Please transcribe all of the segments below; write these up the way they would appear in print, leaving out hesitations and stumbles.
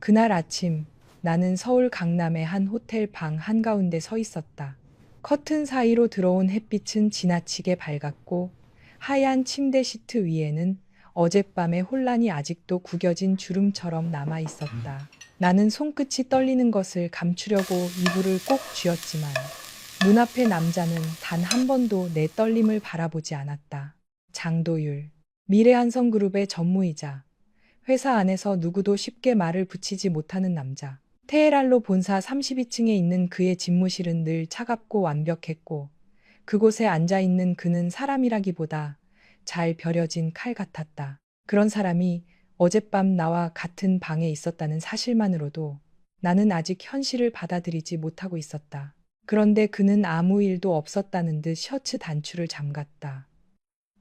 그날 아침 나는 서울 강남의 한 호텔 방 한가운데 서 있었다. 커튼 사이로 들어온 햇빛은 지나치게 밝았고 하얀 침대 시트 위에는 어젯밤의 혼란이 아직도 구겨진 주름처럼 남아 있었다. 나는 손끝이 떨리는 것을 감추려고 이불을 꼭 쥐었지만 눈앞의 남자는 단 한 번도 내 떨림을 바라보지 않았다. 장도율, 미래한성그룹의 전무이자 회사 안에서 누구도 쉽게 말을 붙이지 못하는 남자. 테헤란로 본사 32층에 있는 그의 집무실은 늘 차갑고 완벽했고 그곳에 앉아 있는 그는 사람이라기보다 잘 벼려진 칼 같았다. 그런 사람이 어젯밤 나와 같은 방에 있었다는 사실만으로도 나는 아직 현실을 받아들이지 못하고 있었다. 그런데 그는 아무 일도 없었다는 듯 셔츠 단추를 잠갔다.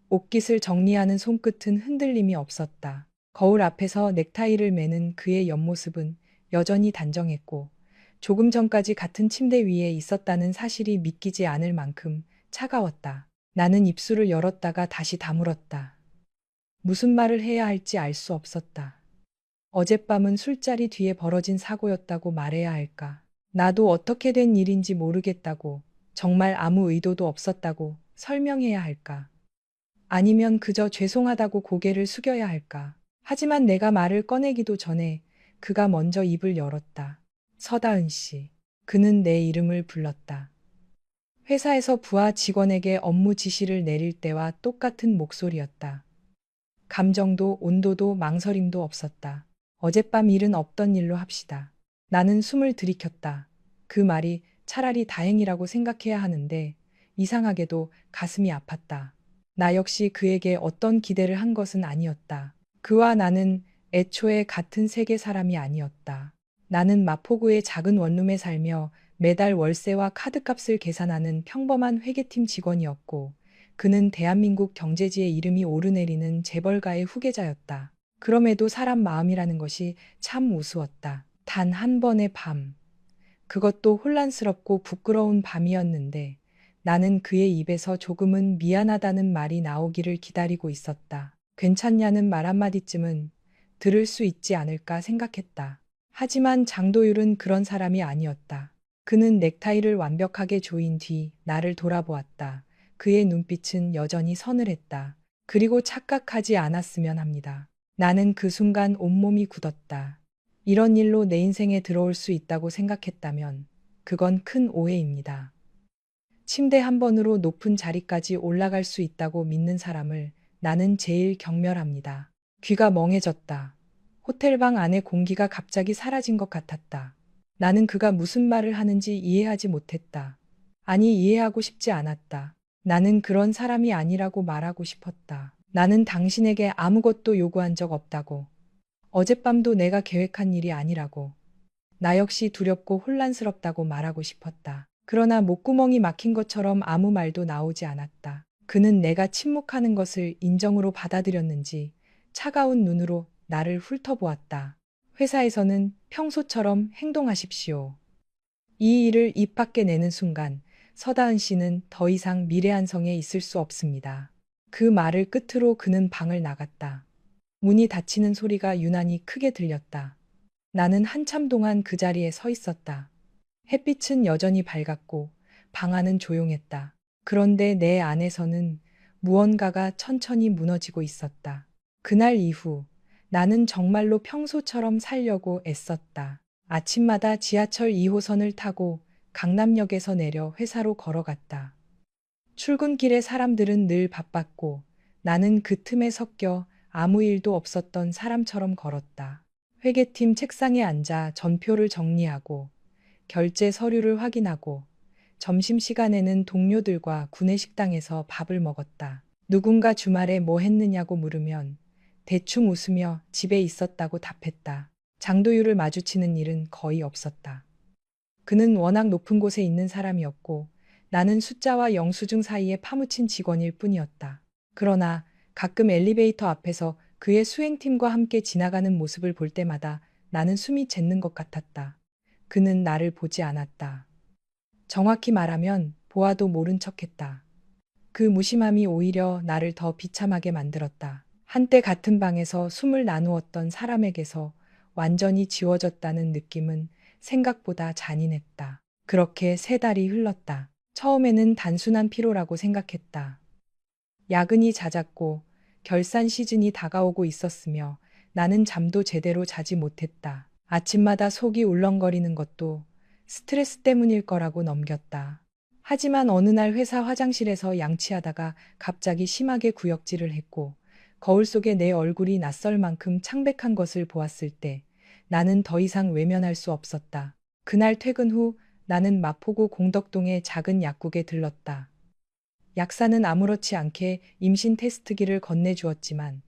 옷깃을 정리하는 손끝은 흔들림이 없었다. 거울 앞에서 넥타이를 매는 그의 옆모습은 여전히 단정했고 조금 전까지 같은 침대 위에 있었다는 사실이 믿기지 않을 만큼 차가웠다. 나는 입술을 열었다가 다시 다물었다. 무슨 말을 해야 할지 알 수 없었다. 어젯밤은 술자리 뒤에 벌어진 사고였다고 말해야 할까? 나도 어떻게 된 일인지 모르겠다고, 정말 아무 의도도 없었다고 설명해야 할까? 아니면 그저 죄송하다고 고개를 숙여야 할까? 하지만 내가 말을 꺼내기도 전에 그가 먼저 입을 열었다. 서다은 씨. 그는 내 이름을 불렀다. 회사에서 부하 직원에게 업무 지시를 내릴 때와 똑같은 목소리였다. 감정도 온도도 망설임도 없었다. 어젯밤 일은 없던 일로 합시다. 나는 숨을 들이켰다. 그 말이 차라리 다행이라고 생각해야 하는데 이상하게도 가슴이 아팠다. 나 역시 그에게 어떤 기대를 한 것은 아니었다. 그와 나는 애초에 같은 세계 사람이 아니었다. 나는 마포구의 작은 원룸에 살며 매달 월세와 카드값을 계산하는 평범한 회계팀 직원이었고 그는 대한민국 경제지에 이름이 오르내리는 재벌가의 후계자였다. 그럼에도 사람 마음이라는 것이 참 우스웠다. 단 한 번의 밤. 그것도 혼란스럽고 부끄러운 밤이었는데 나는 그의 입에서 조금은 미안하다는 말이 나오기를 기다리고 있었다. 괜찮냐는 말 한마디쯤은 들을 수 있지 않을까 생각했다. 하지만 장도율은 그런 사람이 아니었다. 그는 넥타이를 완벽하게 조인 뒤 나를 돌아보았다. 그의 눈빛은 여전히 서늘했다. 그리고 착각하지 않았으면 합니다. 나는 그 순간 온몸이 굳었다. 이런 일로 내 인생에 들어올 수 있다고 생각했다면 그건 큰 오해입니다. 침대 한 번으로 높은 자리까지 올라갈 수 있다고 믿는 사람을 나는 제일 경멸합니다. 귀가 멍해졌다. 호텔방 안의 공기가 갑자기 사라진 것 같았다. 나는 그가 무슨 말을 하는지 이해하지 못했다. 아니, 이해하고 싶지 않았다. 나는 그런 사람이 아니라고 말하고 싶었다. 나는 당신에게 아무것도 요구한 적 없다고. 어젯밤도 내가 계획한 일이 아니라고. 나 역시 두렵고 혼란스럽다고 말하고 싶었다. 그러나 목구멍이 막힌 것처럼 아무 말도 나오지 않았다. 그는 내가 침묵하는 것을 인정으로 받아들였는지 차가운 눈으로 나를 훑어보았다. 회사에서는 평소처럼 행동하십시오. 이 일을 입 밖에 내는 순간 서다은 씨는 더 이상 미래한성에 있을 수 없습니다. 그 말을 끝으로 그는 방을 나갔다. 문이 닫히는 소리가 유난히 크게 들렸다. 나는 한참 동안 그 자리에 서 있었다. 햇빛은 여전히 밝았고 방 안은 조용했다. 그런데 내 안에서는 무언가가 천천히 무너지고 있었다. 그날 이후 나는 정말로 평소처럼 살려고 애썼다. 아침마다 지하철 2호선을 타고 강남역에서 내려 회사로 걸어갔다. 출근길에 사람들은 늘 바빴고 나는 그 틈에 섞여 아무 일도 없었던 사람처럼 걸었다. 회계팀 책상에 앉아 전표를 정리하고 결제 서류를 확인하고 점심시간에는 동료들과 구내식당에서 밥을 먹었다. 누군가 주말에 뭐 했느냐고 물으면 대충 웃으며 집에 있었다고 답했다. 장도율을 마주치는 일은 거의 없었다. 그는 워낙 높은 곳에 있는 사람이었고 나는 숫자와 영수증 사이에 파묻힌 직원일 뿐이었다. 그러나 가끔 엘리베이터 앞에서 그의 수행팀과 함께 지나가는 모습을 볼 때마다 나는 숨이 멎는 것 같았다. 그는 나를 보지 않았다. 정확히 말하면 보아도 모른 척했다. 그 무심함이 오히려 나를 더 비참하게 만들었다. 한때 같은 방에서 숨을 나누었던 사람에게서 완전히 지워졌다는 느낌은 생각보다 잔인했다. 그렇게 3달이 흘렀다. 처음에는 단순한 피로라고 생각했다. 야근이 잦았고 결산 시즌이 다가오고 있었으며 나는 잠도 제대로 자지 못했다. 아침마다 속이 울렁거리는 것도 스트레스 때문일 거라고 넘겼다. 하지만 어느 날 회사 화장실에서 양치하다가 갑자기 심하게 구역질을 했고 거울 속에 내 얼굴이 낯설 만큼 창백한 것을 보았을 때 나는 더 이상 외면할 수 없었다. 그날 퇴근 후 나는 마포구 공덕동의 작은 약국에 들렀다. 약사는 아무렇지 않게 임신 테스트기를 건네주었지만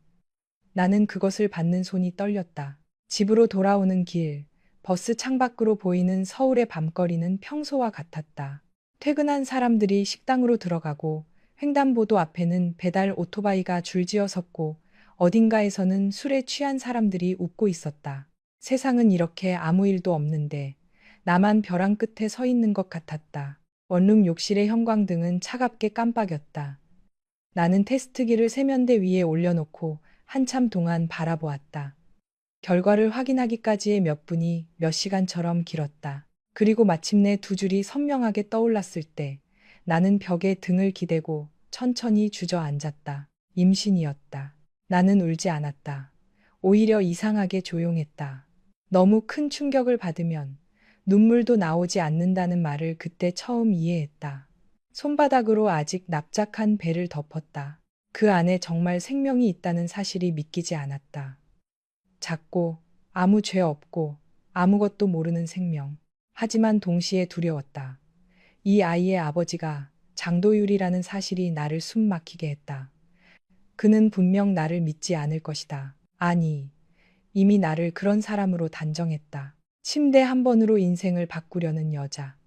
나는 그것을 받는 손이 떨렸다. 집으로 돌아오는 길, 버스 창밖으로 보이는 서울의 밤거리는 평소와 같았다. 퇴근한 사람들이 식당으로 들어가고 횡단보도 앞에는 배달 오토바이가 줄지어 섰고 어딘가에서는 술에 취한 사람들이 웃고 있었다. 세상은 이렇게 아무 일도 없는데 나만 벼랑 끝에 서 있는 것 같았다. 원룸 욕실의 형광등은 차갑게 깜빡였다. 나는 테스트기를 세면대 위에 올려놓고 한참 동안 바라보았다. 결과를 확인하기까지의 몇 분이 몇 시간처럼 길었다. 그리고 마침내 2줄이 선명하게 떠올랐을 때 나는 벽에 등을 기대고 천천히 주저앉았다. 임신이었다. 나는 울지 않았다. 오히려 이상하게 조용했다. 너무 큰 충격을 받으면 눈물도 나오지 않는다는 말을 그때 처음 이해했다. 손바닥으로 아직 납작한 배를 덮었다. 그 안에 정말 생명이 있다는 사실이 믿기지 않았다. 작고 아무 죄 없고 아무것도 모르는 생명. 하지만 동시에 두려웠다. 이 아이의 아버지가 장도율이라는 사실이 나를 숨 막히게 했다. 그는 분명 나를 믿지 않을 것이다. 아니, 이미 나를 그런 사람으로 단정했다. 침대 한 번으로 인생을 바꾸려는 여자.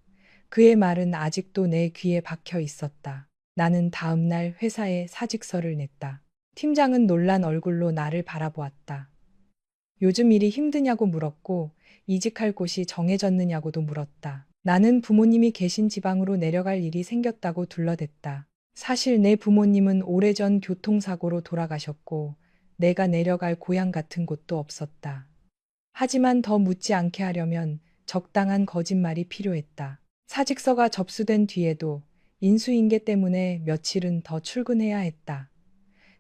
그의 말은 아직도 내 귀에 박혀 있었다. 나는 다음 날 회사에 사직서를 냈다. 팀장은 놀란 얼굴로 나를 바라보았다. 요즘 일이 힘드냐고 물었고 이직할 곳이 정해졌느냐고도 물었다. 나는 부모님이 계신 지방으로 내려갈 일이 생겼다고 둘러댔다. 사실 내 부모님은 오래전 교통사고로 돌아가셨고 내가 내려갈 고향 같은 곳도 없었다. 하지만 더 묻지 않게 하려면 적당한 거짓말이 필요했다. 사직서가 접수된 뒤에도 인수인계 때문에 며칠은 더 출근해야 했다.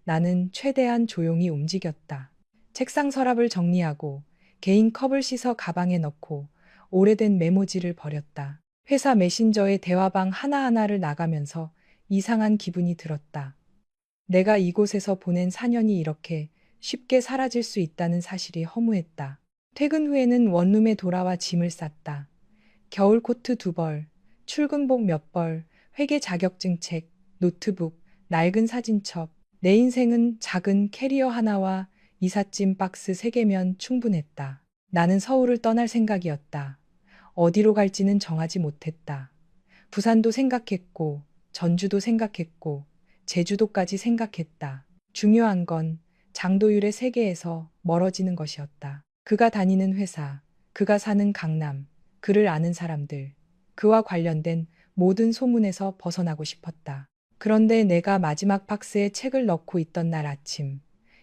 나는 최대한 조용히 움직였다. 책상 서랍을 정리하고 개인 컵을 씻어 가방에 넣고 오래된 메모지를 버렸다. 회사 메신저의 대화방 하나하나를 나가면서 이상한 기분이 들었다. 내가 이곳에서 보낸 4년이 이렇게 쉽게 사라질 수 있다는 사실이 허무했다. 퇴근 후에는 원룸에 돌아와 짐을 쌌다. 겨울 코트 2벌, 출근복 몇 벌, 회계 자격증 책, 노트북, 낡은 사진첩. 내 인생은 작은 캐리어 하나와 이삿짐 박스 3개면 충분했다. 나는 서울을 떠날 생각이었다. 어디로 갈지는 정하지 못했다. 부산도 생각했고, 전주도 생각했고, 제주도까지 생각했다. 중요한 건 장도율의 세계에서 멀어지는 것이었다. 그가 다니는 회사, 그가 사는 강남, 그를 아는 사람들, 그와 관련된 모든 소문에서 벗어나고 싶었다. 그런데 내가 마지막 박스에 책을 넣고 있던 날 아침,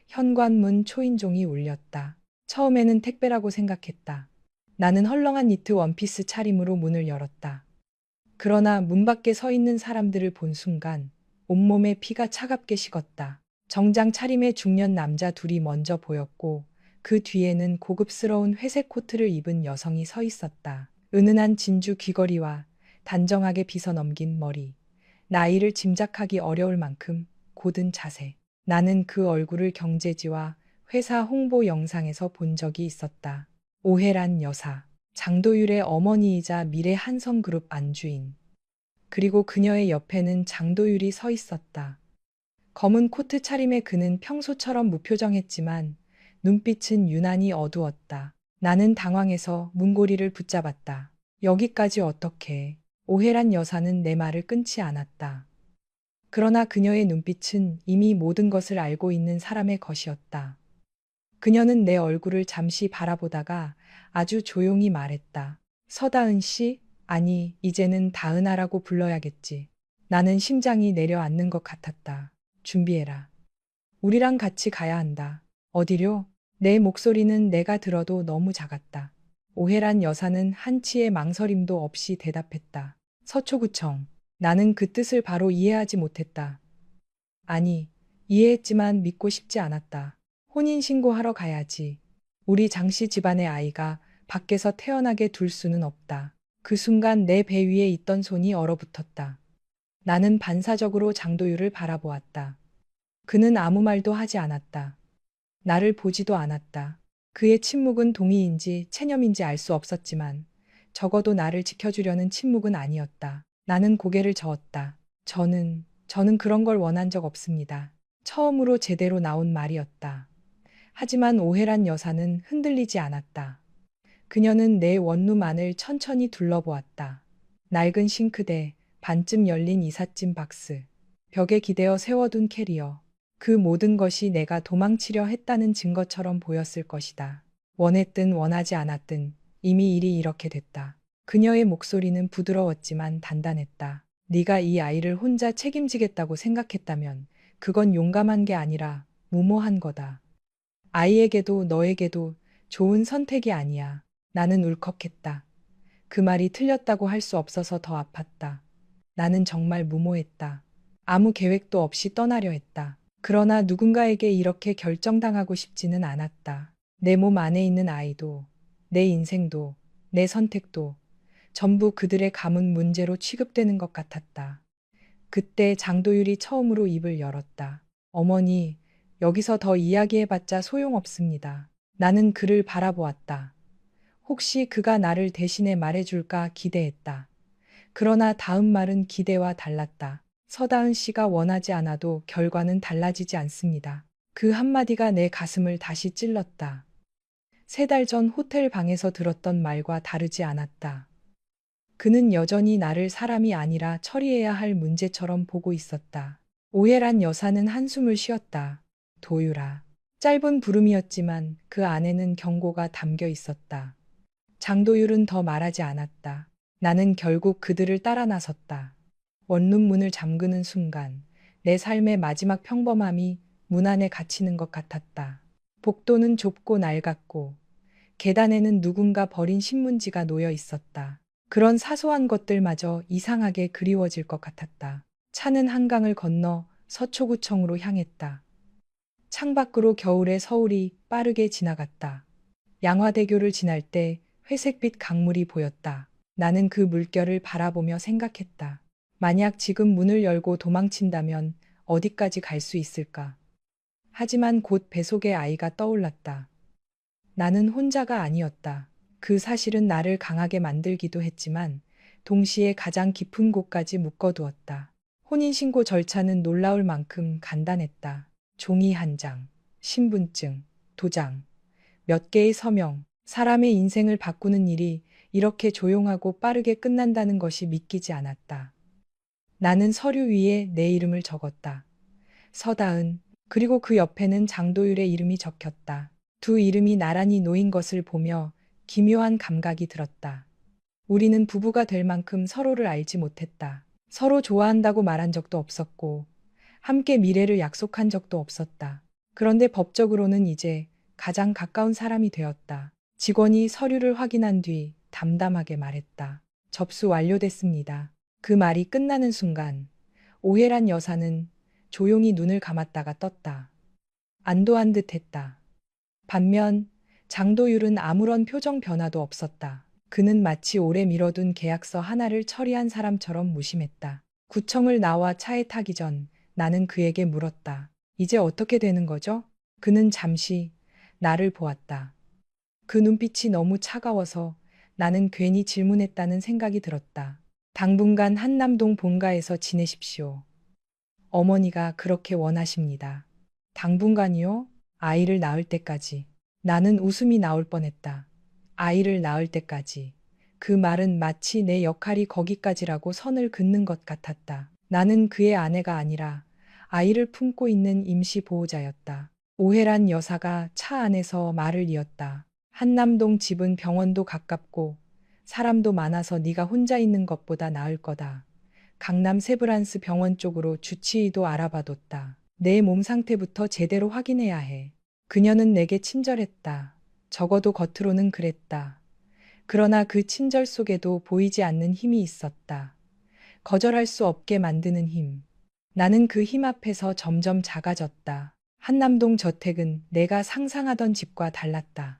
현관문 초인종이 울렸다. 처음에는 택배라고 생각했다. 나는 헐렁한 니트 원피스 차림으로 문을 열었다. 그러나 문 밖에 서 있는 사람들을 본 순간 온몸에 피가 차갑게 식었다. 정장 차림의 중년 남자 둘이 먼저 보였고 그 뒤에는 고급스러운 회색 코트를 입은 여성이 서 있었다. 은은한 진주 귀걸이와 단정하게 빗어 넘긴 머리. 나이를 짐작하기 어려울 만큼 고든 자세. 나는 그 얼굴을 경제지와 회사 홍보 영상에서 본 적이 있었다. 오해란 여사. 장도율의 어머니이자 미래 한성그룹 안주인. 그리고 그녀의 옆에는 장도율이 서 있었다. 검은 코트 차림의 그는 평소처럼 무표정했지만 눈빛은 유난히 어두웠다. 나는 당황해서 문고리를 붙잡았다. 여기까지 어떻게? 오해란 여사는 내 말을 끊지 않았다. 그러나 그녀의 눈빛은 이미 모든 것을 알고 있는 사람의 것이었다. 그녀는 내 얼굴을 잠시 바라보다가 아주 조용히 말했다. 서다은 씨? 아니, 이제는 다은아라고 불러야겠지. 나는 심장이 내려앉는 것 같았다. 준비해라. 우리랑 같이 가야 한다. 어디로? 내 목소리는 내가 들어도 너무 작았다. 오해란 여사는 한치의 망설임도 없이 대답했다. 서초구청. 나는 그 뜻을 바로 이해하지 못했다. 아니, 이해했지만 믿고 싶지 않았다. 혼인신고하러 가야지. 우리 장씨 집안의 아이가 밖에서 태어나게 둘 수는 없다. 그 순간 내 배 위에 있던 손이 얼어붙었다. 나는 반사적으로 장도율을 바라보았다. 그는 아무 말도 하지 않았다. 나를 보지도 않았다. 그의 침묵은 동의인지 체념인지 알 수 없었지만 적어도 나를 지켜주려는 침묵은 아니었다. 나는 고개를 저었다. 저는 그런 걸 원한 적 없습니다. 처음으로 제대로 나온 말이었다. 하지만 오해란 여사는 흔들리지 않았다. 그녀는 내 원룸 안을 천천히 둘러보았다. 낡은 싱크대, 반쯤 열린 이삿짐 박스, 벽에 기대어 세워둔 캐리어. 그 모든 것이 내가 도망치려 했다는 증거처럼 보였을 것이다. 원했든 원하지 않았든 이미 일이 이렇게 됐다. 그녀의 목소리는 부드러웠지만 단단했다. 네가 이 아이를 혼자 책임지겠다고 생각했다면 그건 용감한 게 아니라 무모한 거다. 아이에게도 너에게도 좋은 선택이 아니야. 나는 울컥했다. 그 말이 틀렸다고 할 수 없어서 더 아팠다. 나는 정말 무모했다. 아무 계획도 없이 떠나려 했다. 그러나 누군가에게 이렇게 결정당하고 싶지는 않았다. 내 몸 안에 있는 아이도, 내 인생도, 내 선택도 전부 그들의 가문 문제로 취급되는 것 같았다. 그때 장도율이 처음으로 입을 열었다. 어머니, 여기서 더 이야기해봤자 소용없습니다. 나는 그를 바라보았다. 혹시 그가 나를 대신해 말해줄까 기대했다. 그러나 다음 말은 기대와 달랐다. 서다은 씨가 원하지 않아도 결과는 달라지지 않습니다. 그 한마디가 내 가슴을 다시 찔렀다. 3달 전 호텔 방에서 들었던 말과 다르지 않았다. 그는 여전히 나를 사람이 아니라 처리해야 할 문제처럼 보고 있었다. 오해란 여사는 한숨을 쉬었다. 도유라. 짧은 부름이었지만 그 안에는 경고가 담겨 있었다. 장도율은 더 말하지 않았다. 나는 결국 그들을 따라 나섰다. 원룸 문을 잠그는 순간 내 삶의 마지막 평범함이 문 안에 갇히는 것 같았다. 복도는 좁고 낡았고 계단에는 누군가 버린 신문지가 놓여 있었다. 그런 사소한 것들마저 이상하게 그리워질 것 같았다. 차는 한강을 건너 서초구청으로 향했다. 창밖으로 겨울의 서울이 빠르게 지나갔다. 양화대교를 지날 때 회색빛 강물이 보였다. 나는 그 물결을 바라보며 생각했다. 만약 지금 문을 열고 도망친다면 어디까지 갈 수 있을까? 하지만 곧 뱃속의 아이가 떠올랐다. 나는 혼자가 아니었다. 그 사실은 나를 강하게 만들기도 했지만 동시에 가장 깊은 곳까지 묶어두었다. 혼인신고 절차는 놀라울 만큼 간단했다. 종이 한 장, 신분증, 도장, 몇 개의 서명, 사람의 인생을 바꾸는 일이 이렇게 조용하고 빠르게 끝난다는 것이 믿기지 않았다. 나는 서류 위에 내 이름을 적었다. 서다은, 그리고 그 옆에는 장도율의 이름이 적혔다. 두 이름이 나란히 놓인 것을 보며 기묘한 감각이 들었다. 우리는 부부가 될 만큼 서로를 알지 못했다. 서로 좋아한다고 말한 적도 없었고, 함께 미래를 약속한 적도 없었다. 그런데 법적으로는 이제 가장 가까운 사람이 되었다. 직원이 서류를 확인한 뒤 담담하게 말했다. 접수 완료됐습니다. 그 말이 끝나는 순간 오해란 여사는 조용히 눈을 감았다가 떴다. 안도한 듯 했다. 반면 장도율은 아무런 표정 변화도 없었다. 그는 마치 오래 미뤄둔 계약서 하나를 처리한 사람처럼 무심했다. 구청을 나와 차에 타기 전 나는 그에게 물었다. 이제 어떻게 되는 거죠? 그는 잠시 나를 보았다. 그 눈빛이 너무 차가워서 나는 괜히 질문했다는 생각이 들었다. 당분간 한남동 본가에서 지내십시오. 어머니가 그렇게 원하십니다. 당분간이요? 아이를 낳을 때까지. 나는 웃음이 나올 뻔했다. 아이를 낳을 때까지. 그 말은 마치 내 역할이 거기까지라고 선을 긋는 것 같았다. 나는 그의 아내가 아니라 아이를 품고 있는 임시 보호자였다. 오해란 여사가 차 안에서 말을 이었다. 한남동 집은 병원도 가깝고 사람도 많아서 네가 혼자 있는 것보다 나을 거다. 강남 세브란스 병원 쪽으로 주치의도 알아봐뒀다. 내 몸 상태부터 제대로 확인해야 해. 그녀는 내게 친절했다. 적어도 겉으로는 그랬다. 그러나 그 친절 속에도 보이지 않는 힘이 있었다. 거절할 수 없게 만드는 힘. 나는 그 힘 앞에서 점점 작아졌다. 한남동 저택은 내가 상상하던 집과 달랐다.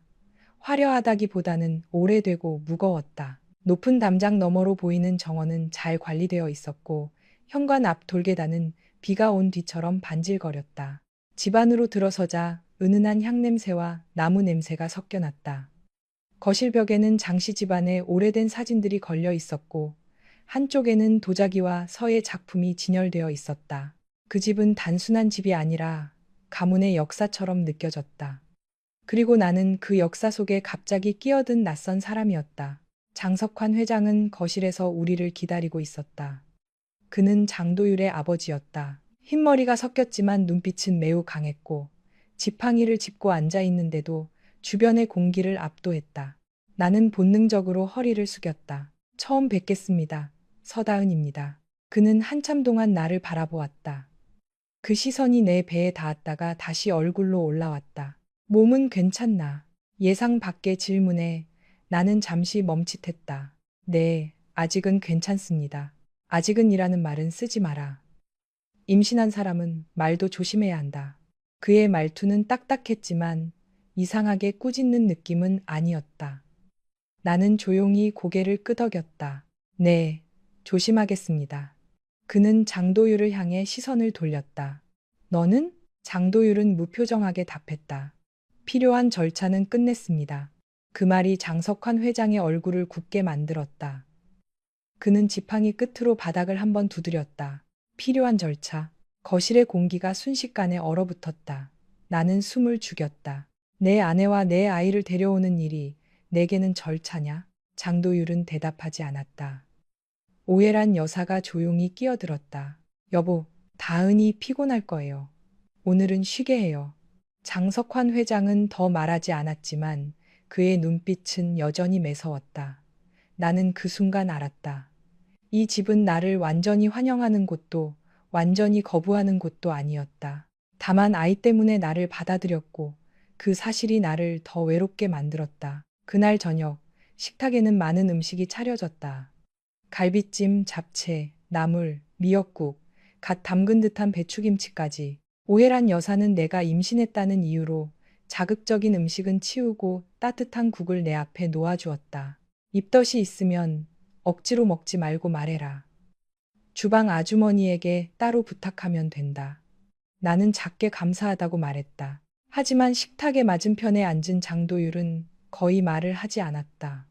화려하다기보다는 오래되고 무거웠다. 높은 담장 너머로 보이는 정원은 잘 관리되어 있었고 현관 앞 돌계단은 비가 온 뒤처럼 반질거렸다. 집 안으로 들어서자 은은한 향냄새와 나무 냄새가 섞여 났다. 거실 벽에는 장씨 집안의 오래된 사진들이 걸려 있었고 한쪽에는 도자기와 서예 작품이 진열되어 있었다. 그 집은 단순한 집이 아니라 가문의 역사처럼 느껴졌다. 그리고 나는 그 역사 속에 갑자기 끼어든 낯선 사람이었다. 장석환 회장은 거실에서 우리를 기다리고 있었다. 그는 장도율의 아버지였다. 흰머리가 섞였지만 눈빛은 매우 강했고 지팡이를 짚고 앉아 있는데도 주변의 공기를 압도했다. 나는 본능적으로 허리를 숙였다. 처음 뵙겠습니다. 서다은입니다. 그는 한참 동안 나를 바라보았다. 그 시선이 내 배에 닿았다가 다시 얼굴로 올라왔다. 몸은 괜찮나? 예상 밖의 질문에 나는 잠시 멈칫했다. 네, 아직은 괜찮습니다. 아직은이라는 말은 쓰지 마라. 임신한 사람은 말도 조심해야 한다. 그의 말투는 딱딱했지만 이상하게 꾸짖는 느낌은 아니었다. 나는 조용히 고개를 끄덕였다. 네, 조심하겠습니다. 그는 장도율을 향해 시선을 돌렸다. 너는? 장도율은 무표정하게 답했다. 필요한 절차는 끝냈습니다. 그 말이 장석환 회장의 얼굴을 굳게 만들었다. 그는 지팡이 끝으로 바닥을 한번 두드렸다. 필요한 절차. 거실의 공기가 순식간에 얼어붙었다. 나는 숨을 죽였다. 내 아내와 내 아이를 데려오는 일이 내게는 절차냐? 장도율은 대답하지 않았다. 오해란 여사가 조용히 끼어들었다. 여보, 다은이 피곤할 거예요. 오늘은 쉬게 해요. 장석환 회장은 더 말하지 않았지만 그의 눈빛은 여전히 매서웠다. 나는 그 순간 알았다. 이 집은 나를 완전히 환영하는 곳도 완전히 거부하는 곳도 아니었다. 다만 아이 때문에 나를 받아들였고 그 사실이 나를 더 외롭게 만들었다. 그날 저녁 식탁에는 많은 음식이 차려졌다. 갈비찜, 잡채, 나물, 미역국, 갓 담근 듯한 배추김치까지. 오해란 여사는 내가 임신했다는 이유로 자극적인 음식은 치우고 따뜻한 국을 내 앞에 놓아주었다. 입덧이 있으면 억지로 먹지 말고 말해라. 주방 아주머니에게 따로 부탁하면 된다. 나는 작게 감사하다고 말했다. 하지만 식탁의 맞은편에 앉은 장도율은 거의 말을 하지 않았다.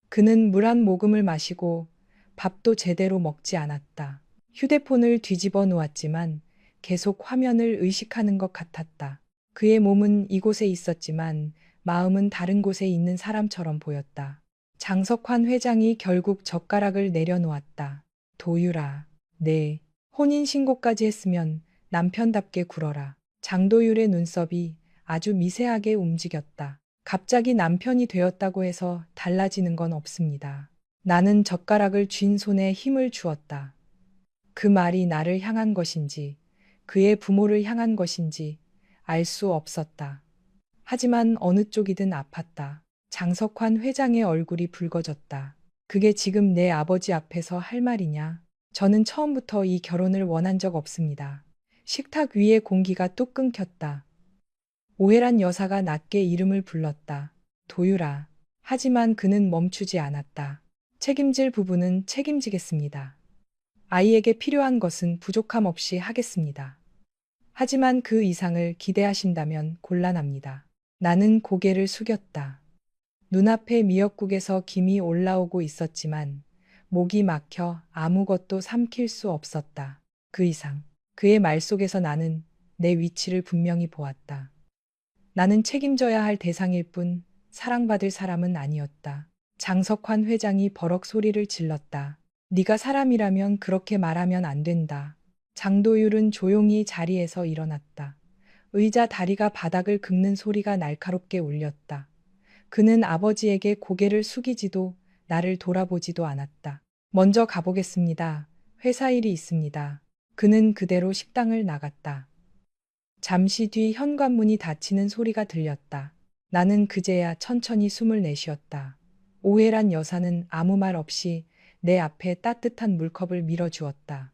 그는 물 한 모금을 마시고 밥도 제대로 먹지 않았다. 휴대폰을 뒤집어 놓았지만 계속 화면을 의식하는 것 같았다. 그의 몸은 이곳에 있었지만 마음은 다른 곳에 있는 사람처럼 보였다. 장석환 회장이 결국 젓가락을 내려놓았다. 도율아, 네. 혼인신고까지 했으면 남편답게 굴어라. 장도율의 눈썹이 아주 미세하게 움직였다. 갑자기 남편이 되었다고 해서 달라지는 건 없습니다. 나는 젓가락을 쥔 손에 힘을 주었다. 그 말이 나를 향한 것인지 그의 부모를 향한 것인지 알 수 없었다. 하지만 어느 쪽이든 아팠다. 장석환 회장의 얼굴이 붉어졌다. 그게 지금 내 아버지 앞에서 할 말이냐? 저는 처음부터 이 결혼을 원한 적 없습니다. 식탁 위의 공기가 뚝 끊겼다. 오해란 여사가 낮게 이름을 불렀다. 도율아. 하지만 그는 멈추지 않았다. 책임질 부분은 책임지겠습니다. 아이에게 필요한 것은 부족함 없이 하겠습니다. 하지만 그 이상을 기대하신다면 곤란합니다. 나는 고개를 숙였다. 눈앞에 미역국에서 김이 올라오고 있었지만 목이 막혀 아무것도 삼킬 수 없었다. 그 이상. 그의 말 속에서 나는 내 위치를 분명히 보았다. 나는 책임져야 할 대상일 뿐 사랑받을 사람은 아니었다. 장석환 회장이 버럭 소리를 질렀다. 네가 사람이라면 그렇게 말하면 안 된다. 장도율은 조용히 자리에서 일어났다. 의자 다리가 바닥을 긁는 소리가 날카롭게 울렸다. 그는 아버지에게 고개를 숙이지도 나를 돌아보지도 않았다. 먼저 가보겠습니다. 회사 일이 있습니다. 그는 그대로 식당을 나갔다. 잠시 뒤 현관문이 닫히는 소리가 들렸다. 나는 그제야 천천히 숨을 내쉬었다. 오해란 여사는 아무 말 없이 내 앞에 따뜻한 물컵을 밀어주었다.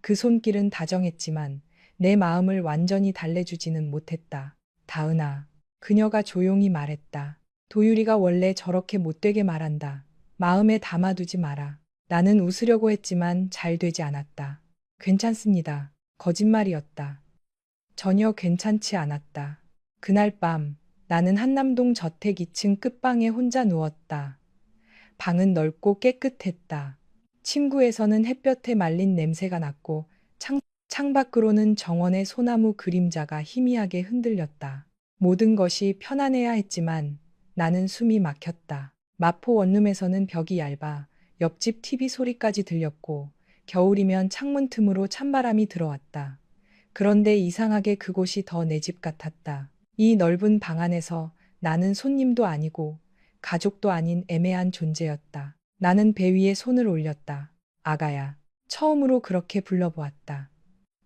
그 손길은 다정했지만 내 마음을 완전히 달래주지는 못했다. 다은아. 그녀가 조용히 말했다. 도유리가 원래 저렇게 못되게 말한다. 마음에 담아두지 마라. 나는 웃으려고 했지만 잘 되지 않았다. 괜찮습니다. 거짓말이었다. 전혀 괜찮지 않았다. 그날 밤 나는 한남동 저택 2층 끝방에 혼자 누웠다. 방은 넓고 깨끗했다. 침구에서는 햇볕에 말린 냄새가 났고 창밖으로는 정원의 소나무 그림자가 희미하게 흔들렸다. 모든 것이 편안해야 했지만 나는 숨이 막혔다. 마포 원룸에서는 벽이 얇아 옆집 TV 소리까지 들렸고 겨울이면 창문 틈으로 찬바람이 들어왔다. 그런데 이상하게 그곳이 더 내 집 같았다. 이 넓은 방 안에서 나는 손님도 아니고 가족도 아닌 애매한 존재였다. 나는 배 위에 손을 올렸다. 아가야. 처음으로 그렇게 불러보았다.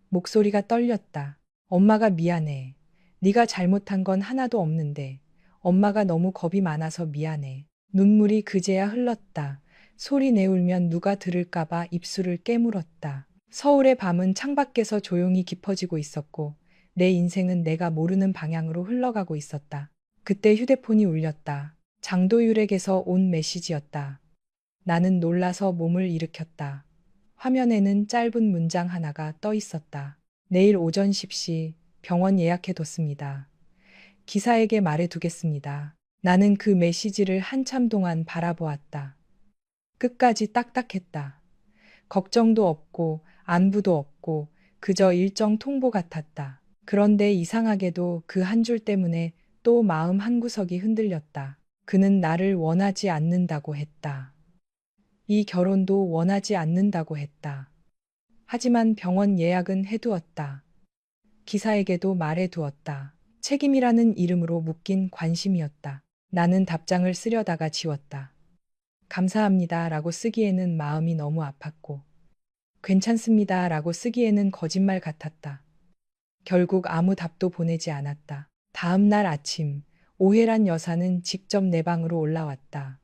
목소리가 떨렸다. 엄마가 미안해. 네가 잘못한 건 하나도 없는데 엄마가 너무 겁이 많아서 미안해. 눈물이 그제야 흘렀다. 소리 내울면 누가 들을까봐 입술을 깨물었다. 서울의 밤은 창밖에서 조용히 깊어지고 있었고 내 인생은 내가 모르는 방향으로 흘러가고 있었다. 그때 휴대폰이 울렸다. 장도율에게서 온 메시지였다. 나는 놀라서 몸을 일으켰다. 화면에는 짧은 문장 하나가 떠 있었다. 내일 오전 10시 병원 예약해뒀습니다. 기사에게 말해두겠습니다. 나는 그 메시지를 한참 동안 바라보았다. 끝까지 딱딱했다. 걱정도 없고 안부도 없고 그저 일정 통보 같았다. 그런데 이상하게도 그 한 줄 때문에 또 마음 한구석이 흔들렸다. 그는 나를 원하지 않는다고 했다. 이 결혼도 원하지 않는다고 했다. 하지만 병원 예약은 해두었다. 기사에게도 말해두었다. 책임이라는 이름으로 묶인 관심이었다. 나는 답장을 쓰려다가 지웠다. 감사합니다 라고 쓰기에는 마음이 너무 아팠고 괜찮습니다 라고 쓰기에는 거짓말 같았다. 결국 아무 답도 보내지 않았다. 다음 날 아침 오해란 여사는 직접 내 방으로 올라왔다.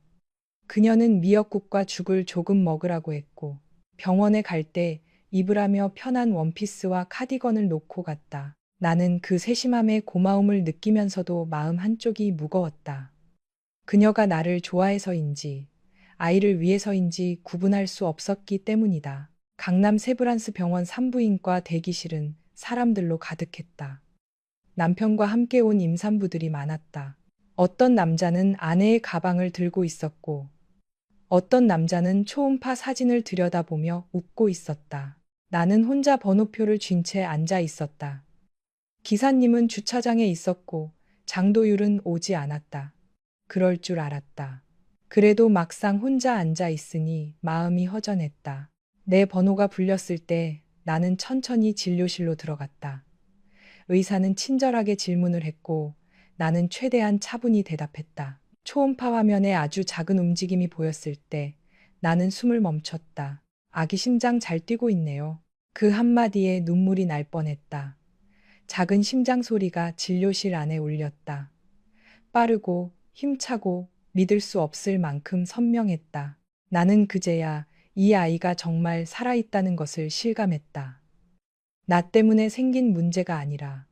그녀는 미역국과 죽을 조금 먹으라고 했고 병원에 갈 때 입으라며 편한 원피스와 카디건을 놓고 갔다. 나는 그 세심함에 고마움을 느끼면서도 마음 한쪽이 무거웠다. 그녀가 나를 좋아해서인지 아이를 위해서인지 구분할 수 없었기 때문이다. 강남 세브란스 병원 산부인과 대기실은 사람들로 가득했다. 남편과 함께 온 임산부들이 많았다. 어떤 남자는 아내의 가방을 들고 있었고 어떤 남자는 초음파 사진을 들여다보며 웃고 있었다. 나는 혼자 번호표를 쥔 채 앉아 있었다. 기사님은 주차장에 있었고 장도율은 오지 않았다. 그럴 줄 알았다. 그래도 막상 혼자 앉아 있으니 마음이 허전했다. 내 번호가 불렸을 때 나는 천천히 진료실로 들어갔다. 의사는 친절하게 질문을 했고 나는 최대한 차분히 대답했다. 초음파 화면에 아주 작은 움직임이 보였을 때 나는 숨을 멈췄다. 아기 심장 잘 뛰고 있네요. 그 한마디에 눈물이 날 뻔했다. 작은 심장 소리가 진료실 안에 울렸다. 빠르고 힘차고 믿을 수 없을 만큼 선명했다. 나는 그제야 이 아이가 정말 살아있다는 것을 실감했다. 나 때문에 생긴 문제가 아니라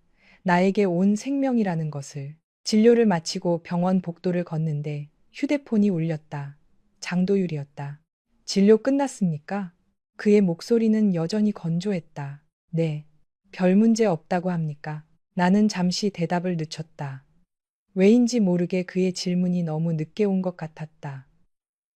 나에게 온 생명이라는 것을. 진료를 마치고 병원 복도를 걷는데 휴대폰이 울렸다. 장도율이었다. 진료 끝났습니까? 그의 목소리는 여전히 건조했다. 네. 별 문제 없다고 합니까? 나는 잠시 대답을 늦췄다. 왜인지 모르게 그의 질문이 너무 늦게 온 것 같았다.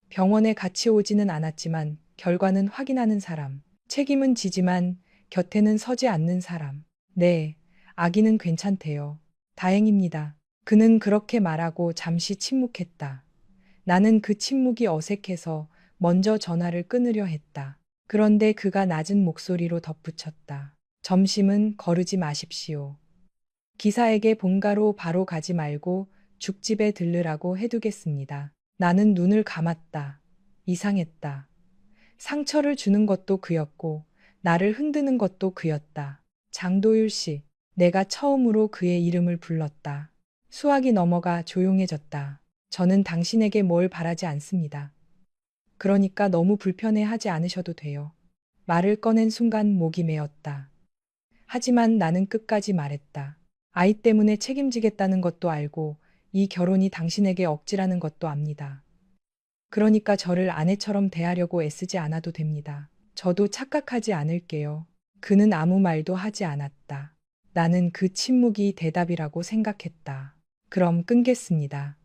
병원에 같이 오지는 않았지만 결과는 확인하는 사람. 책임은 지지만 곁에는 서지 않는 사람. 네. 아기는 괜찮대요. 다행입니다. 그는 그렇게 말하고 잠시 침묵했다. 나는 그 침묵이 어색해서 먼저 전화를 끊으려 했다. 그런데 그가 낮은 목소리로 덧붙였다. 점심은 거르지 마십시오. 기사에게 본가로 바로 가지 말고 죽집에 들르라고 해두겠습니다. 나는 눈을 감았다. 이상했다. 상처를 주는 것도 그였고 나를 흔드는 것도 그였다. 장도율 씨. 내가 처음으로 그의 이름을 불렀다. 수학이 넘어가 조용해졌다. 저는 당신에게 뭘 바라지 않습니다. 그러니까 너무 불편해하지 않으셔도 돼요. 말을 꺼낸 순간 목이 메었다. 하지만 나는 끝까지 말했다. 아이 때문에 책임지겠다는 것도 알고 이 결혼이 당신에게 억지라는 것도 압니다. 그러니까 저를 아내처럼 대하려고 애쓰지 않아도 됩니다. 저도 착각하지 않을게요. 그는 아무 말도 하지 않았다. 나는 그 침묵이 대답이라고 생각했다. 그럼 끊겠습니다.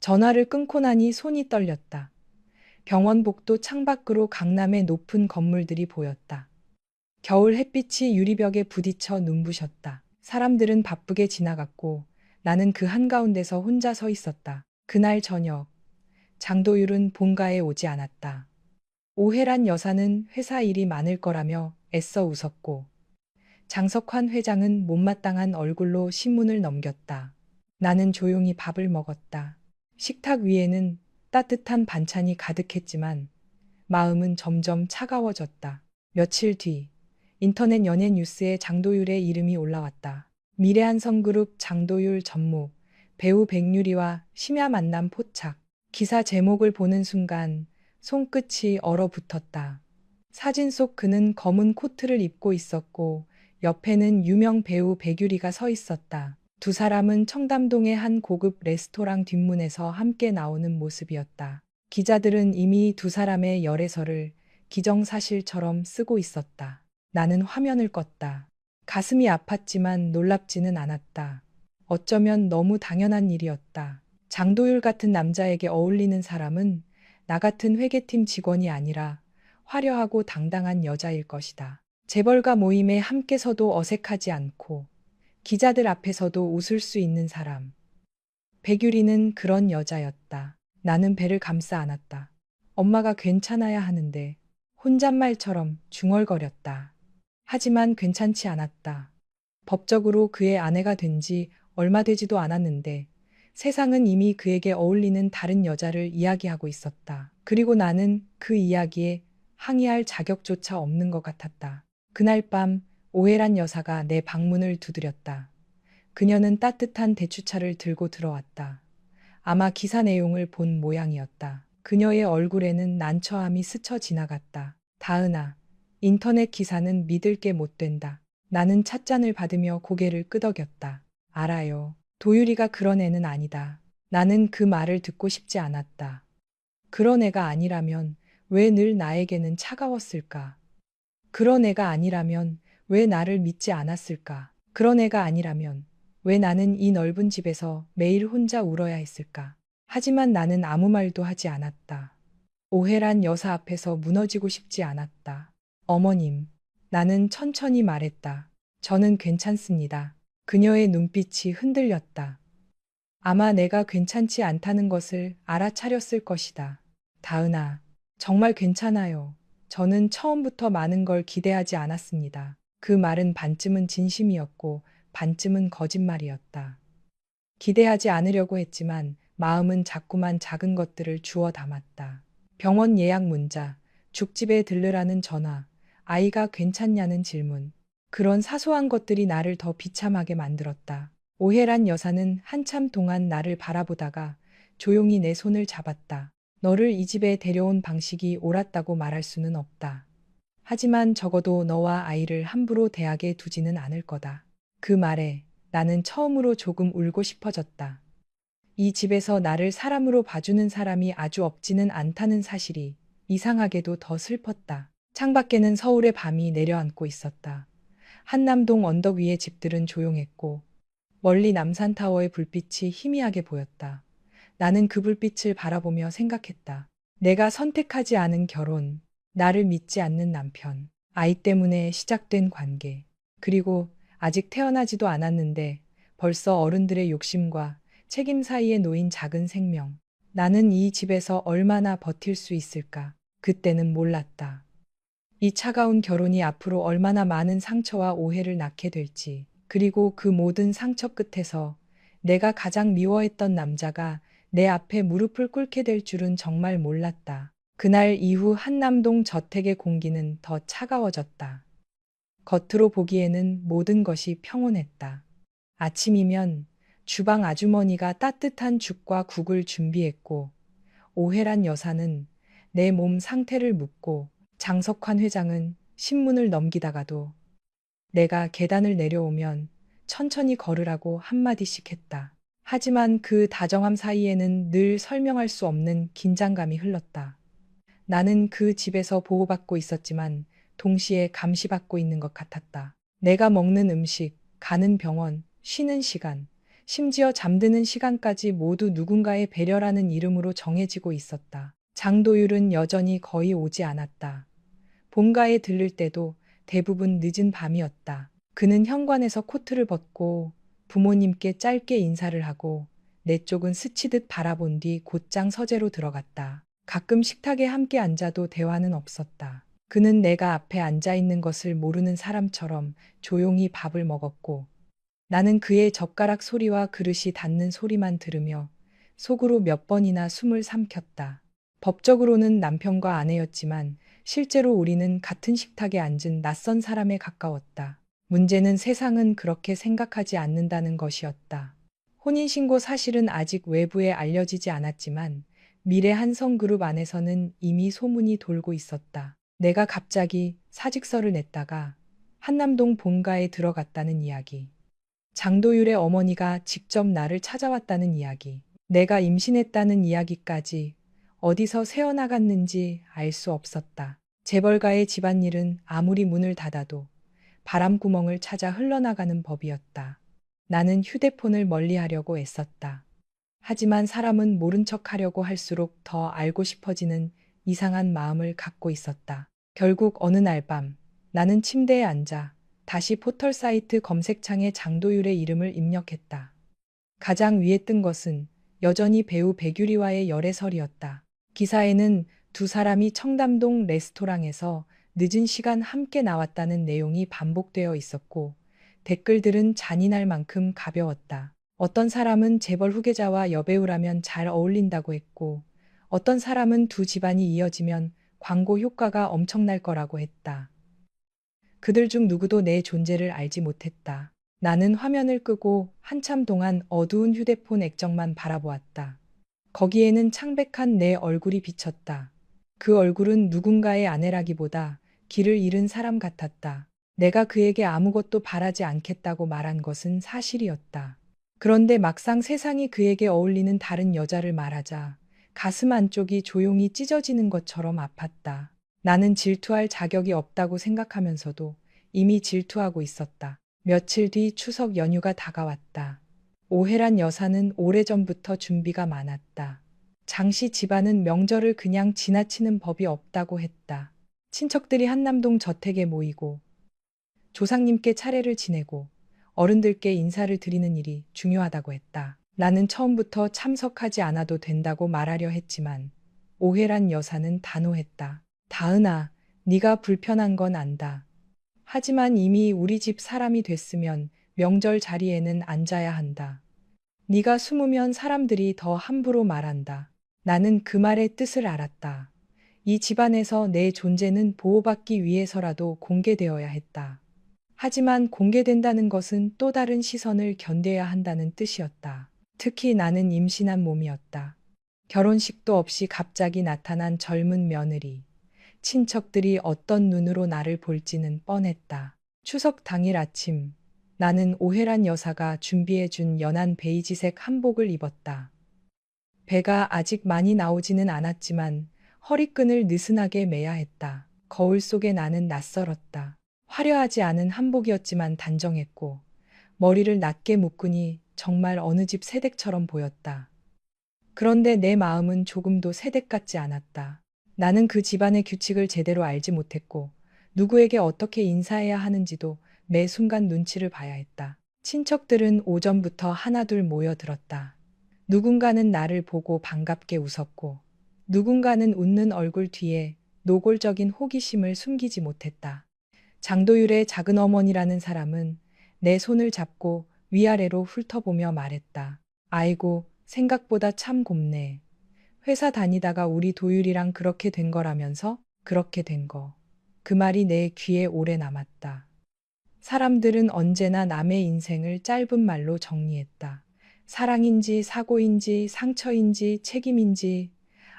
전화를 끊고 나니 손이 떨렸다. 병원 복도 창밖으로 강남의 높은 건물들이 보였다. 겨울 햇빛이 유리벽에 부딪혀 눈부셨다. 사람들은 바쁘게 지나갔고 나는 그 한가운데서 혼자 서 있었다. 그날 저녁 장도율은 본가에 오지 않았다. 오해란 여사는 회사 일이 많을 거라며 애써 웃었고 장석환 회장은 못마땅한 얼굴로 신문을 넘겼다. 나는 조용히 밥을 먹었다. 식탁 위에는 따뜻한 반찬이 가득했지만 마음은 점점 차가워졌다. 며칠 뒤 인터넷 연예 뉴스에 장도율의 이름이 올라왔다. 미래한성그룹 장도율 전무, 배우 백유리와 심야 만남 포착. 기사 제목을 보는 순간 손끝이 얼어붙었다. 사진 속 그는 검은 코트를 입고 있었고 옆에는 유명 배우 백유리가 서 있었다. 두 사람은 청담동의 한 고급 레스토랑 뒷문에서 함께 나오는 모습이었다. 기자들은 이미 두 사람의 열애설을 기정사실처럼 쓰고 있었다. 나는 화면을 껐다. 가슴이 아팠지만 놀랍지는 않았다. 어쩌면 너무 당연한 일이었다. 장도율 같은 남자에게 어울리는 사람은 나 같은 회계팀 직원이 아니라 화려하고 당당한 여자일 것이다. 재벌가 모임에 함께 서도 어색하지 않고 기자들 앞에서도 웃을 수 있는 사람. 백유리는 그런 여자였다. 나는 배를 감싸 안았다. 엄마가 괜찮아야 하는데 혼잣말처럼 중얼거렸다. 하지만 괜찮지 않았다. 법적으로 그의 아내가 된 지 얼마 되지도 않았는데 세상은 이미 그에게 어울리는 다른 여자를 이야기하고 있었다. 그리고 나는 그 이야기에 항의할 자격조차 없는 것 같았다. 그날 밤 오해란 여사가 내 방문을 두드렸다. 그녀는 따뜻한 대추차를 들고 들어왔다. 아마 기사 내용을 본 모양이었다. 그녀의 얼굴에는 난처함이 스쳐 지나갔다. 다은아, 인터넷 기사는 믿을 게 못 된다. 나는 찻잔을 받으며 고개를 끄덕였다. 알아요. 도유리가 그런 애는 아니다. 나는 그 말을 듣고 싶지 않았다. 그런 애가 아니라면 왜 늘 나에게는 차가웠을까? 그런 애가 아니라면 왜 나를 믿지 않았을까? 그런 애가 아니라면 왜 나는 이 넓은 집에서 매일 혼자 울어야 했을까? 하지만 나는 아무 말도 하지 않았다. 오해란 여사 앞에서 무너지고 싶지 않았다. 어머님, 나는 천천히 말했다. 저는 괜찮습니다. 그녀의 눈빛이 흔들렸다. 아마 내가 괜찮지 않다는 것을 알아차렸을 것이다. 다은아, 정말 괜찮아요. 저는 처음부터 많은 걸 기대하지 않았습니다. 그 말은 반쯤은 진심이었고 반쯤은 거짓말이었다. 기대하지 않으려고 했지만 마음은 자꾸만 작은 것들을 주워 담았다. 병원 예약 문자, 죽집에 들르라는 전화, 아이가 괜찮냐는 질문. 그런 사소한 것들이 나를 더 비참하게 만들었다. 오해란 여사는 한참 동안 나를 바라보다가 조용히 내 손을 잡았다. 너를 이 집에 데려온 방식이 옳았다고 말할 수는 없다. 하지만 적어도 너와 아이를 함부로 대하게 두지는 않을 거다. 그 말에 나는 처음으로 조금 울고 싶어졌다. 이 집에서 나를 사람으로 봐주는 사람이 아주 없지는 않다는 사실이 이상하게도 더 슬펐다. 창밖에는 서울의 밤이 내려앉고 있었다. 한남동 언덕 위의 집들은 조용했고 멀리 남산타워의 불빛이 희미하게 보였다. 나는 그 불빛을 바라보며 생각했다. 내가 선택하지 않은 결혼, 나를 믿지 않는 남편, 아이 때문에 시작된 관계, 그리고 아직 태어나지도 않았는데 벌써 어른들의 욕심과 책임 사이에 놓인 작은 생명. 나는 이 집에서 얼마나 버틸 수 있을까? 그때는 몰랐다. 이 차가운 결혼이 앞으로 얼마나 많은 상처와 오해를 낳게 될지, 그리고 그 모든 상처 끝에서 내가 가장 미워했던 남자가 내 앞에 무릎을 꿇게 될 줄은 정말 몰랐다. 그날 이후 한남동 저택의 공기는 더 차가워졌다. 겉으로 보기에는 모든 것이 평온했다. 아침이면 주방 아주머니가 따뜻한 죽과 국을 준비했고, 오혜란 여사는 내 몸 상태를 묻고, 장석환 회장은 신문을 넘기다가도 내가 계단을 내려오면 천천히 걸으라고 한마디씩 했다. 하지만 그 다정함 사이에는 늘 설명할 수 없는 긴장감이 흘렀다. 나는 그 집에서 보호받고 있었지만 동시에 감시받고 있는 것 같았다. 내가 먹는 음식, 가는 병원, 쉬는 시간, 심지어 잠드는 시간까지 모두 누군가의 배려라는 이름으로 정해지고 있었다. 장도율은 여전히 거의 오지 않았다. 본가에 들를 때도 대부분 늦은 밤이었다. 그는 현관에서 코트를 벗고 부모님께 짧게 인사를 하고 내 쪽은 스치듯 바라본 뒤 곧장 서재로 들어갔다. 가끔 식탁에 함께 앉아도 대화는 없었다. 그는 내가 앞에 앉아 있는 것을 모르는 사람처럼 조용히 밥을 먹었고 나는 그의 젓가락 소리와 그릇이 닿는 소리만 들으며 속으로 몇 번이나 숨을 삼켰다. 법적으로는 남편과 아내였지만 실제로 우리는 같은 식탁에 앉은 낯선 사람에 가까웠다. 문제는 세상은 그렇게 생각하지 않는다는 것이었다. 혼인신고 사실은 아직 외부에 알려지지 않았지만 미래 한성그룹 안에서는 이미 소문이 돌고 있었다. 내가 갑자기 사직서를 냈다가 한남동 본가에 들어갔다는 이야기. 장도율의 어머니가 직접 나를 찾아왔다는 이야기. 내가 임신했다는 이야기까지 어디서 새어나갔는지 알 수 없었다. 재벌가의 집안일은 아무리 문을 닫아도 바람구멍을 찾아 흘러나가는 법이었다. 나는 휴대폰을 멀리하려고 애썼다. 하지만 사람은 모른 척하려고 할수록 더 알고 싶어지는 이상한 마음을 갖고 있었다. 결국 어느 날 밤 나는 침대에 앉아 다시 포털 사이트 검색창에 장도율의 이름을 입력했다. 가장 위에 뜬 것은 여전히 배우 백유리와의 열애설이었다. 기사에는 두 사람이 청담동 레스토랑에서 늦은 시간 함께 나왔다는 내용이 반복되어 있었고 댓글들은 잔인할 만큼 가벼웠다. 어떤 사람은 재벌 후계자와 여배우라면 잘 어울린다고 했고 어떤 사람은 두 집안이 이어지면 광고 효과가 엄청날 거라고 했다. 그들 중 누구도 내 존재를 알지 못했다. 나는 화면을 끄고 한참 동안 어두운 휴대폰 액정만 바라보았다. 거기에는 창백한 내 얼굴이 비쳤다. 그 얼굴은 누군가의 아내라기보다 길을 잃은 사람 같았다. 내가 그에게 아무것도 바라지 않겠다고 말한 것은 사실이었다. 그런데 막상 세상이 그에게 어울리는 다른 여자를 말하자 가슴 안쪽이 조용히 찢어지는 것처럼 아팠다. 나는 질투할 자격이 없다고 생각하면서도 이미 질투하고 있었다. 며칠 뒤 추석 연휴가 다가왔다. 오혜란 여사는 오래전부터 준비가 많았다. 장씨 집안은 명절을 그냥 지나치는 법이 없다고 했다. 친척들이 한남동 저택에 모이고 조상님께 차례를 지내고 어른들께 인사를 드리는 일이 중요하다고 했다. 나는 처음부터 참석하지 않아도 된다고 말하려 했지만 오혜란 여사는 단호했다. 다은아, 네가 불편한 건 안다. 하지만 이미 우리 집 사람이 됐으면 명절 자리에는 앉아야 한다. 네가 숨으면 사람들이 더 함부로 말한다. 나는 그 말의 뜻을 알았다. 이 집안에서 내 존재는 보호받기 위해서라도 공개되어야 했다. 하지만 공개된다는 것은 또 다른 시선을 견뎌야 한다는 뜻이었다. 특히 나는 임신한 몸이었다. 결혼식도 없이 갑자기 나타난 젊은 며느리. 친척들이 어떤 눈으로 나를 볼지는 뻔했다. 추석 당일 아침, 나는 오혜란 여사가 준비해준 연한 베이지색 한복을 입었다. 배가 아직 많이 나오지는 않았지만 허리끈을 느슨하게 매야 했다. 거울 속에 나는 낯설었다. 화려하지 않은 한복이었지만 단정했고 머리를 낮게 묶으니 정말 어느 집 새댁처럼 보였다. 그런데 내 마음은 조금도 새댁 같지 않았다. 나는 그 집안의 규칙을 제대로 알지 못했고 누구에게 어떻게 인사해야 하는지도 매 순간 눈치를 봐야 했다. 친척들은 오전부터 하나둘 모여들었다. 누군가는 나를 보고 반갑게 웃었고 누군가는 웃는 얼굴 뒤에 노골적인 호기심을 숨기지 못했다. 장도율의 작은 어머니라는 사람은 내 손을 잡고 위아래로 훑어보며 말했다. 아이고, 생각보다 참 곱네. 회사 다니다가 우리 도율이랑 그렇게 된 거라면서? 그렇게 된 거. 그 말이 내 귀에 오래 남았다. 사람들은 언제나 남의 인생을 짧은 말로 정리했다. 사랑인지 사고인지 상처인지 책임인지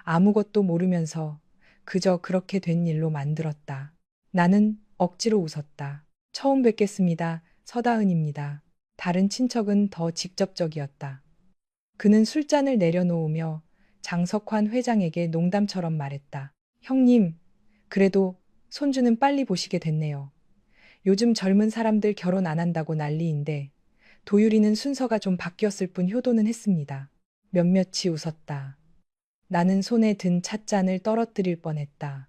아무것도 모르면서 그저 그렇게 된 일로 만들었다. 나는 억지로 웃었다. 처음 뵙겠습니다. 서다은입니다. 다른 친척은 더 직접적이었다. 그는 술잔을 내려놓으며 장석환 회장에게 농담처럼 말했다. 형님, 그래도 손주는 빨리 보시게 됐네요. 요즘 젊은 사람들 결혼 안 한다고 난리인데 도유리는 순서가 좀 바뀌었을 뿐 효도는 했습니다. 몇몇이 웃었다. 나는 손에 든 찻잔을 떨어뜨릴 뻔했다.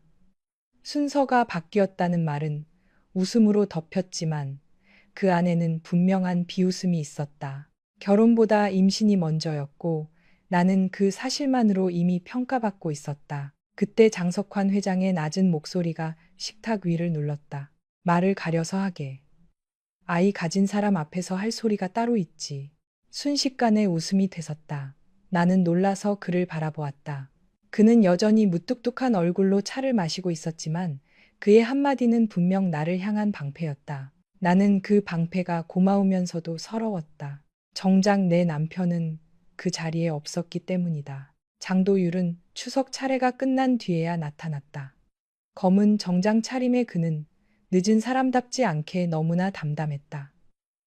순서가 바뀌었다는 말은 웃음으로 덮였지만 그 안에는 분명한 비웃음이 있었다. 결혼보다 임신이 먼저였고 나는 그 사실만으로 이미 평가받고 있었다. 그때 장석환 회장의 낮은 목소리가 식탁 위를 눌렀다. 말을 가려서 하게. 아이 가진 사람 앞에서 할 소리가 따로 있지. 순식간에 웃음이 되섰다. 나는 놀라서 그를 바라보았다. 그는 여전히 무뚝뚝한 얼굴로 차를 마시고 있었지만 그의 한마디는 분명 나를 향한 방패였다. 나는 그 방패가 고마우면서도 서러웠다. 정작 내 남편은 그 자리에 없었기 때문이다. 장도율은 추석 차례가 끝난 뒤에야 나타났다. 검은 정장 차림의 그는 늦은 사람답지 않게 너무나 담담했다.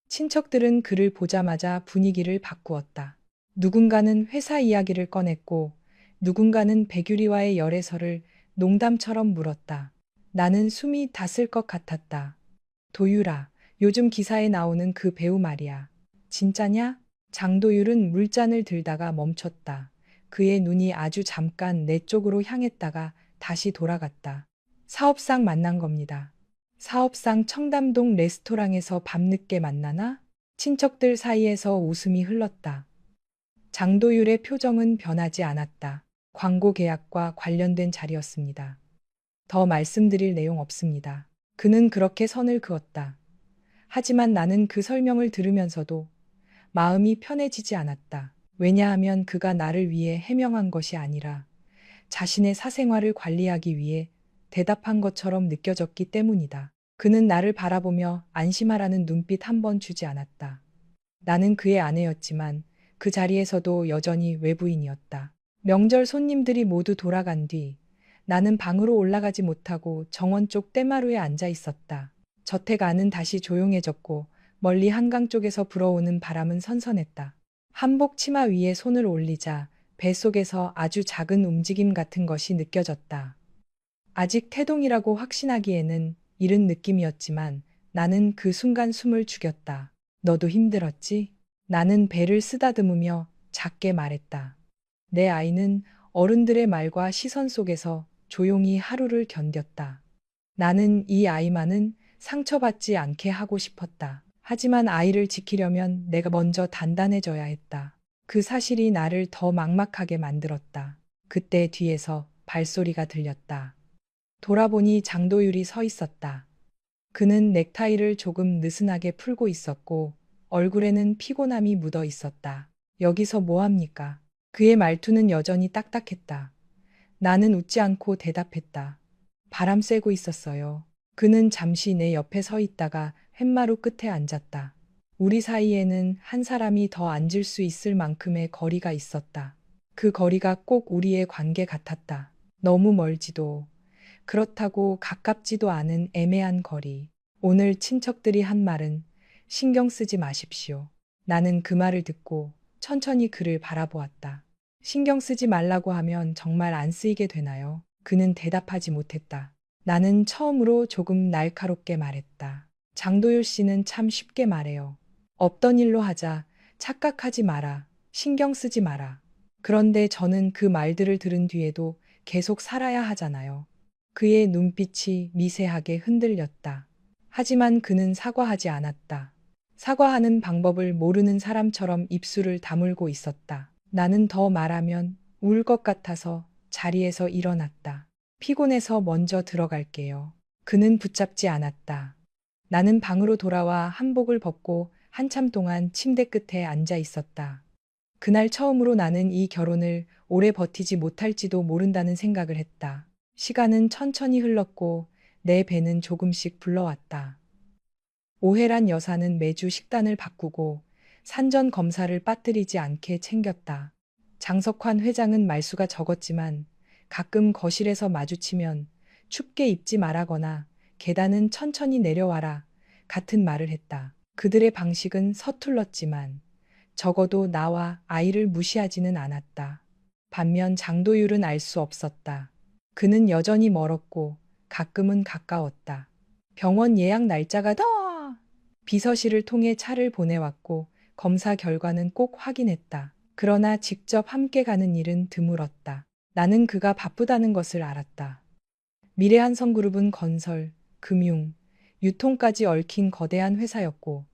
친척들은 그를 보자마자 분위기를 바꾸었다. 누군가는 회사 이야기를 꺼냈고 누군가는 백유리와의 열애설을 농담처럼 물었다. 나는 숨이 닿을 것 같았다. 도유라, 요즘 기사에 나오는 그 배우 말이야. 진짜냐? 장도율은 물잔을 들다가 멈췄다. 그의 눈이 아주 잠깐 내 쪽으로 향했다가 다시 돌아갔다. 사업상 만난 겁니다. 사업상 청담동 레스토랑에서 밤늦게 만나나? 친척들 사이에서 웃음이 흘렀다. 장도율의 표정은 변하지 않았다. 광고 계약과 관련된 자리였습니다. 더 말씀드릴 내용 없습니다. 그는 그렇게 선을 그었다. 하지만 나는 그 설명을 들으면서도 마음이 편해지지 않았다. 왜냐하면 그가 나를 위해 해명한 것이 아니라 자신의 사생활을 관리하기 위해 대답한 것처럼 느껴졌기 때문이다. 그는 나를 바라보며 안심하라는 눈빛 한 번 주지 않았다. 나는 그의 아내였지만 그 자리에서도 여전히 외부인이었다. 명절 손님들이 모두 돌아간 뒤 나는 방으로 올라가지 못하고 정원 쪽 떼마루에 앉아 있었다. 저택 안은 다시 조용해졌고 멀리 한강 쪽에서 불어오는 바람은 선선했다. 한복 치마 위에 손을 올리자 뱃속에서 아주 작은 움직임 같은 것이 느껴졌다. 아직 태동이라고 확신하기에는 이른 느낌이었지만 나는 그 순간 숨을 죽였다. 너도 힘들었지? 나는 배를 쓰다듬으며 작게 말했다. 내 아이는 어른들의 말과 시선 속에서 조용히 하루를 견뎠다. 나는 이 아이만은 상처받지 않게 하고 싶었다. 하지만 아이를 지키려면 내가 먼저 단단해져야 했다. 그 사실이 나를 더 막막하게 만들었다. 그때 뒤에서 발소리가 들렸다. 돌아보니 장도율이 서 있었다. 그는 넥타이를 조금 느슨하게 풀고 있었고 얼굴에는 피곤함이 묻어 있었다. 여기서 뭐 합니까? 그의 말투는 여전히 딱딱했다. 나는 웃지 않고 대답했다. 바람 쐬고 있었어요. 그는 잠시 내 옆에 서 있다가 툇마루 끝에 앉았다. 우리 사이에는 한 사람이 더 앉을 수 있을 만큼의 거리가 있었다. 그 거리가 꼭 우리의 관계 같았다. 너무 멀지도 그렇다고 가깝지도 않은 애매한 거리. 오늘 친척들이 한 말은 신경 쓰지 마십시오. 나는 그 말을 듣고 천천히 그를 바라보았다. 신경 쓰지 말라고 하면 정말 안 쓰이게 되나요? 그는 대답하지 못했다. 나는 처음으로 조금 날카롭게 말했다. 장도율 씨는 참 쉽게 말해요. 없던 일로 하자. 착각하지 마라. 신경 쓰지 마라. 그런데 저는 그 말들을 들은 뒤에도 계속 살아야 하잖아요. 그의 눈빛이 미세하게 흔들렸다. 하지만 그는 사과하지 않았다. 사과하는 방법을 모르는 사람처럼 입술을 다물고 있었다. 나는 더 말하면 울 것 같아서 자리에서 일어났다. 피곤해서 먼저 들어갈게요. 그는 붙잡지 않았다. 나는 방으로 돌아와 한복을 벗고 한참 동안 침대 끝에 앉아 있었다. 그날 처음으로 나는 이 결혼을 오래 버티지 못할지도 모른다는 생각을 했다. 시간은 천천히 흘렀고 내 배는 조금씩 불러왔다. 오해란 여사는 매주 식단을 바꾸고 산전 검사를 빠뜨리지 않게 챙겼다. 장석환 회장은 말수가 적었지만 가끔 거실에서 마주치면 춥게 입지 말라거나 계단은 천천히 내려와라 같은 말을 했다. 그들의 방식은 서툴렀지만 적어도 나와 아이를 무시하지는 않았다. 반면 장도율은 알 수 없었다. 그는 여전히 멀었고 가끔은 가까웠다. 병원 예약 날짜가 더 비서실을 통해 차를 보내왔고 검사 결과는 꼭 확인했다. 그러나 직접 함께 가는 일은 드물었다. 나는 그가 바쁘다는 것을 알았다. 미래한성그룹은 건설, 금융, 유통까지 얽힌 거대한 회사였고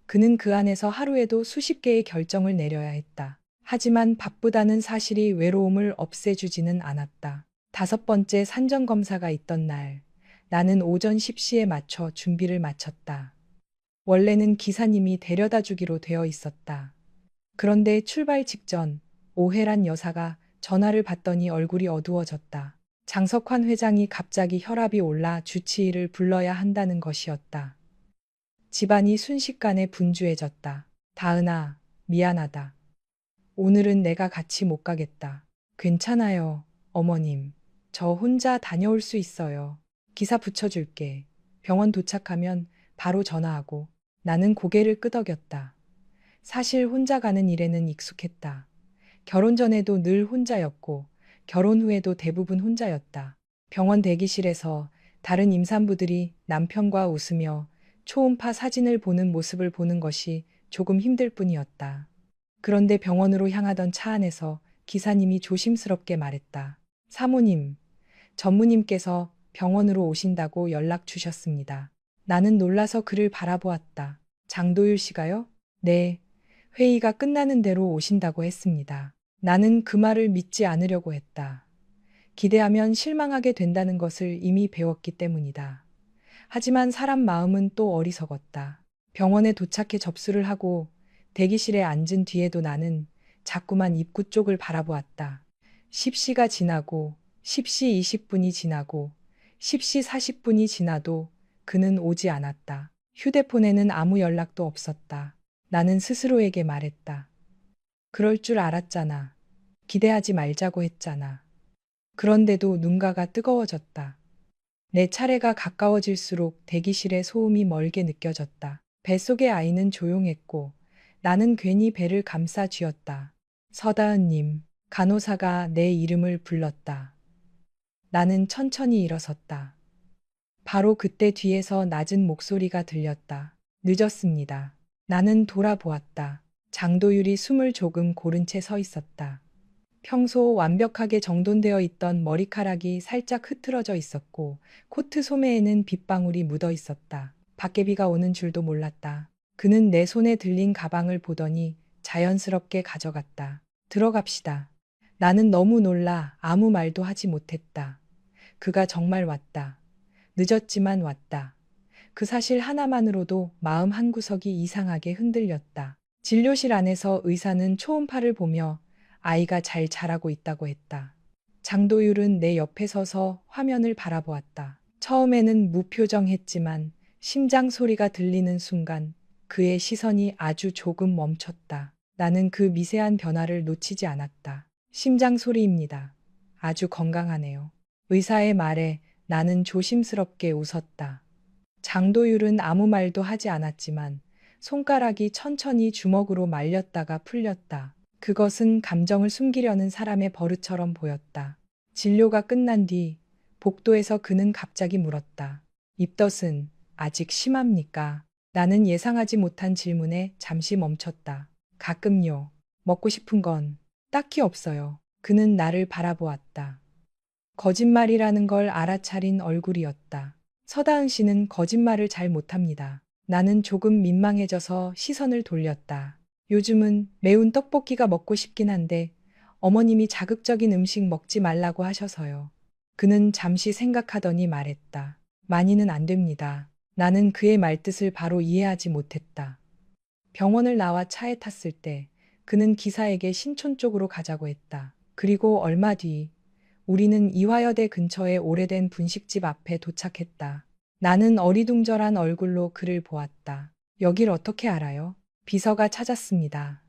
그는 그 안에서 하루에도 수십 개의 결정을 내려야 했다. 하지만 바쁘다는 사실이 외로움을 없애주지는 않았다. 5번째 산전검사가 있던 날, 나는 오전 10시에 맞춰 준비를 마쳤다. 원래는 기사님이 데려다 주기로 되어 있었다. 그런데 출발 직전 오해란 여사가 전화를 받더니 얼굴이 어두워졌다. 장석환 회장이 갑자기 혈압이 올라 주치의를 불러야 한다는 것이었다. 집안이 순식간에 분주해졌다. 다은아, 미안하다. 오늘은 내가 같이 못 가겠다. 괜찮아요, 어머님. 저 혼자 다녀올 수 있어요. 기사 붙여줄게. 병원 도착하면 바로 전화하고. 나는 고개를 끄덕였다. 사실 혼자 가는 일에는 익숙했다. 결혼 전에도 늘 혼자였고 결혼 후에도 대부분 혼자였다. 병원 대기실에서 다른 임산부들이 남편과 웃으며 초음파 사진을 보는 모습을 보는 것이 조금 힘들 뿐이었다. 그런데 병원으로 향하던 차 안에서 기사님이 조심스럽게 말했다. 사모님, 전무님께서 병원으로 오신다고 연락 주셨습니다. 나는 놀라서 그를 바라보았다. 장도율 씨가요? 네, 회의가 끝나는 대로 오신다고 했습니다. 나는 그 말을 믿지 않으려고 했다. 기대하면 실망하게 된다는 것을 이미 배웠기 때문이다. 하지만 사람 마음은 또 어리석었다. 병원에 도착해 접수를 하고 대기실에 앉은 뒤에도 나는 자꾸만 입구 쪽을 바라보았다. 10시가 지나고 10시 20분이 지나고 10시 40분이 지나도 그는 오지 않았다. 휴대폰에는 아무 연락도 없었다. 나는 스스로에게 말했다. 그럴 줄 알았잖아. 기대하지 말자고 했잖아. 그런데도 눈가가 뜨거워졌다. 내 차례가 가까워질수록 대기실의 소음이 멀게 느껴졌다. 뱃속의 아이는 조용했고 나는 괜히 배를 감싸 쥐었다. 서다은님, 간호사가 내 이름을 불렀다. 나는 천천히 일어섰다. 바로 그때 뒤에서 낮은 목소리가 들렸다. 늦었습니다. 나는 돌아보았다. 장도율이 숨을 조금 고른 채 서 있었다. 평소 완벽하게 정돈되어 있던 머리카락이 살짝 흐트러져 있었고 코트 소매에는 빗방울이 묻어 있었다. 밖에 비가 오는 줄도 몰랐다. 그는 내 손에 들린 가방을 보더니 자연스럽게 가져갔다. 들어갑시다. 나는 너무 놀라 아무 말도 하지 못했다. 그가 정말 왔다. 늦었지만 왔다. 그 사실 하나만으로도 마음 한구석이 이상하게 흔들렸다. 진료실 안에서 의사는 초음파를 보며 아이가 잘 자라고 있다고 했다. 장도율은 내 옆에 서서 화면을 바라보았다. 처음에는 무표정했지만 심장 소리가 들리는 순간 그의 시선이 아주 조금 멈췄다. 나는 그 미세한 변화를 놓치지 않았다. 심장 소리입니다. 아주 건강하네요. 의사의 말에 나는 조심스럽게 웃었다. 장도율은 아무 말도 하지 않았지만 손가락이 천천히 주먹으로 말렸다가 풀렸다. 그것은 감정을 숨기려는 사람의 버릇처럼 보였다. 진료가 끝난 뒤 복도에서 그는 갑자기 물었다. 입덧은 아직 심합니까? 나는 예상하지 못한 질문에 잠시 멈췄다. 가끔요. 먹고 싶은 건 딱히 없어요. 그는 나를 바라보았다. 거짓말이라는 걸 알아차린 얼굴이었다. 서다은 씨는 거짓말을 잘 못합니다. 나는 조금 민망해져서 시선을 돌렸다. 요즘은 매운 떡볶이가 먹고 싶긴 한데 어머님이 자극적인 음식 먹지 말라고 하셔서요. 그는 잠시 생각하더니 말했다. 많이는 안 됩니다. 나는 그의 말뜻을 바로 이해하지 못했다. 병원을 나와 차에 탔을 때 그는 기사에게 신촌 쪽으로 가자고 했다. 그리고 얼마 뒤 우리는 이화여대 근처의 오래된 분식집 앞에 도착했다. 나는 어리둥절한 얼굴로 그를 보았다. 여길 어떻게 알아요? 비서가 찾았습니다.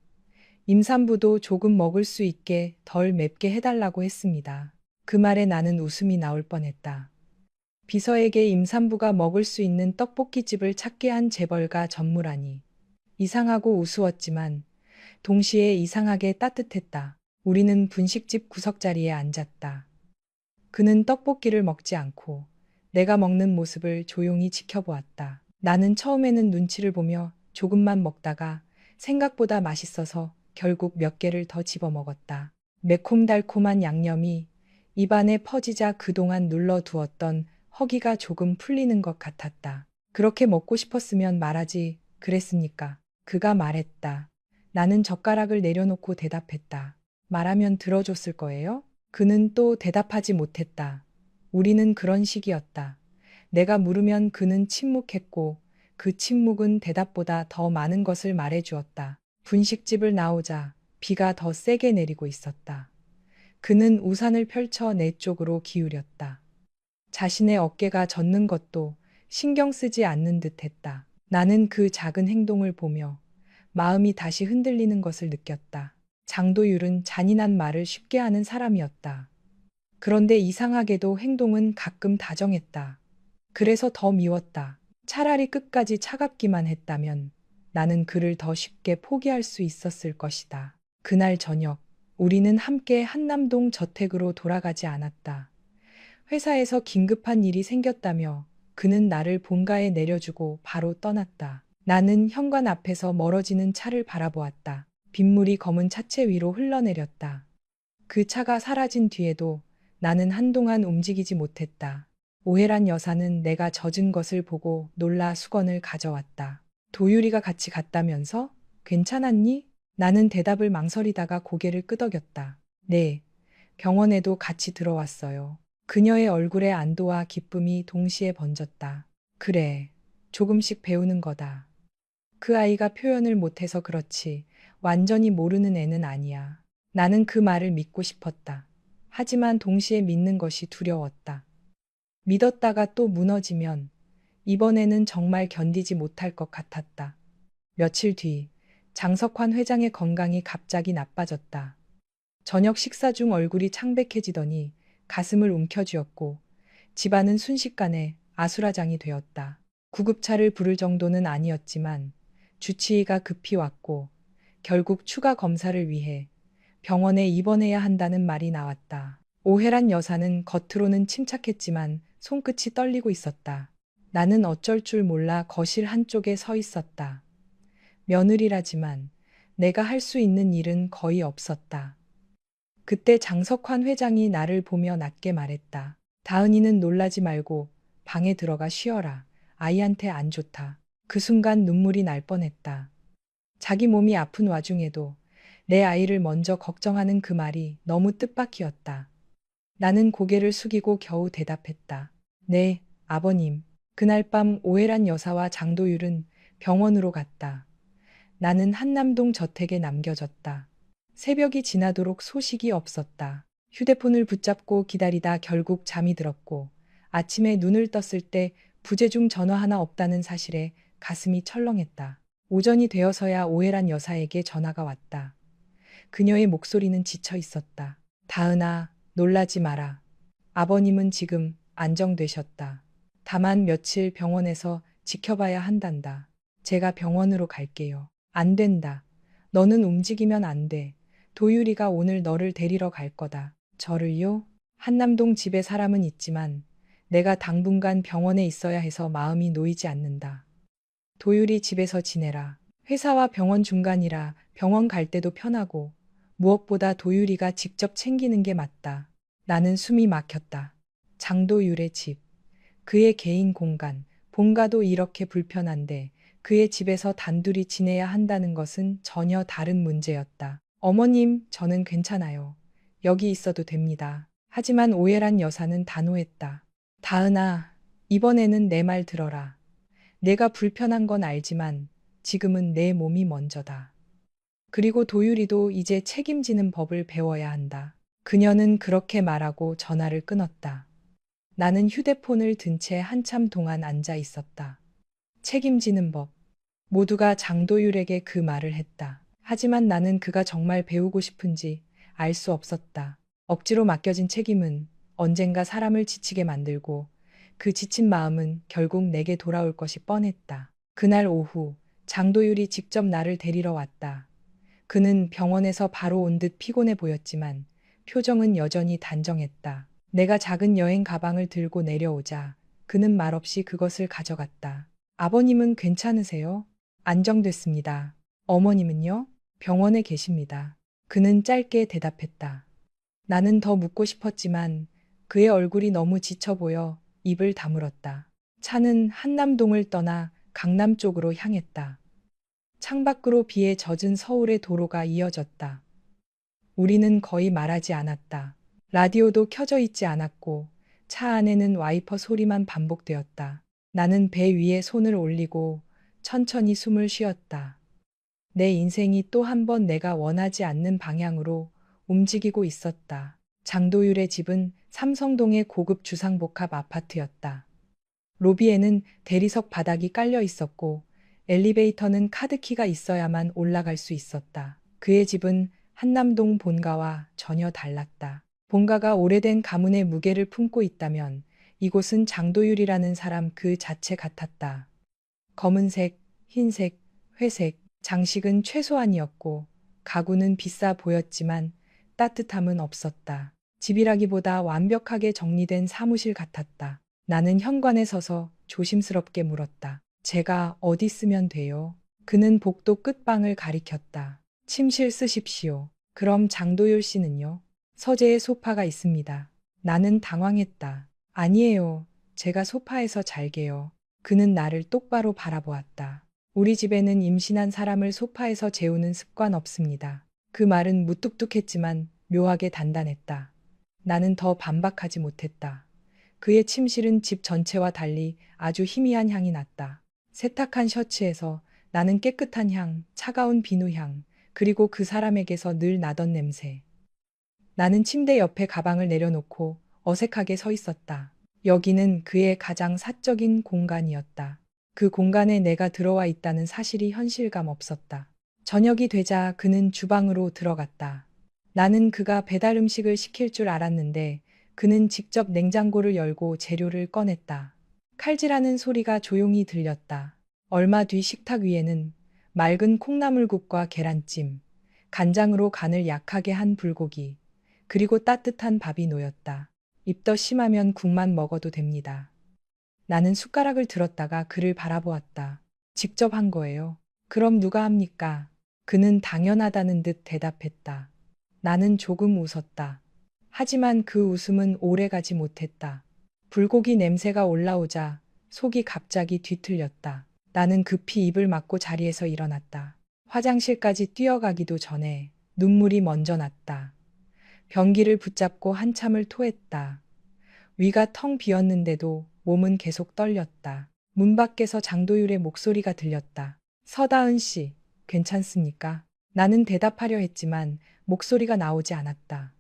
임산부도 조금 먹을 수 있게 덜 맵게 해달라고 했습니다. 그 말에 나는 웃음이 나올 뻔했다. 비서에게 임산부가 먹을 수 있는 떡볶이집을 찾게 한 재벌가 전무라니. 이상하고 우스웠지만 동시에 이상하게 따뜻했다. 우리는 분식집 구석자리에 앉았다. 그는 떡볶이를 먹지 않고 내가 먹는 모습을 조용히 지켜보았다. 나는 처음에는 눈치를 보며 조금만 먹다가 생각보다 맛있어서 결국 몇 개를 더 집어 먹었다. 매콤달콤한 양념이 입안에 퍼지자 그동안 눌러두었던 허기가 조금 풀리는 것 같았다. 그렇게 먹고 싶었으면 말하지 그랬습니까? 그가 말했다. 나는 젓가락을 내려놓고 대답했다. 말하면 들어줬을 거예요? 그는 또 대답하지 못했다. 우리는 그런 식이었다. 내가 물으면 그는 침묵했고 그 침묵은 대답보다 더 많은 것을 말해주었다. 분식집을 나오자 비가 더 세게 내리고 있었다. 그는 우산을 펼쳐 내 쪽으로 기울였다. 자신의 어깨가 젖는 것도 신경 쓰지 않는 듯 했다. 나는 그 작은 행동을 보며 마음이 다시 흔들리는 것을 느꼈다. 장도율은 잔인한 말을 쉽게 하는 사람이었다. 그런데 이상하게도 행동은 가끔 다정했다. 그래서 더 미웠다. 차라리 끝까지 차갑기만 했다면 나는 그를 더 쉽게 포기할 수 있었을 것이다. 그날 저녁, 우리는 함께 한남동 저택으로 돌아가지 않았다. 회사에서 긴급한 일이 생겼다며 그는 나를 본가에 내려주고 바로 떠났다. 나는 현관 앞에서 멀어지는 차를 바라보았다. 빗물이 검은 차체 위로 흘러내렸다. 그 차가 사라진 뒤에도 나는 한동안 움직이지 못했다. 오해란 여사는 내가 젖은 것을 보고 놀라 수건을 가져왔다. 도유리가 같이 갔다면서? 괜찮았니? 나는 대답을 망설이다가 고개를 끄덕였다. 네, 병원에도 같이 들어왔어요. 그녀의 얼굴에 안도와 기쁨이 동시에 번졌다. 그래, 조금씩 배우는 거다. 그 아이가 표현을 못해서 그렇지 완전히 모르는 애는 아니야. 나는 그 말을 믿고 싶었다. 하지만 동시에 믿는 것이 두려웠다. 믿었다가 또 무너지면 이번에는 정말 견디지 못할 것 같았다. 며칠 뒤 장석환 회장의 건강이 갑자기 나빠졌다. 저녁 식사 중 얼굴이 창백해지더니 가슴을 움켜쥐었고 집안은 순식간에 아수라장이 되었다. 구급차를 부를 정도는 아니었지만 주치의가 급히 왔고 결국 추가 검사를 위해 병원에 입원해야 한다는 말이 나왔다. 오해란 여사는 겉으로는 침착했지만 손끝이 떨리고 있었다. 나는 어쩔 줄 몰라 거실 한쪽에 서 있었다. 며느리라지만 내가 할 수 있는 일은 거의 없었다. 그때 장석환 회장이 나를 보며 낮게 말했다. 다은이는 놀라지 말고 방에 들어가 쉬어라. 아이한테 안 좋다. 그 순간 눈물이 날 뻔했다. 자기 몸이 아픈 와중에도 내 아이를 먼저 걱정하는 그 말이 너무 뜻밖이었다. 나는 고개를 숙이고 겨우 대답했다. 네, 아버님. 그날 밤 오해란 여사와 장도율은 병원으로 갔다. 나는 한남동 저택에 남겨졌다. 새벽이 지나도록 소식이 없었다. 휴대폰을 붙잡고 기다리다 결국 잠이 들었고 아침에 눈을 떴을 때 부재중 전화 하나 없다는 사실에 가슴이 철렁했다. 오전이 되어서야 오해란 여사에게 전화가 왔다. 그녀의 목소리는 지쳐 있었다. 다은아, 놀라지 마라. 아버님은 지금 안정되셨다. 다만 며칠 병원에서 지켜봐야 한단다. 제가 병원으로 갈게요. 안 된다. 너는 움직이면 안 돼. 도유리가 오늘 너를 데리러 갈 거다. 저를요? 한남동 집에 사람은 있지만 내가 당분간 병원에 있어야 해서 마음이 놓이지 않는다. 도유리 집에서 지내라. 회사와 병원 중간이라 병원 갈 때도 편하고 무엇보다 도유리가 직접 챙기는 게 맞다. 나는 숨이 막혔다. 장도율의 집. 그의 개인 공간. 본가도 이렇게 불편한데 그의 집에서 단둘이 지내야 한다는 것은 전혀 다른 문제였다. 어머님, 저는 괜찮아요. 여기 있어도 됩니다. 하지만 오해란 여사는 단호했다. 다은아, 이번에는 내 말 들어라. 내가 불편한 건 알지만 지금은 내 몸이 먼저다. 그리고 도유리도 이제 책임지는 법을 배워야 한다. 그녀는 그렇게 말하고 전화를 끊었다. 나는 휴대폰을 든 채 한참 동안 앉아 있었다. 책임지는 법. 모두가 장도율에게 그 말을 했다. 하지만 나는 그가 정말 배우고 싶은지 알 수 없었다. 억지로 맡겨진 책임은 언젠가 사람을 지치게 만들고 그 지친 마음은 결국 내게 돌아올 것이 뻔했다. 그날 오후 장도율이 직접 나를 데리러 왔다. 그는 병원에서 바로 온 듯 피곤해 보였지만 표정은 여전히 단정했다. 내가 작은 여행 가방을 들고 내려오자 그는 말없이 그것을 가져갔다. 아버님은 괜찮으세요? 안정됐습니다. 어머님은요? 병원에 계십니다. 그는 짧게 대답했다. 나는 더 묻고 싶었지만 그의 얼굴이 너무 지쳐 보여 입을 다물었다. 차는 한남동을 떠나 강남 쪽으로 향했다. 창밖으로 비에 젖은 서울의 도로가 이어졌다. 우리는 거의 말하지 않았다. 라디오도 켜져 있지 않았고 차 안에는 와이퍼 소리만 반복되었다. 나는 배 위에 손을 올리고 천천히 숨을 쉬었다. 내 인생이 또 한 번 내가 원하지 않는 방향으로 움직이고 있었다. 장도율의 집은 삼성동의 고급 주상복합 아파트였다. 로비에는 대리석 바닥이 깔려 있었고 엘리베이터는 카드키가 있어야만 올라갈 수 있었다. 그의 집은 한남동 본가와 전혀 달랐다. 본가가 오래된 가문의 무게를 품고 있다면 이곳은 장도율이라는 사람 그 자체 같았다. 검은색, 흰색, 회색, 장식은 최소한이었고 가구는 비싸 보였지만 따뜻함은 없었다. 집이라기보다 완벽하게 정리된 사무실 같았다. 나는 현관에 서서 조심스럽게 물었다. 제가 어디 쓰면 돼요? 그는 복도 끝방을 가리켰다. 침실 쓰십시오. 그럼 장도율 씨는요? 서재에 소파가 있습니다. 나는 당황했다. 아니에요. 제가 소파에서 잘게요. 그는 나를 똑바로 바라보았다. 우리 집에는 임신한 사람을 소파에서 재우는 습관 없습니다. 그 말은 무뚝뚝했지만 묘하게 단단했다. 나는 더 반박하지 못했다. 그의 침실은 집 전체와 달리 아주 희미한 향이 났다. 세탁한 셔츠에서 나는 깨끗한 향, 차가운 비누향, 그리고 그 사람에게서 늘 나던 냄새. 나는 침대 옆에 가방을 내려놓고 어색하게 서 있었다. 여기는 그의 가장 사적인 공간이었다. 그 공간에 내가 들어와 있다는 사실이 현실감 없었다. 저녁이 되자 그는 주방으로 들어갔다. 나는 그가 배달 음식을 시킬 줄 알았는데 그는 직접 냉장고를 열고 재료를 꺼냈다. 칼질하는 소리가 조용히 들렸다. 얼마 뒤 식탁 위에는 맑은 콩나물국과 계란찜, 간장으로 간을 약하게 한 불고기, 그리고 따뜻한 밥이 놓였다. 입덧 심하면 국만 먹어도 됩니다. 나는 숟가락을 들었다가 그를 바라보았다. 직접 한 거예요. 그럼 누가 합니까? 그는 당연하다는 듯 대답했다. 나는 조금 웃었다. 하지만 그 웃음은 오래 가지 못했다. 불고기 냄새가 올라오자 속이 갑자기 뒤틀렸다. 나는 급히 입을 막고 자리에서 일어났다. 화장실까지 뛰어가기도 전에 눈물이 먼저 났다. 변기를 붙잡고 한참을 토했다. 위가 텅 비었는데도 몸은 계속 떨렸다. 문 밖에서 장도율의 목소리가 들렸다. 서다은 씨, 괜찮습니까? 나는 대답하려 했지만 목소리가 나오지 않았다.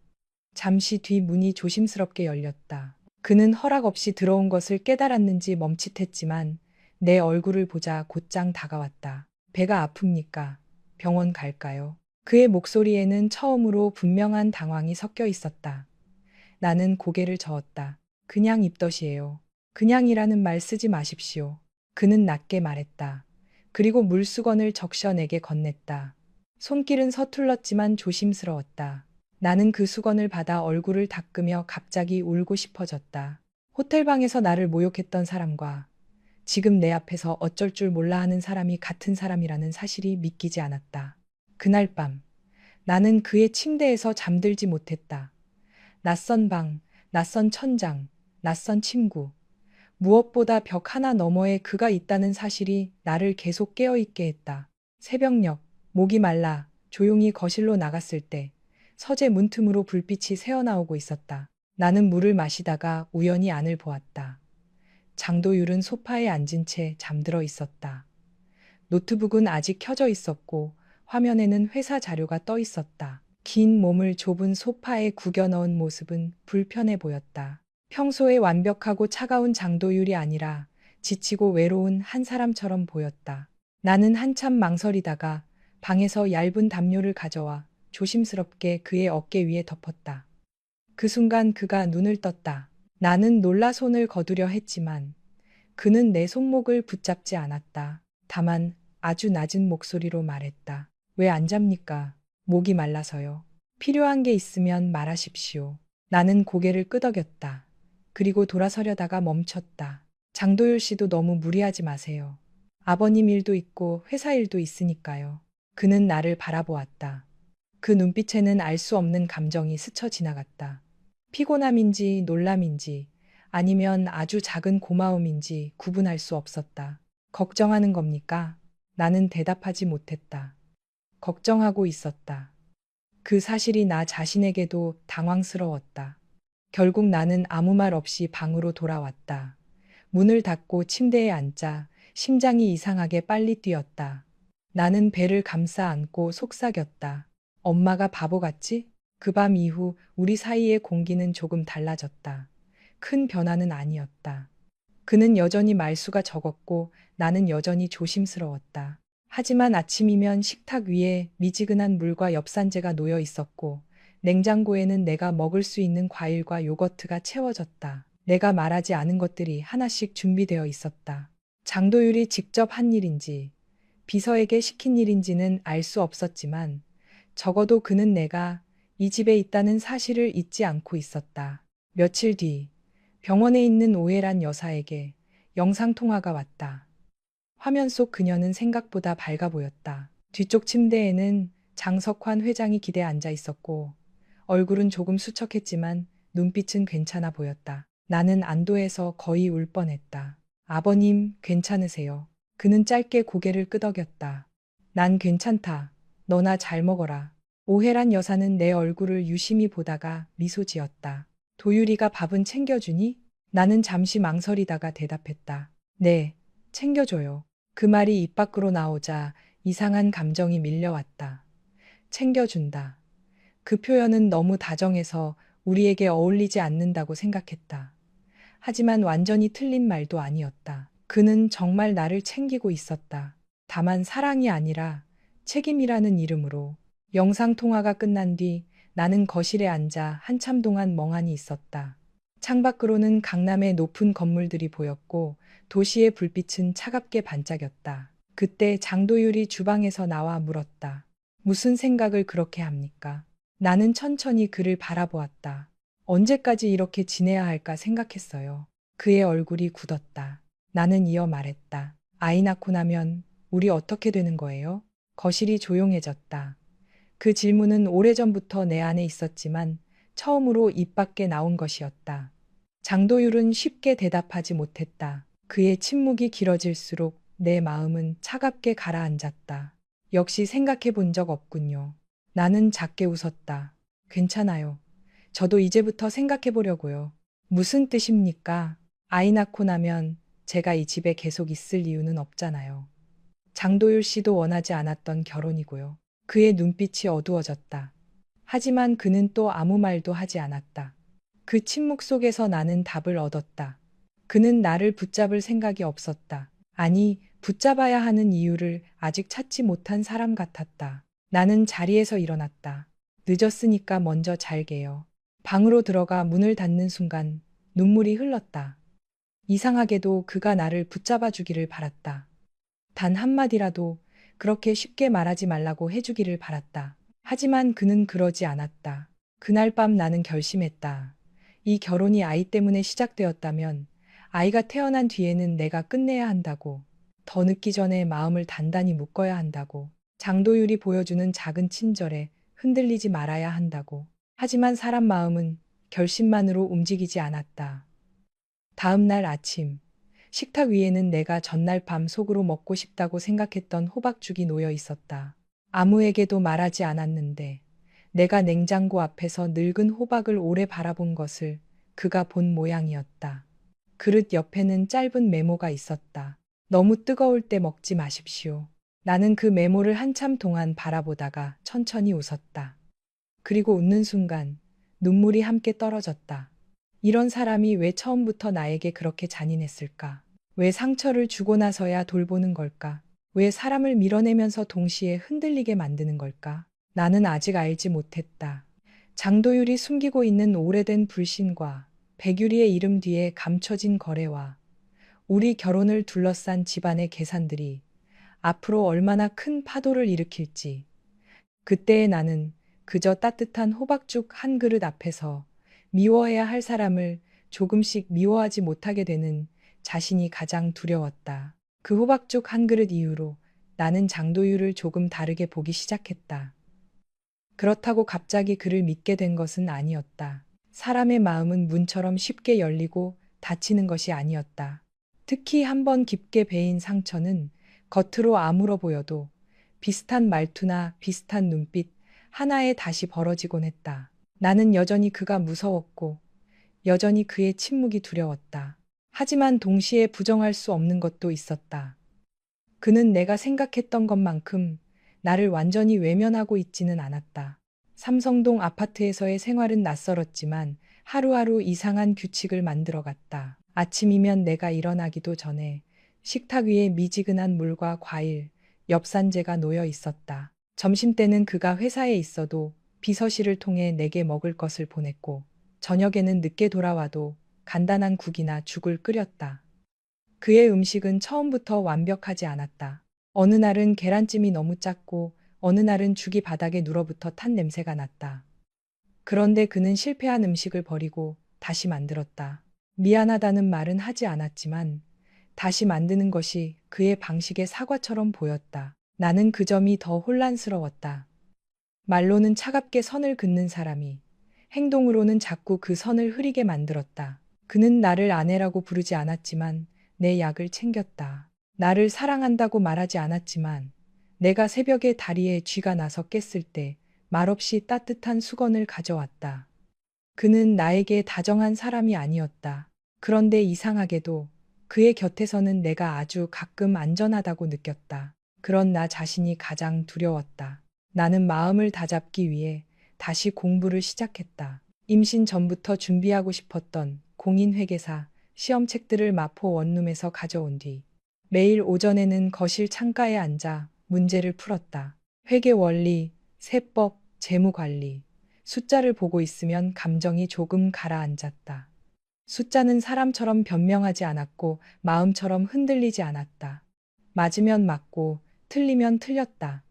잠시 뒤 문이 조심스럽게 열렸다. 그는 허락 없이 들어온 것을 깨달았는지 멈칫했지만 내 얼굴을 보자 곧장 다가왔다. 배가 아픕니까? 병원 갈까요? 그의 목소리에는 처음으로 분명한 당황이 섞여 있었다. 나는 고개를 저었다. 그냥 입덧이에요. 그냥이라는 말 쓰지 마십시오. 그는 낮게 말했다. 그리고 물수건을 적셔 내게 건넸다. 손길은 서툴렀지만 조심스러웠다. 나는 그 수건을 받아 얼굴을 닦으며 갑자기 울고 싶어졌다. 호텔방에서 나를 모욕했던 사람과 지금 내 앞에서 어쩔 줄 몰라 하는 사람이 같은 사람이라는 사실이 믿기지 않았다. 그날 밤, 나는 그의 침대에서 잠들지 못했다. 낯선 방, 낯선 천장, 낯선 친구. 무엇보다 벽 하나 너머에 그가 있다는 사실이 나를 계속 깨어있게 했다. 새벽녘, 목이 말라 조용히 거실로 나갔을 때 서재 문틈으로 불빛이 새어나오고 있었다. 나는 물을 마시다가 우연히 안을 보았다. 장도율은 소파에 앉은 채 잠들어 있었다. 노트북은 아직 켜져 있었고 화면에는 회사 자료가 떠 있었다. 긴 몸을 좁은 소파에 구겨 넣은 모습은 불편해 보였다. 평소에 완벽하고 차가운 장도율이 아니라 지치고 외로운 한 사람처럼 보였다. 나는 한참 망설이다가 방에서 얇은 담요를 가져와 조심스럽게 그의 어깨 위에 덮었다. 그 순간 그가 눈을 떴다. 나는 놀라 손을 거두려 했지만 그는 내 손목을 붙잡지 않았다. 다만 아주 낮은 목소리로 말했다. 왜 안 잡니까? 목이 말라서요. 필요한 게 있으면 말하십시오. 나는 고개를 끄덕였다. 그리고 돌아서려다가 멈췄다. 장도율 씨도 너무 무리하지 마세요. 아버님 일도 있고 회사 일도 있으니까요. 그는 나를 바라보았다. 그 눈빛에는 알 수 없는 감정이 스쳐 지나갔다. 피곤함인지 놀람인지 아니면 아주 작은 고마움인지 구분할 수 없었다. 걱정하는 겁니까? 나는 대답하지 못했다. 걱정하고 있었다. 그 사실이 나 자신에게도 당황스러웠다. 결국 나는 아무 말 없이 방으로 돌아왔다. 문을 닫고 침대에 앉자 심장이 이상하게 빨리 뛰었다. 나는 배를 감싸 안고 속삭였다. 엄마가 바보 같지? 그 밤 이후 우리 사이의 공기는 조금 달라졌다. 큰 변화는 아니었다. 그는 여전히 말수가 적었고 나는 여전히 조심스러웠다. 하지만 아침이면 식탁 위에 미지근한 물과 엽산제가 놓여 있었고 냉장고에는 내가 먹을 수 있는 과일과 요거트가 채워졌다. 내가 말하지 않은 것들이 하나씩 준비되어 있었다. 장도율이 직접 한 일인지 비서에게 시킨 일인지는 알 수 없었지만 적어도 그는 내가 이 집에 있다는 사실을 잊지 않고 있었다. 며칠 뒤 병원에 있는 오해란 여사에게 영상통화가 왔다. 화면 속 그녀는 생각보다 밝아 보였다. 뒤쪽 침대에는 장석환 회장이 기대에 앉아 있었고 얼굴은 조금 수척했지만 눈빛은 괜찮아 보였다. 나는 안도해서 거의 울 뻔했다. 아버님, 괜찮으세요? 그는 짧게 고개를 끄덕였다. 난 괜찮다. 너나 잘 먹어라. 오해란 여사는 내 얼굴을 유심히 보다가 미소 지었다. 도유리가 밥은 챙겨주니? 나는 잠시 망설이다가 대답했다. 네, 챙겨줘요. 그 말이 입 밖으로 나오자 이상한 감정이 밀려왔다. 챙겨준다. 그 표현은 너무 다정해서 우리에게 어울리지 않는다고 생각했다. 하지만 완전히 틀린 말도 아니었다. 그는 정말 나를 챙기고 있었다. 다만 사랑이 아니라 책임이라는 이름으로. 영상통화가 끝난 뒤 나는 거실에 앉아 한참 동안 멍하니 있었다. 창밖으로는 강남의 높은 건물들이 보였고 도시의 불빛은 차갑게 반짝였다. 그때 장도율이 주방에서 나와 물었다. 무슨 생각을 그렇게 합니까? 나는 천천히 그를 바라보았다. 언제까지 이렇게 지내야 할까 생각했어요. 그의 얼굴이 굳었다. 나는 이어 말했다. 아이 낳고 나면 우리 어떻게 되는 거예요? 거실이 조용해졌다. 그 질문은 오래전부터 내 안에 있었지만 처음으로 입 밖에 나온 것이었다. 장도율은 쉽게 대답하지 못했다. 그의 침묵이 길어질수록 내 마음은 차갑게 가라앉았다. 역시 생각해 본 적 없군요. 나는 작게 웃었다. 괜찮아요. 저도 이제부터 생각해 보려고요. 무슨 뜻입니까? 아이 낳고 나면 제가 이 집에 계속 있을 이유는 없잖아요. 장도율 씨도 원하지 않았던 결혼이고요. 그의 눈빛이 어두워졌다. 하지만 그는 또 아무 말도 하지 않았다. 그 침묵 속에서 나는 답을 얻었다. 그는 나를 붙잡을 생각이 없었다. 아니, 붙잡아야 하는 이유를 아직 찾지 못한 사람 같았다. 나는 자리에서 일어났다. 늦었으니까 먼저 잘게요. 방으로 들어가 문을 닫는 순간 눈물이 흘렀다. 이상하게도 그가 나를 붙잡아 주기를 바랐다. 단 한마디라도 그렇게 쉽게 말하지 말라고 해주기를 바랐다. 하지만 그는 그러지 않았다. 그날 밤 나는 결심했다. 이 결혼이 아이 때문에 시작되었다면 아이가 태어난 뒤에는 내가 끝내야 한다고. 더 늦기 전에 마음을 단단히 묶어야 한다고. 장도율이 보여주는 작은 친절에 흔들리지 말아야 한다고. 하지만 사람 마음은 결심만으로 움직이지 않았다. 다음 날 아침, 식탁 위에는 내가 전날 밤 속으로 먹고 싶다고 생각했던 호박죽이 놓여 있었다. 아무에게도 말하지 않았는데 내가 냉장고 앞에서 늙은 호박을 오래 바라본 것을 그가 본 모양이었다. 그릇 옆에는 짧은 메모가 있었다. 너무 뜨거울 때 먹지 마십시오. 나는 그 메모를 한참 동안 바라보다가 천천히 웃었다. 그리고 웃는 순간 눈물이 함께 떨어졌다. 이런 사람이 왜 처음부터 나에게 그렇게 잔인했을까? 왜 상처를 주고 나서야 돌보는 걸까? 왜 사람을 밀어내면서 동시에 흔들리게 만드는 걸까? 나는 아직 알지 못했다. 장도율이 숨기고 있는 오래된 불신과 백유리의 이름 뒤에 감춰진 거래와 우리 결혼을 둘러싼 집안의 계산들이 앞으로 얼마나 큰 파도를 일으킬지. 그때의 나는 그저 따뜻한 호박죽 한 그릇 앞에서 미워해야 할 사람을 조금씩 미워하지 못하게 되는 자신이 가장 두려웠다. 그 호박죽 한 그릇 이후로 나는 장도율을 조금 다르게 보기 시작했다. 그렇다고 갑자기 그를 믿게 된 것은 아니었다. 사람의 마음은 문처럼 쉽게 열리고 닫히는 것이 아니었다. 특히 한 번 깊게 베인 상처는 겉으로 아물어 보여도 비슷한 말투나 비슷한 눈빛 하나에 다시 벌어지곤 했다. 나는 여전히 그가 무서웠고 여전히 그의 침묵이 두려웠다. 하지만 동시에 부정할 수 없는 것도 있었다. 그는 내가 생각했던 것만큼 나를 완전히 외면하고 있지는 않았다. 삼성동 아파트에서의 생활은 낯설었지만 하루하루 이상한 규칙을 만들어갔다. 아침이면 내가 일어나기도 전에 식탁 위에 미지근한 물과 과일, 엽산제가 놓여 있었다. 점심때는 그가 회사에 있어도 비서실을 통해 내게 먹을 것을 보냈고, 저녁에는 늦게 돌아와도 간단한 국이나 죽을 끓였다. 그의 음식은 처음부터 완벽하지 않았다. 어느 날은 계란찜이 너무 짰고, 어느 날은 죽이 바닥에 눌어붙어 탄 냄새가 났다. 그런데 그는 실패한 음식을 버리고 다시 만들었다. 미안하다는 말은 하지 않았지만 다시 만드는 것이 그의 방식의 사과처럼 보였다. 나는 그 점이 더 혼란스러웠다. 말로는 차갑게 선을 긋는 사람이 행동으로는 자꾸 그 선을 흐리게 만들었다. 그는 나를 아내라고 부르지 않았지만 내 약을 챙겼다. 나를 사랑한다고 말하지 않았지만 내가 새벽에 다리에 쥐가 나서 깼을 때 말없이 따뜻한 수건을 가져왔다. 그는 나에게 다정한 사람이 아니었다. 그런데 이상하게도 그의 곁에서는 내가 아주 가끔 안전하다고 느꼈다. 그런 나 자신이 가장 두려웠다. 나는 마음을 다잡기 위해 다시 공부를 시작했다. 임신 전부터 준비하고 싶었던 공인회계사 시험책들을 마포 원룸에서 가져온 뒤 매일 오전에는 거실 창가에 앉아 문제를 풀었다. 회계 원리, 세법, 재무관리, 숫자를 보고 있으면 감정이 조금 가라앉았다. 숫자는 사람처럼 변명하지 않았고 마음처럼 흔들리지 않았다. 맞으면 맞고 틀리면 틀렸다.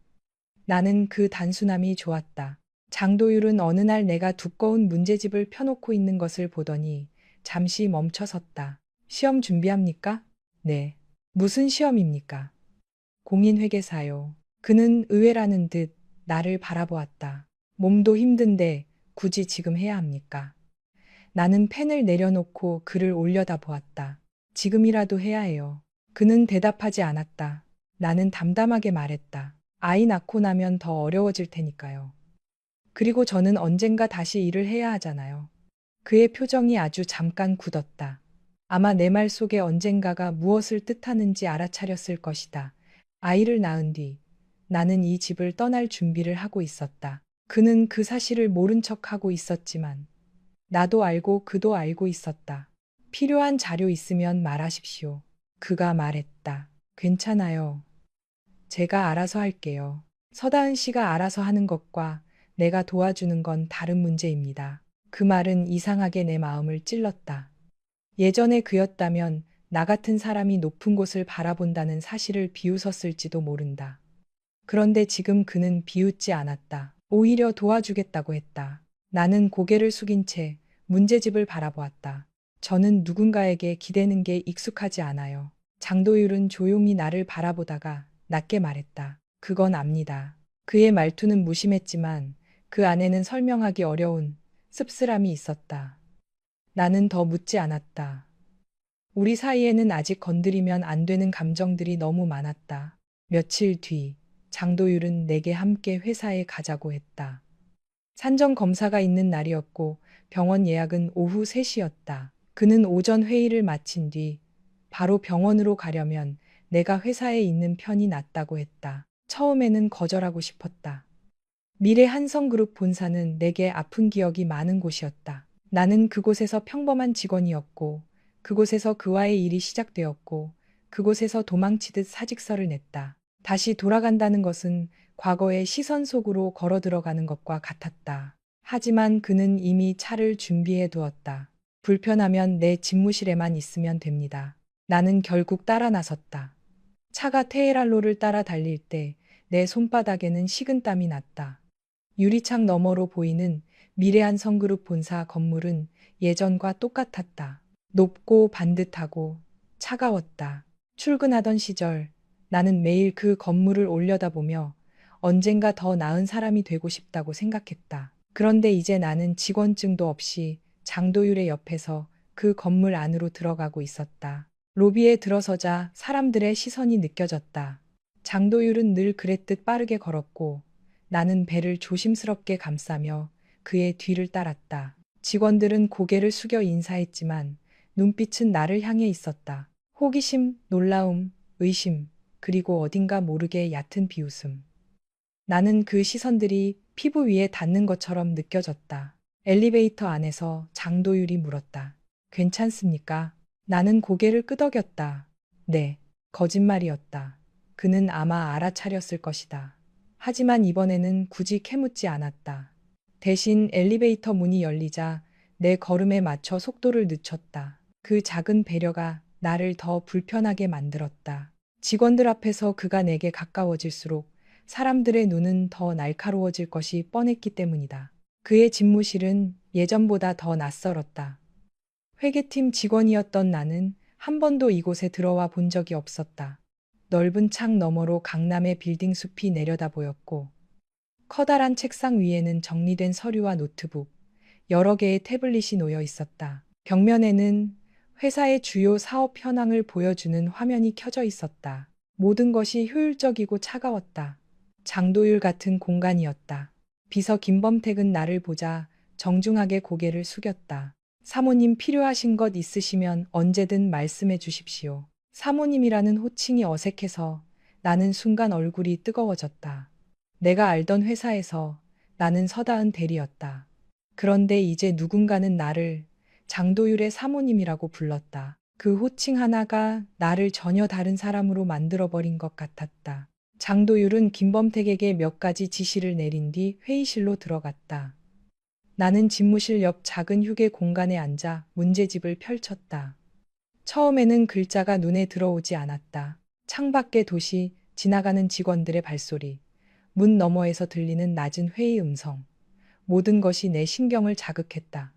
나는 그 단순함이 좋았다. 장도율은 어느 날 내가 두꺼운 문제집을 펴놓고 있는 것을 보더니 잠시 멈춰섰다. 시험 준비합니까? 네. 무슨 시험입니까? 공인회계사요. 그는 의외라는 듯 나를 바라보았다. 몸도 힘든데 굳이 지금 해야 합니까? 나는 펜을 내려놓고 그를 올려다 보았다. 지금이라도 해야 해요. 그는 대답하지 않았다. 나는 담담하게 말했다. 아이 낳고 나면 더 어려워질 테니까요. 그리고 저는 언젠가 다시 일을 해야 하잖아요. 그의 표정이 아주 잠깐 굳었다. 아마 내 말 속에 언젠가가 무엇을 뜻하는지 알아차렸을 것이다. 아이를 낳은 뒤 나는 이 집을 떠날 준비를 하고 있었다. 그는 그 사실을 모른 척하고 있었지만 나도 알고 그도 알고 있었다. 필요한 자료 있으면 말하십시오. 그가 말했다. 괜찮아요. 제가 알아서 할게요. 서다은 씨가 알아서 하는 것과 내가 도와주는 건 다른 문제입니다. 그 말은 이상하게 내 마음을 찔렀다. 예전에 그였다면 나 같은 사람이 높은 곳을 바라본다는 사실을 비웃었을지도 모른다. 그런데 지금 그는 비웃지 않았다. 오히려 도와주겠다고 했다. 나는 고개를 숙인 채 문제집을 바라보았다. 저는 누군가에게 기대는 게 익숙하지 않아요. 장도율은 조용히 나를 바라보다가 낮게 말했다. 그건 압니다. 그의 말투는 무심했지만 그 안에는 설명하기 어려운 씁쓸함이 있었다. 나는 더 묻지 않았다. 우리 사이에는 아직 건드리면 안 되는 감정들이 너무 많았다. 며칠 뒤 장도율은 내게 함께 회사에 가자고 했다. 산정 검사가 있는 날이었고 병원 예약은 오후 3시였다. 그는 오전 회의를 마친 뒤 바로 병원으로 가려면 내가 회사에 있는 편이 낫다고 했다. 처음에는 거절하고 싶었다. 미래 한성그룹 본사는 내게 아픈 기억이 많은 곳이었다. 나는 그곳에서 평범한 직원이었고, 그곳에서 그와의 일이 시작되었고, 그곳에서 도망치듯 사직서를 냈다. 다시 돌아간다는 것은 과거의 시선 속으로 걸어 들어가는 것과 같았다. 하지만 그는 이미 차를 준비해 두었다. 불편하면 내 집무실에만 있으면 됩니다. 나는 결국 따라 나섰다. 차가 테헤랄로를 따라 달릴 때 내 손바닥에는 식은땀이 났다. 유리창 너머로 보이는 미래한 성그룹 본사 건물은 예전과 똑같았다. 높고 반듯하고 차가웠다. 출근하던 시절 나는 매일 그 건물을 올려다보며 언젠가 더 나은 사람이 되고 싶다고 생각했다. 그런데 이제 나는 직원증도 없이 장도율의 옆에서 그 건물 안으로 들어가고 있었다. 로비에 들어서자 사람들의 시선이 느껴졌다. 장도율은 늘 그랬듯 빠르게 걸었고 나는 배를 조심스럽게 감싸며 그의 뒤를 따랐다. 직원들은 고개를 숙여 인사했지만 눈빛은 나를 향해 있었다. 호기심, 놀라움, 의심, 그리고 어딘가 모르게 얕은 비웃음. 나는 그 시선들이 피부 위에 닿는 것처럼 느껴졌다. 엘리베이터 안에서 장도율이 물었다. 괜찮습니까? 나는 고개를 끄덕였다. 네, 거짓말이었다. 그는 아마 알아차렸을 것이다. 하지만 이번에는 굳이 캐묻지 않았다. 대신 엘리베이터 문이 열리자 내 걸음에 맞춰 속도를 늦췄다. 그 작은 배려가 나를 더 불편하게 만들었다. 직원들 앞에서 그가 내게 가까워질수록 사람들의 눈은 더 날카로워질 것이 뻔했기 때문이다. 그의 집무실은 예전보다 더 낯설었다. 회계팀 직원이었던 나는 한 번도 이곳에 들어와 본 적이 없었다. 넓은 창 너머로 강남의 빌딩 숲이 내려다 보였고, 커다란 책상 위에는 정리된 서류와 노트북, 여러 개의 태블릿이 놓여 있었다. 벽면에는 회사의 주요 사업 현황을 보여주는 화면이 켜져 있었다. 모든 것이 효율적이고 차가웠다. 장도율 같은 공간이었다. 비서 김범택은 나를 보자 정중하게 고개를 숙였다. 사모님 필요하신 것 있으시면 언제든 말씀해 주십시오. 사모님이라는 호칭이 어색해서 나는 순간 얼굴이 뜨거워졌다. 내가 알던 회사에서 나는 서다은 대리였다. 그런데 이제 누군가는 나를 장도율의 사모님이라고 불렀다. 그 호칭 하나가 나를 전혀 다른 사람으로 만들어버린 것 같았다. 장도율은 김범택에게 몇 가지 지시를 내린 뒤 회의실로 들어갔다. 나는 집무실 옆 작은 휴게 공간에 앉아 문제집을 펼쳤다. 처음에는 글자가 눈에 들어오지 않았다. 창밖의 도시, 지나가는 직원들의 발소리, 문 너머에서 들리는 낮은 회의 음성. 모든 것이 내 신경을 자극했다.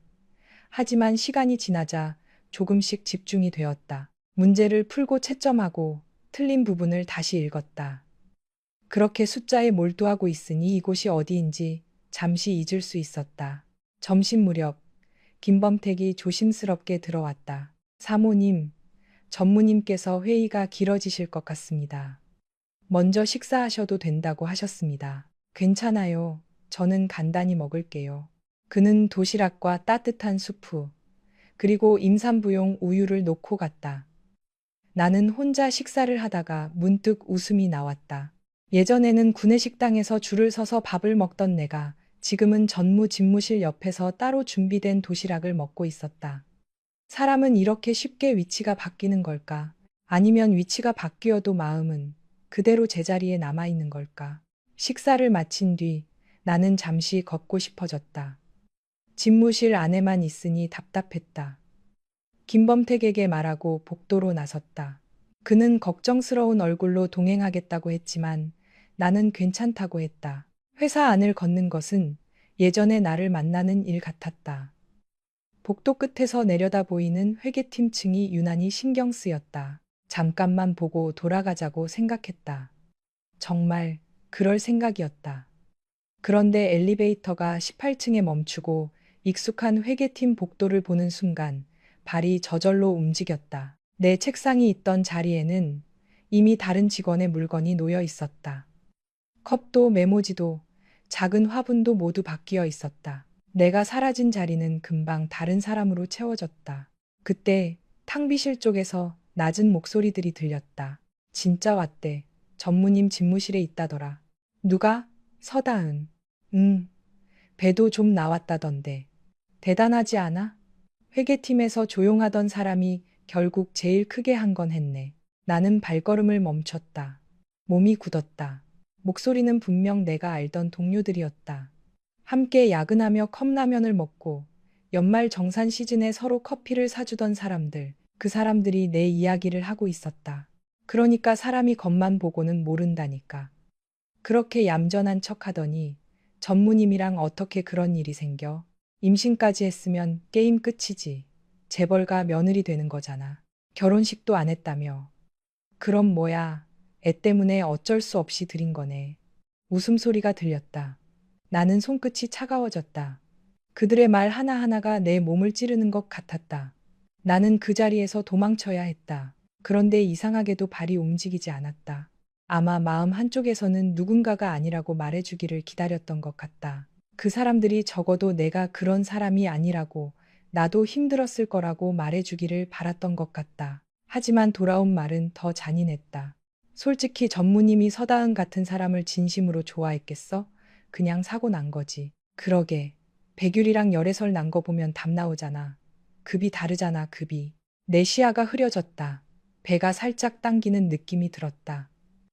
하지만 시간이 지나자 조금씩 집중이 되었다. 문제를 풀고 채점하고 틀린 부분을 다시 읽었다. 그렇게 숫자에 몰두하고 있으니 이곳이 어디인지 잠시 잊을 수 있었다. 점심 무렵 김범택이 조심스럽게 들어왔다. 사모님, 전무님께서 회의가 길어지실 것 같습니다. 먼저 식사하셔도 된다고 하셨습니다. 괜찮아요. 저는 간단히 먹을게요. 그는 도시락과 따뜻한 수프, 그리고 임산부용 우유를 놓고 갔다. 나는 혼자 식사를 하다가 문득 웃음이 나왔다. 예전에는 구내식당에서 줄을 서서 밥을 먹던 내가 지금은 전무 집무실 옆에서 따로 준비된 도시락을 먹고 있었다. 사람은 이렇게 쉽게 위치가 바뀌는 걸까? 아니면 위치가 바뀌어도 마음은 그대로 제자리에 남아있는 걸까? 식사를 마친 뒤 나는 잠시 걷고 싶어졌다. 집무실 안에만 있으니 답답했다. 김범택에게 말하고 복도로 나섰다. 그는 걱정스러운 얼굴로 동행하겠다고 했지만 나는 괜찮다고 했다. 회사 안을 걷는 것은 예전의 나를 만나는 일 같았다. 복도 끝에서 내려다 보이는 회계팀 층이 유난히 신경 쓰였다. 잠깐만 보고 돌아가자고 생각했다. 정말 그럴 생각이었다. 그런데 엘리베이터가 18층에 멈추고 익숙한 회계팀 복도를 보는 순간 발이 저절로 움직였다. 내 책상이 있던 자리에는 이미 다른 직원의 물건이 놓여 있었다. 컵도 메모지도 작은 화분도 모두 바뀌어 있었다. 내가 사라진 자리는 금방 다른 사람으로 채워졌다. 그때 탕비실 쪽에서 낮은 목소리들이 들렸다. 진짜 왔대. 전무님 집무실에 있다더라. 누가? 서다은. 배도 좀 나왔다던데. 대단하지 않아? 회계팀에서 조용하던 사람이 결국 제일 크게 한 건 했네. 나는 발걸음을 멈췄다. 몸이 굳었다. 목소리는 분명 내가 알던 동료들이었다. 함께 야근하며 컵라면을 먹고 연말 정산 시즌에 서로 커피를 사주던 사람들. 그 사람들이 내 이야기를 하고 있었다. 그러니까 사람이 겉만 보고는 모른다니까. 그렇게 얌전한 척 하더니 전무님이랑 어떻게 그런 일이 생겨? 임신까지 했으면 게임 끝이지. 재벌가 며느리 되는 거잖아. 결혼식도 안 했다며. 그럼 뭐야. 애 때문에 어쩔 수 없이 드린 거네. 웃음소리가 들렸다. 나는 손끝이 차가워졌다. 그들의 말 하나하나가 내 몸을 찌르는 것 같았다. 나는 그 자리에서 도망쳐야 했다. 그런데 이상하게도 발이 움직이지 않았다. 아마 마음 한쪽에서는 누군가가 아니라고 말해주기를 기다렸던 것 같다. 그 사람들이 적어도 내가 그런 사람이 아니라고, 나도 힘들었을 거라고 말해주기를 바랐던 것 같다. 하지만 돌아온 말은 더 잔인했다. 솔직히 전무님이 서다은 같은 사람을 진심으로 좋아했겠어? 그냥 사고 난 거지. 그러게. 백율이랑 열애설 난 거 보면 답 나오잖아. 급이 다르잖아, 급이. 내 시야가 흐려졌다. 배가 살짝 당기는 느낌이 들었다.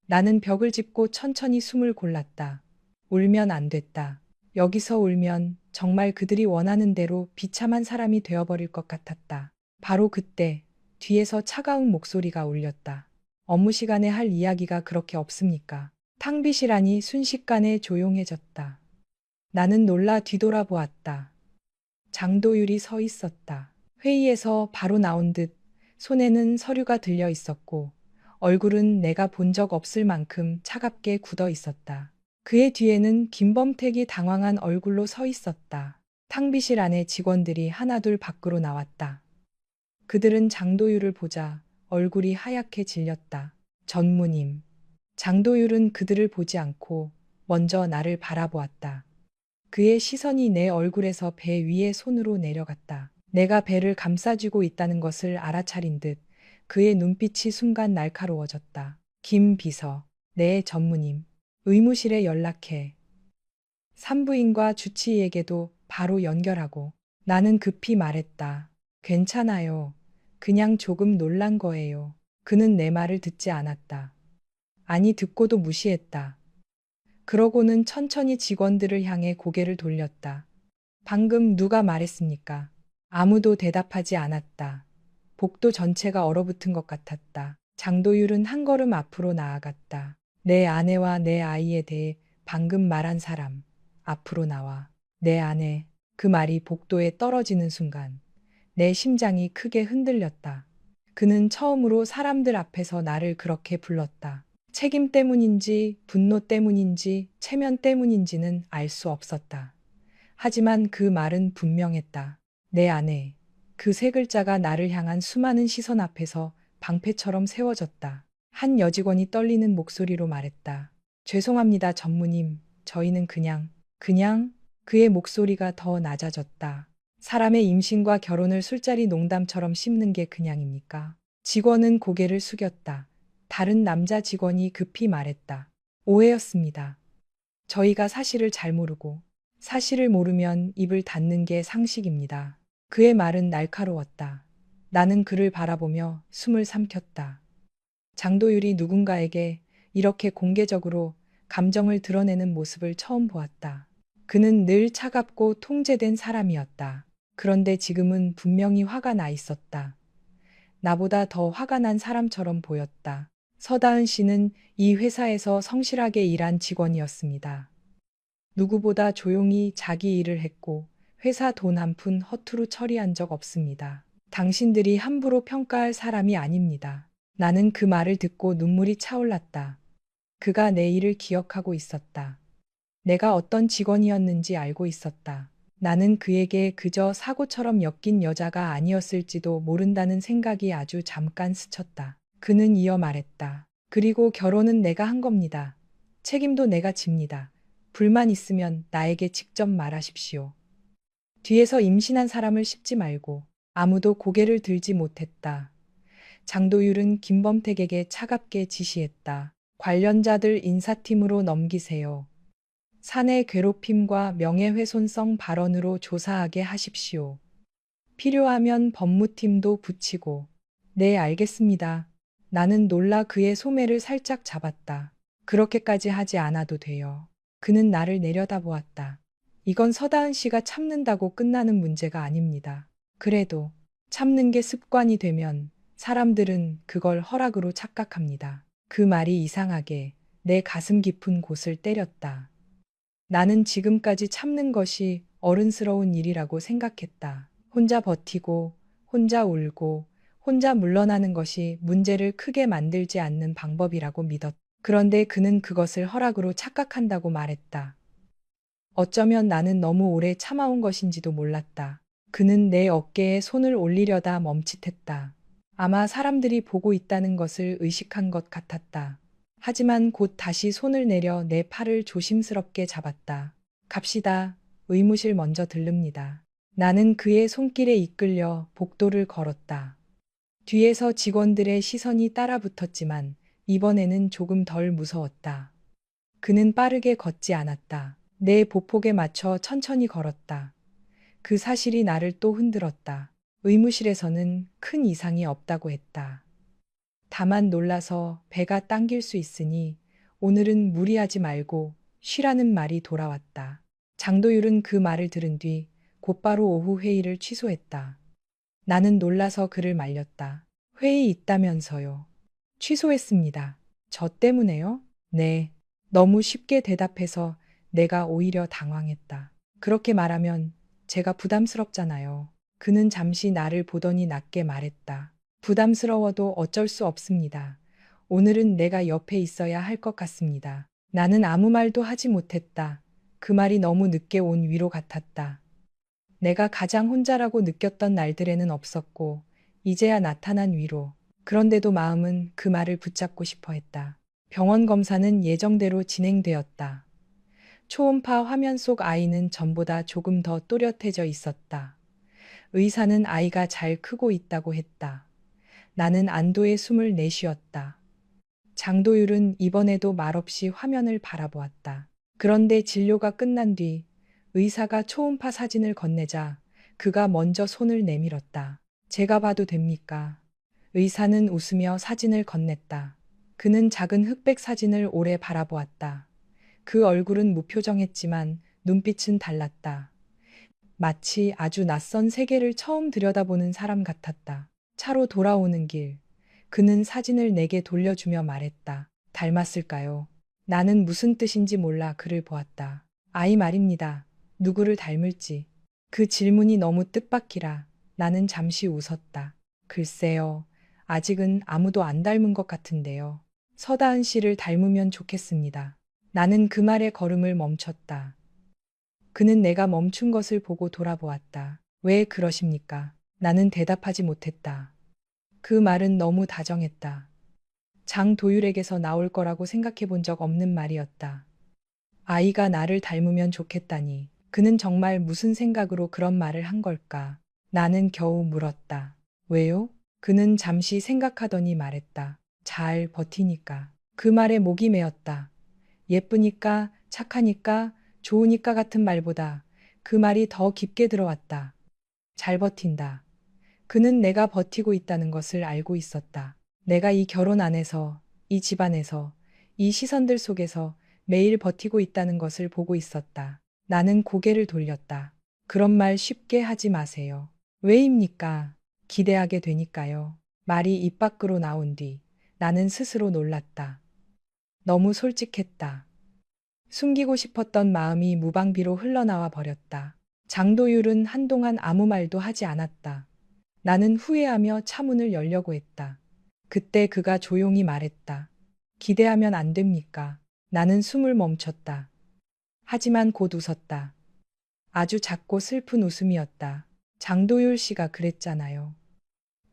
나는 벽을 짚고 천천히 숨을 골랐다. 울면 안 됐다. 여기서 울면 정말 그들이 원하는 대로 비참한 사람이 되어버릴 것 같았다. 바로 그때 뒤에서 차가운 목소리가 울렸다. 업무 시간에 할 이야기가 그렇게 없습니까? 탕비실안이 순식간에 조용해졌다. 나는 놀라 뒤돌아보았다. 장도율이 서 있었다. 회의에서 바로 나온 듯 손에는 서류가 들려 있었고 얼굴은 내가 본 적 없을 만큼 차갑게 굳어 있었다. 그의 뒤에는 김범택이 당황한 얼굴로 서 있었다. 탕비실 안에 직원들이 하나둘 밖으로 나왔다. 그들은 장도율을 보자 얼굴이 하얗게 질렸다. 전무님. 장도율은 그들을 보지 않고 먼저 나를 바라보았다. 그의 시선이 내 얼굴에서 배 위에 손으로 내려갔다. 내가 배를 감싸쥐고 있다는 것을 알아차린 듯 그의 눈빛이 순간 날카로워졌다. 김 비서, 네 전무님. 의무실에 연락해. 산부인과 주치의에게도 바로 연결하고. 나는 급히 말했다. 괜찮아요. 그냥 조금 놀란 거예요. 그는 내 말을 듣지 않았다. 아니 듣고도 무시했다. 그러고는 천천히 직원들을 향해 고개를 돌렸다. 방금 누가 말했습니까? 아무도 대답하지 않았다. 복도 전체가 얼어붙은 것 같았다. 장도율은 한 걸음 앞으로 나아갔다. 내 아내와 내 아이에 대해 방금 말한 사람, 앞으로 나와. 내 아내, 그 말이 복도에 떨어지는 순간 내 심장이 크게 흔들렸다. 그는 처음으로 사람들 앞에서 나를 그렇게 불렀다. 책임 때문인지 분노 때문인지 체면 때문인지는 알 수 없었다. 하지만 그 말은 분명했다. 내 아내. 그 세 글자가 나를 향한 수많은 시선 앞에서 방패처럼 세워졌다. 한 여직원이 떨리는 목소리로 말했다. 죄송합니다, 전무님. 저희는 그냥 그의 목소리가 더 낮아졌다. 사람의 임신과 결혼을 술자리 농담처럼 씹는 게 그냥입니까? 직원은 고개를 숙였다. 다른 남자 직원이 급히 말했다. 오해였습니다. 저희가 사실을 잘 모르고 사실을 모르면 입을 닫는 게 상식입니다. 그의 말은 날카로웠다. 나는 그를 바라보며 숨을 삼켰다. 장도율이 누군가에게 이렇게 공개적으로 감정을 드러내는 모습을 처음 보았다. 그는 늘 차갑고 통제된 사람이었다. 그런데 지금은 분명히 화가 나 있었다. 나보다 더 화가 난 사람처럼 보였다. 서다은 씨는 이 회사에서 성실하게 일한 직원이었습니다. 누구보다 조용히 자기 일을 했고 회사 돈 한 푼 허투루 처리한 적 없습니다. 당신들이 함부로 평가할 사람이 아닙니다. 나는 그 말을 듣고 눈물이 차올랐다. 그가 내 일을 기억하고 있었다. 내가 어떤 직원이었는지 알고 있었다. 나는 그에게 그저 사고처럼 엮인 여자가 아니었을지도 모른다는 생각이 아주 잠깐 스쳤다. 그는 이어 말했다. 그리고 결혼은 내가 한 겁니다. 책임도 내가 집니다. 불만 있으면 나에게 직접 말하십시오. 뒤에서 임신한 사람을 씹지 말고. 아무도 고개를 들지 못했다. 장도율은 김범택에게 차갑게 지시했다. 관련자들 인사팀으로 넘기세요. 사내 괴롭힘과 명예훼손성 발언으로 조사하게 하십시오. 필요하면 법무팀도 붙이고. 네, 알겠습니다. 나는 놀라 그의 소매를 살짝 잡았다. 그렇게까지 하지 않아도 돼요. 그는 나를 내려다보았다. 이건 서다은 씨가 참는다고 끝나는 문제가 아닙니다. 그래도 참는 게 습관이 되면 사람들은 그걸 허락으로 착각합니다. 그 말이 이상하게 내 가슴 깊은 곳을 때렸다. 나는 지금까지 참는 것이 어른스러운 일이라고 생각했다. 혼자 버티고, 혼자 울고, 혼자 물러나는 것이 문제를 크게 만들지 않는 방법이라고 믿었다. 그런데 그는 그것을 허락으로 착각한다고 말했다. 어쩌면 나는 너무 오래 참아온 것인지도 몰랐다. 그는 내 어깨에 손을 올리려다 멈칫했다. 아마 사람들이 보고 있다는 것을 의식한 것 같았다. 하지만 곧 다시 손을 내려 내 팔을 조심스럽게 잡았다. 갑시다. 의무실 먼저 들릅니다. 나는 그의 손길에 이끌려 복도를 걸었다. 뒤에서 직원들의 시선이 따라붙었지만 이번에는 조금 덜 무서웠다. 그는 빠르게 걷지 않았다. 내 보폭에 맞춰 천천히 걸었다. 그 사실이 나를 또 흔들었다. 의무실에서는 큰 이상이 없다고 했다. 다만 놀라서 배가 당길 수 있으니 오늘은 무리하지 말고 쉬라는 말이 돌아왔다. 장도율은 그 말을 들은 뒤 곧바로 오후 회의를 취소했다. 나는 놀라서 그를 말렸다. 회의 있다면서요. 취소했습니다. 저 때문에요? 네. 너무 쉽게 대답해서 내가 오히려 당황했다. 그렇게 말하면 제가 부담스럽잖아요. 그는 잠시 나를 보더니 낮게 말했다. 부담스러워도 어쩔 수 없습니다. 오늘은 내가 옆에 있어야 할 것 같습니다. 나는 아무 말도 하지 못했다. 그 말이 너무 늦게 온 위로 같았다. 내가 가장 혼자라고 느꼈던 날들에는 없었고, 이제야 나타난 위로. 그런데도 마음은 그 말을 붙잡고 싶어 했다. 병원 검사는 예정대로 진행되었다. 초음파 화면 속 아이는 전보다 조금 더 또렷해져 있었다. 의사는 아이가 잘 크고 있다고 했다. 나는 안도의 숨을 내쉬었다. 장도율은 이번에도 말없이 화면을 바라보았다. 그런데 진료가 끝난 뒤 의사가 초음파 사진을 건네자 그가 먼저 손을 내밀었다. 제가 봐도 됩니까? 의사는 웃으며 사진을 건넸다. 그는 작은 흑백 사진을 오래 바라보았다. 그 얼굴은 무표정했지만 눈빛은 달랐다. 마치 아주 낯선 세계를 처음 들여다보는 사람 같았다. 차로 돌아오는 길, 그는 사진을 내게 돌려주며 말했다. 닮았을까요? 나는 무슨 뜻인지 몰라 그를 보았다. 아이 말입니다. 누구를 닮을지. 그 질문이 너무 뜻밖이라 나는 잠시 웃었다. 글쎄요. 아직은 아무도 안 닮은 것 같은데요. 서다은 씨를 닮으면 좋겠습니다. 나는 그 말에 걸음을 멈췄다. 그는 내가 멈춘 것을 보고 돌아보았다. 왜 그러십니까? 나는 대답하지 못했다. 그 말은 너무 다정했다. 장도율에게서 나올 거라고 생각해 본 적 없는 말이었다. 아이가 나를 닮으면 좋겠다니. 그는 정말 무슨 생각으로 그런 말을 한 걸까? 나는 겨우 물었다. 왜요? 그는 잠시 생각하더니 말했다. 잘 버티니까. 그 말에 목이 메었다. 예쁘니까, 착하니까, 좋으니까 같은 말보다 그 말이 더 깊게 들어왔다. 잘 버틴다. 그는 내가 버티고 있다는 것을 알고 있었다. 내가 이 결혼 안에서, 이 집안에서, 이 시선들 속에서 매일 버티고 있다는 것을 보고 있었다. 나는 고개를 돌렸다. 그런 말 쉽게 하지 마세요. 왜입니까? 기대하게 되니까요. 말이 입 밖으로 나온 뒤 나는 스스로 놀랐다. 너무 솔직했다. 숨기고 싶었던 마음이 무방비로 흘러나와 버렸다. 장도율은 한동안 아무 말도 하지 않았다. 나는 후회하며 차문을 열려고 했다. 그때 그가 조용히 말했다. 기대하면 안 됩니까? 나는 숨을 멈췄다. 하지만 곧 웃었다. 아주 작고 슬픈 웃음이었다. 장도율 씨가 그랬잖아요.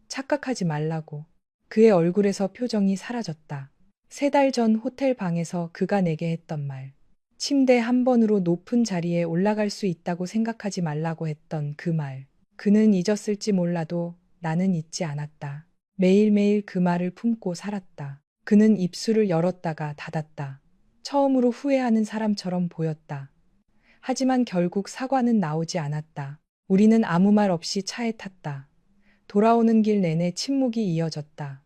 착각하지 말라고. 그의 얼굴에서 표정이 사라졌다. 3달 전 호텔 방에서 그가 내게 했던 말. 침대 한 번으로 높은 자리에 올라갈 수 있다고 생각하지 말라고 했던 그 말. 그는 잊었을지 몰라도 나는 잊지 않았다. 매일매일 그 말을 품고 살았다. 그는 입술을 열었다가 닫았다. 처음으로 후회하는 사람처럼 보였다. 하지만 결국 사과는 나오지 않았다. 우리는 아무 말 없이 차에 탔다. 돌아오는 길 내내 침묵이 이어졌다.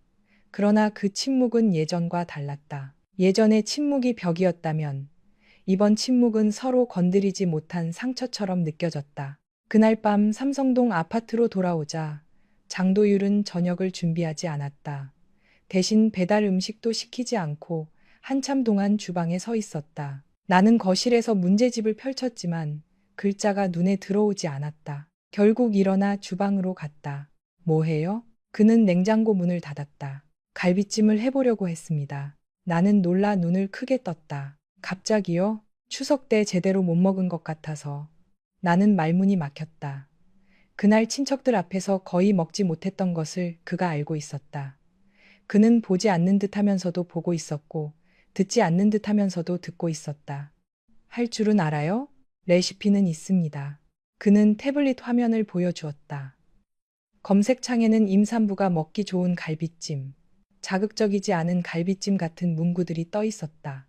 그러나 그 침묵은 예전과 달랐다. 예전의 침묵이 벽이었다면 이번 침묵은 서로 건드리지 못한 상처처럼 느껴졌다. 그날 밤 삼성동 아파트로 돌아오자 장도율은 저녁을 준비하지 않았다. 대신 배달 음식도 시키지 않고 한참 동안 주방에 서 있었다. 나는 거실에서 문제집을 펼쳤지만 글자가 눈에 들어오지 않았다. 결국 일어나 주방으로 갔다. 뭐 해요? 그는 냉장고 문을 닫았다. 갈비찜을 해보려고 했습니다. 나는 놀라 눈을 크게 떴다. 갑자기요? 추석 때 제대로 못 먹은 것 같아서. 나는 말문이 막혔다. 그날 친척들 앞에서 거의 먹지 못했던 것을 그가 알고 있었다. 그는 보지 않는 듯 하면서도 보고 있었고, 듣지 않는 듯 하면서도 듣고 있었다. 할 줄은 알아요? 레시피는 있습니다. 그는 태블릿 화면을 보여주었다. 검색창에는 임산부가 먹기 좋은 갈비찜, 자극적이지 않은 갈비찜 같은 문구들이 떠 있었다.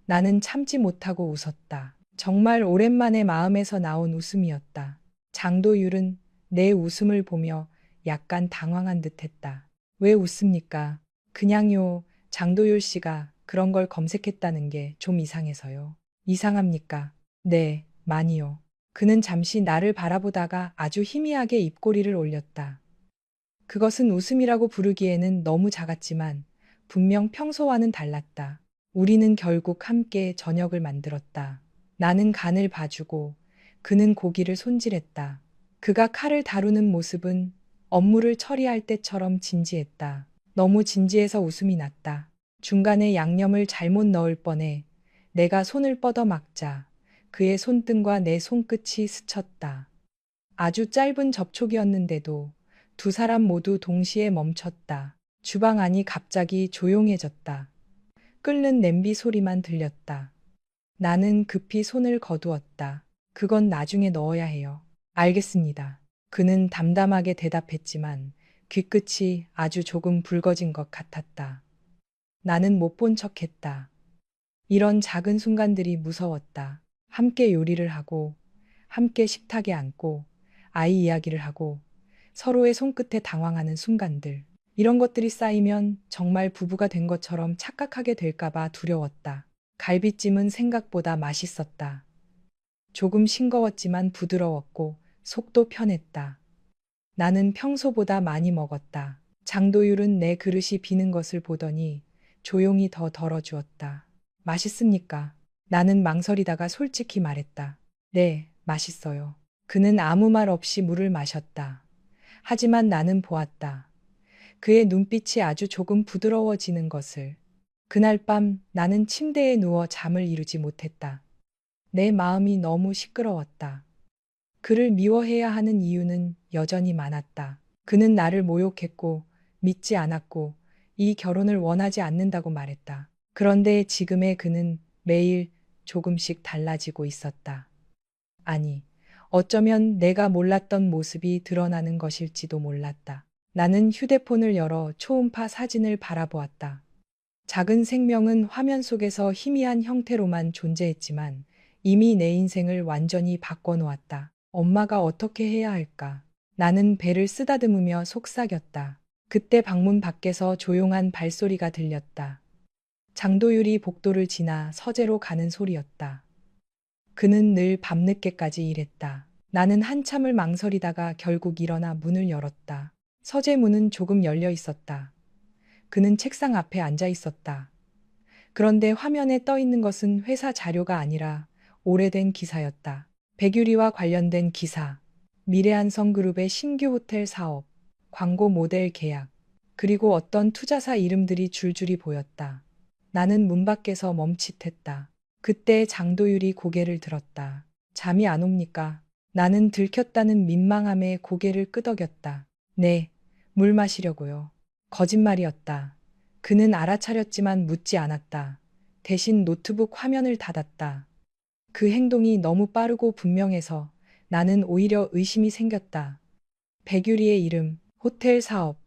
나는 참지 못하고 웃었다. 정말 오랜만에 마음에서 나온 웃음이었다. 장도율은 내 웃음을 보며 약간 당황한 듯 했다. 왜 웃습니까? 그냥요. 장도율 씨가 그런 걸 검색했다는 게 좀 이상해서요. 이상합니까? 네, 많이요. 그는 잠시 나를 바라보다가 아주 희미하게 입꼬리를 올렸다. 그것은 웃음이라고 부르기에는 너무 작았지만 분명 평소와는 달랐다. 우리는 결국 함께 저녁을 만들었다. 나는 간을 봐주고 그는 고기를 손질했다. 그가 칼을 다루는 모습은 업무를 처리할 때처럼 진지했다. 너무 진지해서 웃음이 났다. 중간에 양념을 잘못 넣을 뻔해 내가 손을 뻗어 막자 그의 손등과 내 손끝이 스쳤다. 아주 짧은 접촉이었는데도 두 사람 모두 동시에 멈췄다. 주방 안이 갑자기 조용해졌다. 끓는 냄비 소리만 들렸다. 나는 급히 손을 거두었다. 그건 나중에 넣어야 해요. 알겠습니다. 그는 담담하게 대답했지만 귀끝이 아주 조금 붉어진 것 같았다. 나는 못 본 척했다. 이런 작은 순간들이 무서웠다. 함께 요리를 하고, 함께 식탁에 앉고, 아이 이야기를 하고, 서로의 손끝에 당황하는 순간들. 이런 것들이 쌓이면 정말 부부가 된 것처럼 착각하게 될까봐 두려웠다. 갈비찜은 생각보다 맛있었다. 조금 싱거웠지만 부드러웠고 속도 편했다. 나는 평소보다 많이 먹었다. 장도율은 내 그릇이 비는 것을 보더니 조용히 더 덜어주었다. 맛있습니까? 나는 망설이다가 솔직히 말했다. 네, 맛있어요. 그는 아무 말 없이 물을 마셨다. 하지만 나는 보았다. 그의 눈빛이 아주 조금 부드러워지는 것을. 그날 밤 나는 침대에 누워 잠을 이루지 못했다. 내 마음이 너무 시끄러웠다. 그를 미워해야 하는 이유는 여전히 많았다. 그는 나를 모욕했고 믿지 않았고 이 결혼을 원하지 않는다고 말했다. 그런데 지금의 그는 매일 조금씩 달라지고 있었다. 아니, 어쩌면 내가 몰랐던 모습이 드러나는 것일지도 몰랐다. 나는 휴대폰을 열어 초음파 사진을 바라보았다. 작은 생명은 화면 속에서 희미한 형태로만 존재했지만 이미 내 인생을 완전히 바꿔놓았다. 엄마가 어떻게 해야 할까? 나는 배를 쓰다듬으며 속삭였다. 그때 방문 밖에서 조용한 발소리가 들렸다. 장도율이 복도를 지나 서재로 가는 소리였다. 그는 늘 밤늦게까지 일했다. 나는 한참을 망설이다가 결국 일어나 문을 열었다. 서재 문은 조금 열려 있었다. 그는 책상 앞에 앉아 있었다. 그런데 화면에 떠 있는 것은 회사 자료가 아니라 오래된 기사였다. 백유리와 관련된 기사, 미래한성그룹의 신규 호텔 사업, 광고 모델 계약, 그리고 어떤 투자사 이름들이 줄줄이 보였다. 나는 문 밖에서 멈칫했다. 그때 장도율이 고개를 들었다. 잠이 안 옵니까? 나는 들켰다는 민망함에 고개를 끄덕였다. 네, 물 마시려고요. 거짓말이었다. 그는 알아차렸지만 묻지 않았다. 대신 노트북 화면을 닫았다. 그 행동이 너무 빠르고 분명해서 나는 오히려 의심이 생겼다. 백유리의 이름, 호텔 사업,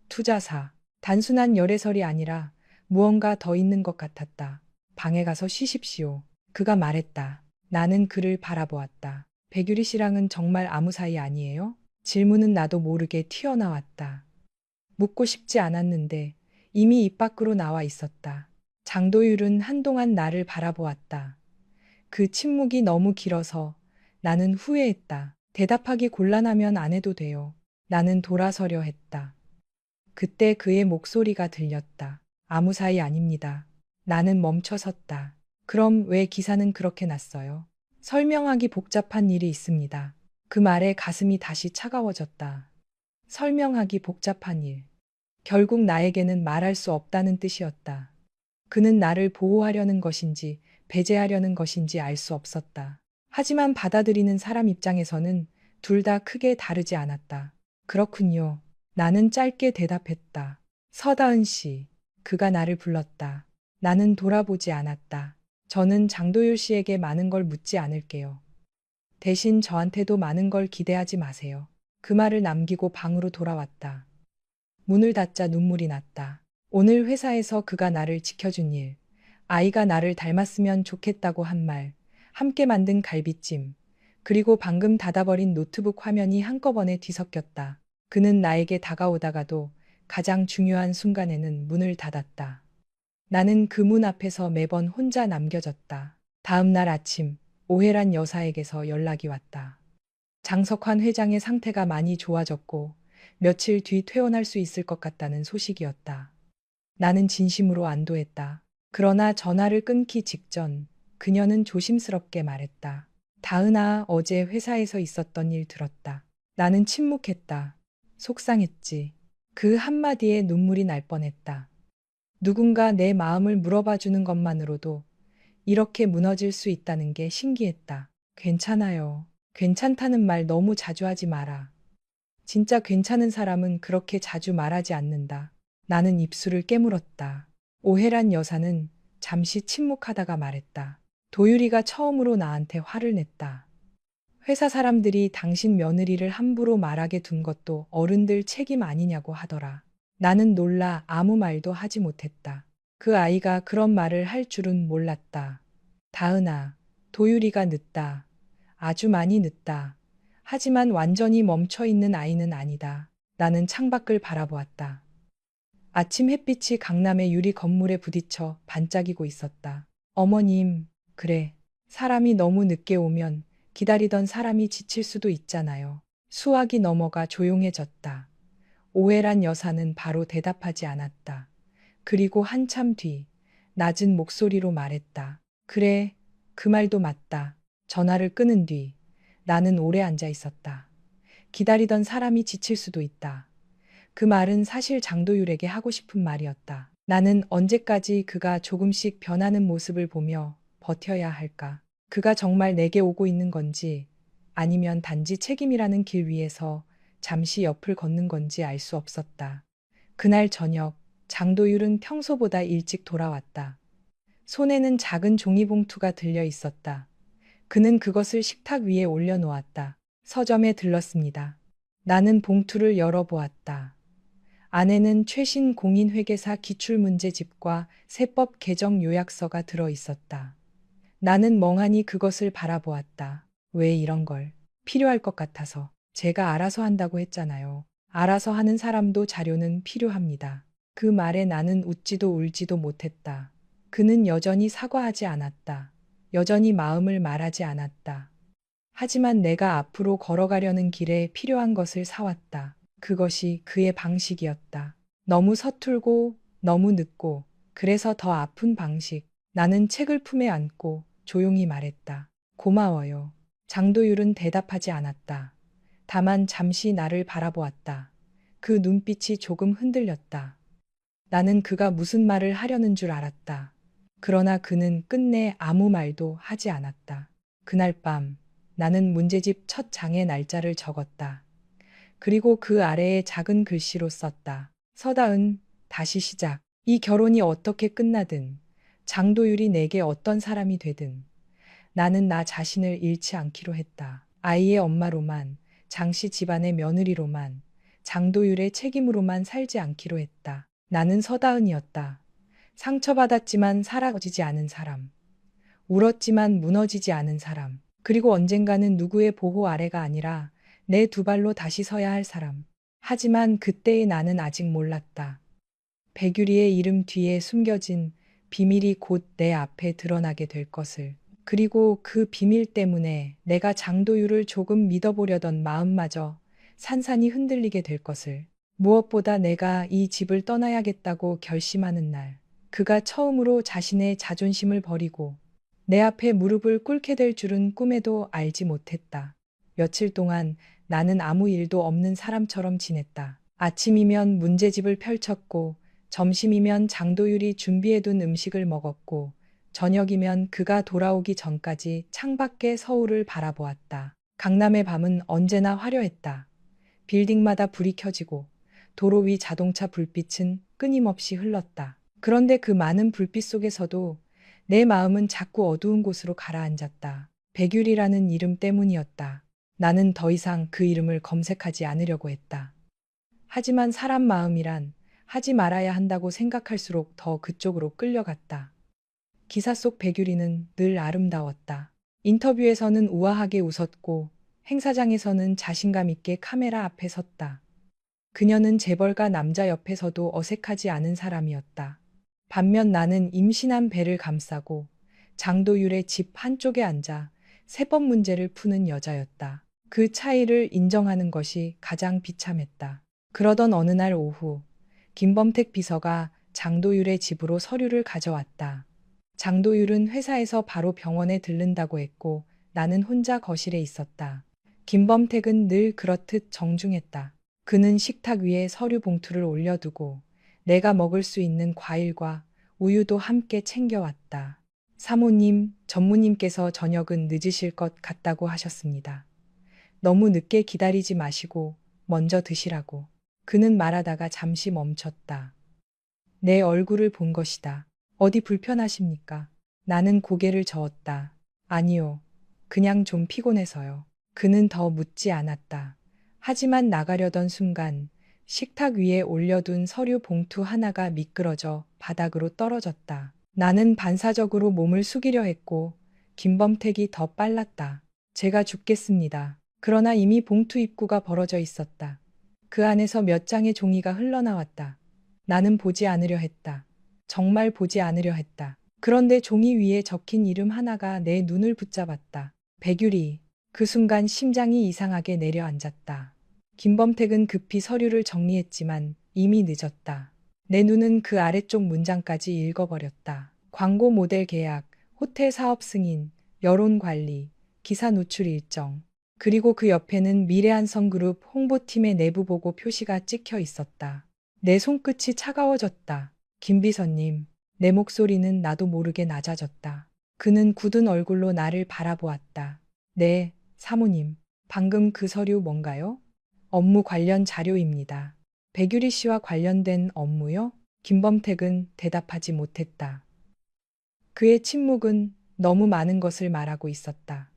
투자사, 단순한 열애설이 아니라 무언가 더 있는 것 같았다. 방에 가서 쉬십시오. 그가 말했다. 나는 그를 바라보았다. 백유리 씨랑은 정말 아무 사이 아니에요? 질문은 나도 모르게 튀어나왔다. 묻고 싶지 않았는데 이미 입 밖으로 나와 있었다. 장도율은 한동안 나를 바라보았다. 그 침묵이 너무 길어서 나는 후회했다. 대답하기 곤란하면 안 해도 돼요. 나는 돌아서려 했다. 그때 그의 목소리가 들렸다. 아무 사이 아닙니다. 나는 멈춰섰다. 그럼 왜 기사는 그렇게 났어요? 설명하기 복잡한 일이 있습니다. 그 말에 가슴이 다시 차가워졌다. 설명하기 복잡한 일. 결국 나에게는 말할 수 없다는 뜻이었다. 그는 나를 보호하려는 것인지 배제하려는 것인지 알 수 없었다. 하지만 받아들이는 사람 입장에서는 둘 다 크게 다르지 않았다. 그렇군요. 나는 짧게 대답했다. 서다은 씨. 그가 나를 불렀다. 나는 돌아보지 않았다. 저는 장도율 씨에게 많은 걸 묻지 않을게요. 대신 저한테도 많은 걸 기대하지 마세요. 그 말을 남기고 방으로 돌아왔다. 문을 닫자 눈물이 났다. 오늘 회사에서 그가 나를 지켜준 일, 아이가 나를 닮았으면 좋겠다고 한 말, 함께 만든 갈비찜, 그리고 방금 닫아버린 노트북 화면이 한꺼번에 뒤섞였다. 그는 나에게 다가오다가도 가장 중요한 순간에는 문을 닫았다. 나는 그 문 앞에서 매번 혼자 남겨졌다. 다음 날 아침, 오해란 여사에게서 연락이 왔다. 장석환 회장의 상태가 많이 좋아졌고 며칠 뒤 퇴원할 수 있을 것 같다는 소식이었다. 나는 진심으로 안도했다. 그러나 전화를 끊기 직전 그녀는 조심스럽게 말했다. 다은아, 어제 회사에서 있었던 일 들었다. 나는 침묵했다. 속상했지. 그 한마디에 눈물이 날 뻔했다. 누군가 내 마음을 물어봐 주는 것만으로도 이렇게 무너질 수 있다는 게 신기했다. 괜찮아요. 괜찮다는 말 너무 자주 하지 마라. 진짜 괜찮은 사람은 그렇게 자주 말하지 않는다. 나는 입술을 깨물었다. 오해란 여사는 잠시 침묵하다가 말했다. 도유리가 처음으로 나한테 화를 냈다. 회사 사람들이 당신 며느리를 함부로 말하게 둔 것도 어른들 책임 아니냐고 하더라. 나는 놀라 아무 말도 하지 못했다. 그 아이가 그런 말을 할 줄은 몰랐다. 다은아, 도유리가 늦다. 아주 많이 늦다. 하지만 완전히 멈춰 있는 아이는 아니다. 나는 창밖을 바라보았다. 아침 햇빛이 강남의 유리 건물에 부딪혀 반짝이고 있었다. 어머님, 그래. 사람이 너무 늦게 오면 기다리던 사람이 지칠 수도 있잖아요. 수학이 넘어가 조용해졌다. 오해란 여사는 바로 대답하지 않았다. 그리고 한참 뒤 낮은 목소리로 말했다. 그래, 그 말도 맞다. 전화를 끊은 뒤 나는 오래 앉아 있었다. 기다리던 사람이 지칠 수도 있다. 그 말은 사실 장도율에게 하고 싶은 말이었다. 나는 언제까지 그가 조금씩 변하는 모습을 보며 버텨야 할까? 그가 정말 내게 오고 있는 건지 아니면 단지 책임이라는 길 위에서 잠시 옆을 걷는 건지 알 수 없었다. 그날 저녁 장도율은 평소보다 일찍 돌아왔다. 손에는 작은 종이봉투가 들려 있었다. 그는 그것을 식탁 위에 올려놓았다. 서점에 들렀습니다. 나는 봉투를 열어보았다. 안에는 최신 공인회계사 기출문제집과 세법 개정 요약서가 들어 있었다. 나는 멍하니 그것을 바라보았다. 왜 이런 걸? 필요할 것 같아서. 제가 알아서 한다고 했잖아요. 알아서 하는 사람도 자료는 필요합니다. 그 말에 나는 웃지도 울지도 못했다. 그는 여전히 사과하지 않았다. 여전히 마음을 말하지 않았다. 하지만 내가 앞으로 걸어가려는 길에 필요한 것을 사왔다. 그것이 그의 방식이었다. 너무 서툴고 너무 늦고 그래서 더 아픈 방식. 나는 책을 품에 안고 조용히 말했다. 고마워요. 장도율은 대답하지 않았다. 다만 잠시 나를 바라보았다. 그 눈빛이 조금 흔들렸다. 나는 그가 무슨 말을 하려는 줄 알았다. 그러나 그는 끝내 아무 말도 하지 않았다. 그날 밤 나는 문제집 첫 장의 날짜를 적었다. 그리고 그 아래에 작은 글씨로 썼다. 서다은, 다시 시작. 이 결혼이 어떻게 끝나든, 장도율이 내게 어떤 사람이 되든, 나는 나 자신을 잃지 않기로 했다. 아이의 엄마로만, 장씨 집안의 며느리로만, 장도율의 책임으로만 살지 않기로 했다. 나는 서다은이었다. 상처받았지만 사라지지 않은 사람. 울었지만 무너지지 않은 사람. 그리고 언젠가는 누구의 보호 아래가 아니라 내 두 발로 다시 서야 할 사람. 하지만 그때의 나는 아직 몰랐다. 백유리의 이름 뒤에 숨겨진 비밀이 곧 내 앞에 드러나게 될 것을. 그리고 그 비밀 때문에 내가 장도율을 조금 믿어보려던 마음마저 산산이 흔들리게 될 것을. 무엇보다 내가 이 집을 떠나야겠다고 결심하는 날, 그가 처음으로 자신의 자존심을 버리고 내 앞에 무릎을 꿇게 될 줄은 꿈에도 알지 못했다. 며칠 동안 나는 아무 일도 없는 사람처럼 지냈다. 아침이면 문제집을 펼쳤고, 점심이면 장도율이 준비해둔 음식을 먹었고, 저녁이면 그가 돌아오기 전까지 창밖의 서울을 바라보았다. 강남의 밤은 언제나 화려했다. 빌딩마다 불이 켜지고 도로 위 자동차 불빛은 끊임없이 흘렀다. 그런데 그 많은 불빛 속에서도 내 마음은 자꾸 어두운 곳으로 가라앉았다. 백율이라는 이름 때문이었다. 나는 더 이상 그 이름을 검색하지 않으려고 했다. 하지만 사람 마음이란 하지 말아야 한다고 생각할수록 더 그쪽으로 끌려갔다. 기사 속 백유리는 늘 아름다웠다. 인터뷰에서는 우아하게 웃었고 행사장에서는 자신감 있게 카메라 앞에 섰다. 그녀는 재벌가 남자 옆에서도 어색하지 않은 사람이었다. 반면 나는 임신한 배를 감싸고 장도율의 집 한쪽에 앉아 세법 문제를 푸는 여자였다. 그 차이를 인정하는 것이 가장 비참했다. 그러던 어느 날 오후, 김범택 비서가 장도율의 집으로 서류를 가져왔다. 장도율은 회사에서 바로 병원에 들른다고 했고 나는 혼자 거실에 있었다. 김범택은 늘 그렇듯 정중했다. 그는 식탁 위에 서류 봉투를 올려두고 내가 먹을 수 있는 과일과 우유도 함께 챙겨왔다. 사모님, 전무님께서 저녁은 늦으실 것 같다고 하셨습니다. 너무 늦게 기다리지 마시고 먼저 드시라고. 그는 말하다가 잠시 멈췄다. 내 얼굴을 본 것이다. 어디 불편하십니까? 나는 고개를 저었다. 아니요. 그냥 좀 피곤해서요. 그는 더 묻지 않았다. 하지만 나가려던 순간 식탁 위에 올려둔 서류 봉투 하나가 미끄러져 바닥으로 떨어졌다. 나는 반사적으로 몸을 숙이려 했고 김범택이 더 빨랐다. 제가 죽겠습니다. 그러나 이미 봉투 입구가 벌어져 있었다. 그 안에서 몇 장의 종이가 흘러나왔다. 나는 보지 않으려 했다. 정말 보지 않으려 했다. 그런데 종이 위에 적힌 이름 하나가 내 눈을 붙잡았다. 백유리. 그 순간 심장이 이상하게 내려앉았다. 김범택은 급히 서류를 정리했지만 이미 늦었다. 내 눈은 그 아래쪽 문장까지 읽어버렸다. 광고 모델 계약, 호텔 사업 승인, 여론 관리, 기사 노출 일정. 그리고 그 옆에는 미래한성그룹 홍보팀의 내부 보고 표시가 찍혀 있었다. 내 손끝이 차가워졌다. 김 비서님. 내 목소리는 나도 모르게 낮아졌다. 그는 굳은 얼굴로 나를 바라보았다. 네, 사모님. 방금 그 서류 뭔가요? 업무 관련 자료입니다. 백유리 씨와 관련된 업무요? 김범택은 대답하지 못했다. 그의 침묵은 너무 많은 것을 말하고 있었다.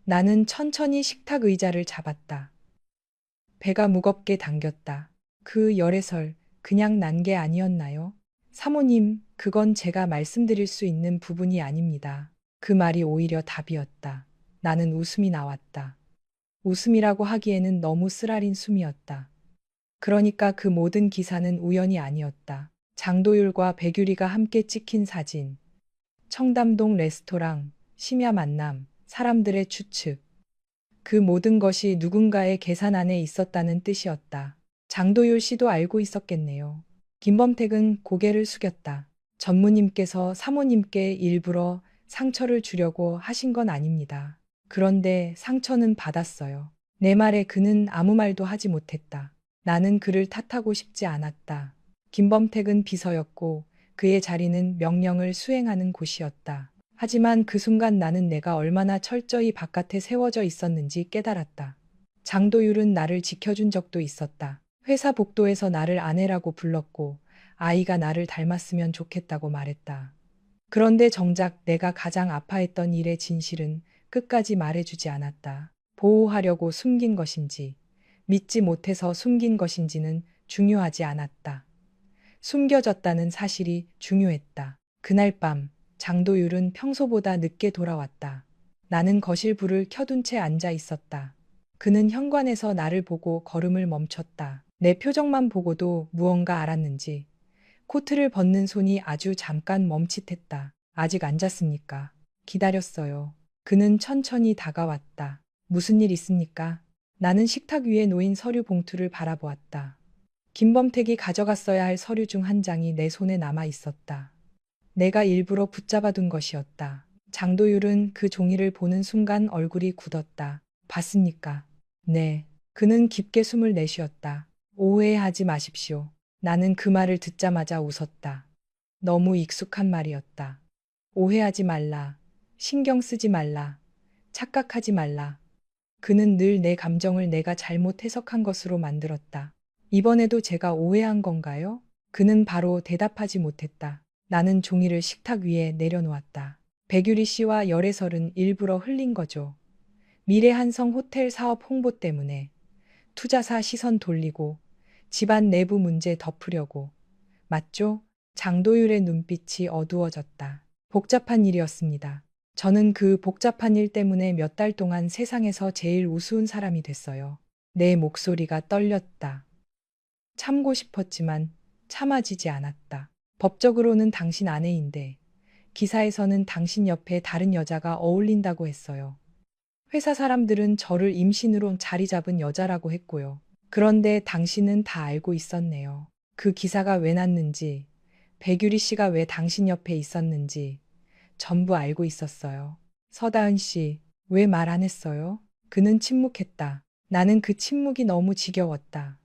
나는 천천히 식탁 의자를 잡았다. 배가 무겁게 당겼다. 그 열애설 그냥 난 게 아니었나요? 사모님, 그건 제가 말씀드릴 수 있는 부분이 아닙니다. 그 말이 오히려 답이었다. 나는 웃음이 나왔다. 웃음이라고 하기에는 너무 쓰라린 숨이었다. 그러니까 그 모든 기사는 우연이 아니었다. 장도율과 백유리가 함께 찍힌 사진, 청담동 레스토랑, 심야 만남, 사람들의 추측. 그 모든 것이 누군가의 계산 안에 있었다는 뜻이었다. 장도율 씨도 알고 있었겠네요. 김범택은 고개를 숙였다. 전무님께서 사모님께 일부러 상처를 주려고 하신 건 아닙니다. 그런데 상처는 받았어요. 내 말에 그는 아무 말도 하지 못했다. 나는 그를 탓하고 싶지 않았다. 김범택은 비서였고 그의 자리는 명령을 수행하는 곳이었다. 하지만 그 순간 나는 내가 얼마나 철저히 바깥에 세워져 있었는지 깨달았다. 장도율은 나를 지켜준 적도 있었다. 회사 복도에서 나를 아내라고 불렀고 아이가 나를 닮았으면 좋겠다고 말했다. 그런데 정작 내가 가장 아파했던 일의 진실은 끝까지 말해주지 않았다. 보호하려고 숨긴 것인지 믿지 못해서 숨긴 것인지는 중요하지 않았다. 숨겨졌다는 사실이 중요했다. 그날 밤 장도율은 평소보다 늦게 돌아왔다. 나는 거실 불을 켜둔 채 앉아 있었다. 그는 현관에서 나를 보고 걸음을 멈췄다. 내 표정만 보고도 무언가 알았는지 코트를 벗는 손이 아주 잠깐 멈칫했다. 아직 앉았습니까? 기다렸어요. 그는 천천히 다가왔다. 무슨 일 있습니까? 나는 식탁 위에 놓인 서류 봉투를 바라보았다. 김범택이 가져갔어야 할 서류 중 한 장이 내 손에 남아 있었다. 내가 일부러 붙잡아둔 것이었다. 장도율은 그 종이를 보는 순간 얼굴이 굳었다. 봤습니까? 네. 그는 깊게 숨을 내쉬었다. 오해하지 마십시오. 나는 그 말을 듣자마자 웃었다. 너무 익숙한 말이었다. 오해하지 말라. 신경 쓰지 말라. 착각하지 말라. 그는 늘 내 감정을 내가 잘못 해석한 것으로 만들었다. 이번에도 제가 오해한 건가요? 그는 바로 대답하지 못했다. 나는 종이를 식탁 위에 내려놓았다. 백유리 씨와 열애설은 일부러 흘린 거죠. 미래한성 호텔 사업 홍보 때문에 투자사 시선 돌리고 집안 내부 문제 덮으려고. 맞죠? 장도율의 눈빛이 어두워졌다. 복잡한 일이었습니다. 저는 그 복잡한 일 때문에 몇 달 동안 세상에서 제일 우스운 사람이 됐어요. 내 목소리가 떨렸다. 참고 싶었지만 참아지지 않았다. 법적으로는 당신 아내인데 기사에서는 당신 옆에 다른 여자가 어울린다고 했어요. 회사 사람들은 저를 임신으로 자리 잡은 여자라고 했고요. 그런데 당신은 다 알고 있었네요. 그 기사가 왜 났는지, 백유리 씨가 왜 당신 옆에 있었는지 전부 알고 있었어요. 서다은 씨, 왜 말 안 했어요? 그는 침묵했다. 나는 그 침묵이 너무 지겨웠다.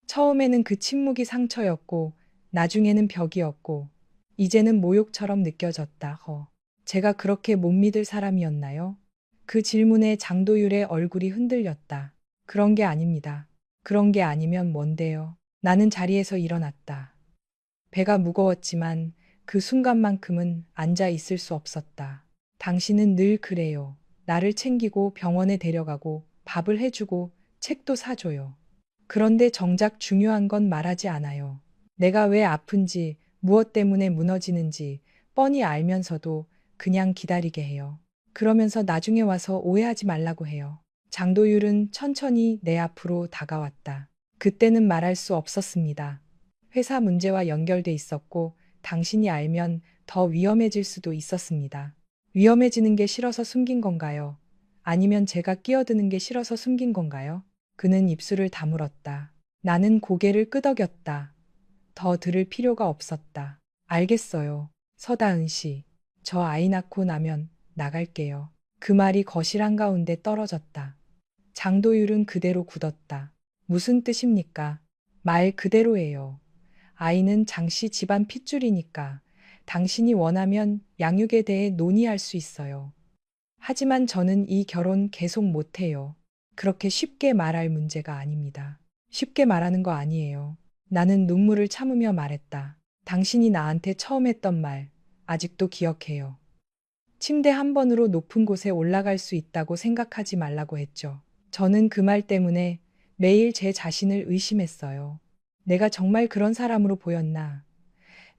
처음에는 그 침묵이 상처였고, 나중에는 벽이었고, 이제는 모욕처럼 느껴졌다. 제가 그렇게 못 믿을 사람이었나요? 그 질문에 장도율의 얼굴이 흔들렸다. 그런 게 아닙니다. 그런 게 아니면 뭔데요? 나는 자리에서 일어났다. 배가 무거웠지만 그 순간만큼은 앉아 있을 수 없었다. 당신은 늘 그래요. 나를 챙기고 병원에 데려가고 밥을 해주고 책도 사줘요. 그런데 정작 중요한 건 말하지 않아요. 내가 왜 아픈지, 무엇 때문에 무너지는지 뻔히 알면서도 그냥 기다리게 해요. 그러면서 나중에 와서 오해하지 말라고 해요. 장도율은 천천히 내 앞으로 다가왔다. 그때는 말할 수 없었습니다. 회사 문제와 연결돼 있었고 당신이 알면 더 위험해질 수도 있었습니다. 위험해지는 게 싫어서 숨긴 건가요? 아니면 제가 끼어드는 게 싫어서 숨긴 건가요? 그는 입술을 다물었다. 나는 고개를 끄덕였다. 더 들을 필요가 없었다. 알겠어요. 서다은 씨. 저 아이 낳고 나면 나갈게요. 그 말이 거실 한가운데 떨어졌다. 장도율은 그대로 굳었다. 무슨 뜻입니까? 말 그대로예요. 아이는 장씨 집안 핏줄이니까 당신이 원하면 양육에 대해 논의할 수 있어요. 하지만 저는 이 결혼 계속 못해요. 그렇게 쉽게 말할 문제가 아닙니다. 쉽게 말하는 거 아니에요. 나는 눈물을 참으며 말했다. 당신이 나한테 처음 했던 말, 아직도 기억해요. 침대 한 번으로 높은 곳에 올라갈 수 있다고 생각하지 말라고 했죠. 저는 그 말 때문에 매일 제 자신을 의심했어요. 내가 정말 그런 사람으로 보였나?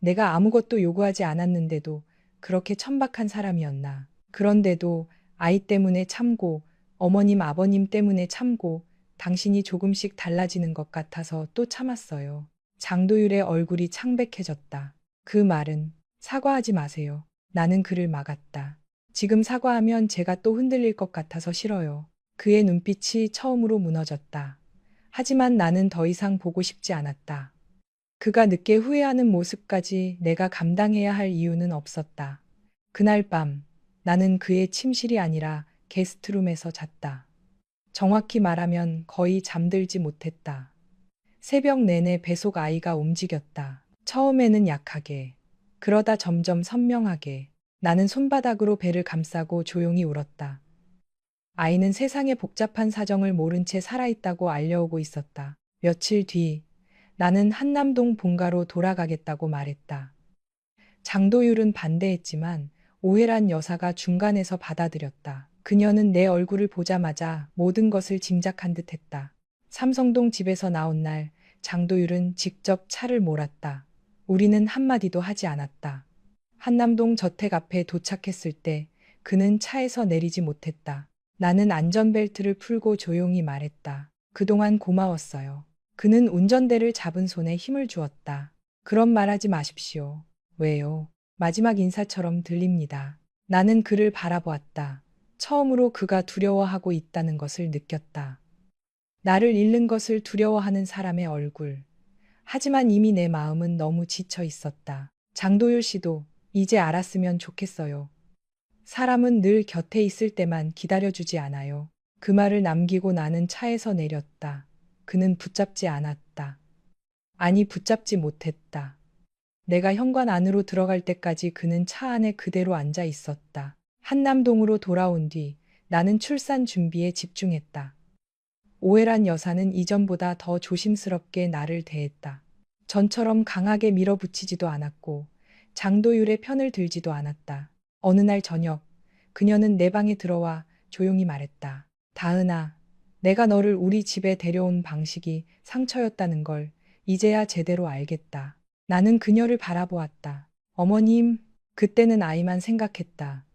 내가 아무것도 요구하지 않았는데도 그렇게 천박한 사람이었나? 그런데도 아이 때문에 참고, 어머님, 아버님 때문에 참고, 당신이 조금씩 달라지는 것 같아서 또 참았어요. 장도율의 얼굴이 창백해졌다. 그 말은 사과하지 마세요. 나는 그를 막았다. 지금 사과하면 제가 또 흔들릴 것 같아서 싫어요. 그의 눈빛이 처음으로 무너졌다. 하지만 나는 더 이상 보고 싶지 않았다. 그가 늦게 후회하는 모습까지 내가 감당해야 할 이유는 없었다. 그날 밤 나는 그의 침실이 아니라 게스트룸에서 잤다. 정확히 말하면 거의 잠들지 못했다. 새벽 내내 뱃속 아이가 움직였다. 처음에는 약하게, 그러다 점점 선명하게. 나는 손바닥으로 배를 감싸고 조용히 울었다. 아이는 세상의 복잡한 사정을 모른 채 살아있다고 알려오고 있었다. 며칠 뒤 나는 한남동 본가로 돌아가겠다고 말했다. 장도율은 반대했지만 오해란 여사가 중간에서 받아들였다. 그녀는 내 얼굴을 보자마자 모든 것을 짐작한 듯 했다. 삼성동 집에서 나온 날 장도율은 직접 차를 몰았다. 우리는 한마디도 하지 않았다. 한남동 저택 앞에 도착했을 때 그는 차에서 내리지 못했다. 나는 안전벨트를 풀고 조용히 말했다. 그동안 고마웠어요. 그는 운전대를 잡은 손에 힘을 주었다. 그런 말 하지 마십시오. 왜요? 마지막 인사처럼 들립니다. 나는 그를 바라보았다. 처음으로 그가 두려워하고 있다는 것을 느꼈다. 나를 잃는 것을 두려워하는 사람의 얼굴. 하지만 이미 내 마음은 너무 지쳐 있었다. 장도율 씨도 이제 알았으면 좋겠어요. 사람은 늘 곁에 있을 때만 기다려주지 않아요. 그 말을 남기고 나는 차에서 내렸다. 그는 붙잡지 않았다. 아니, 붙잡지 못했다. 내가 현관 안으로 들어갈 때까지 그는 차 안에 그대로 앉아 있었다. 한남동으로 돌아온 뒤 나는 출산 준비에 집중했다. 오해란 여사는 이전보다 더 조심스럽게 나를 대했다. 전처럼 강하게 밀어붙이지도 않았고 장도율의 편을 들지도 않았다. 어느 날 저녁 그녀는 내 방에 들어와 조용히 말했다. 다은아, 내가 너를 우리 집에 데려온 방식이 상처였다는 걸 이제야 제대로 알겠다. 나는 그녀를 바라보았다. 어머님, 그때는 아이만 생각했다.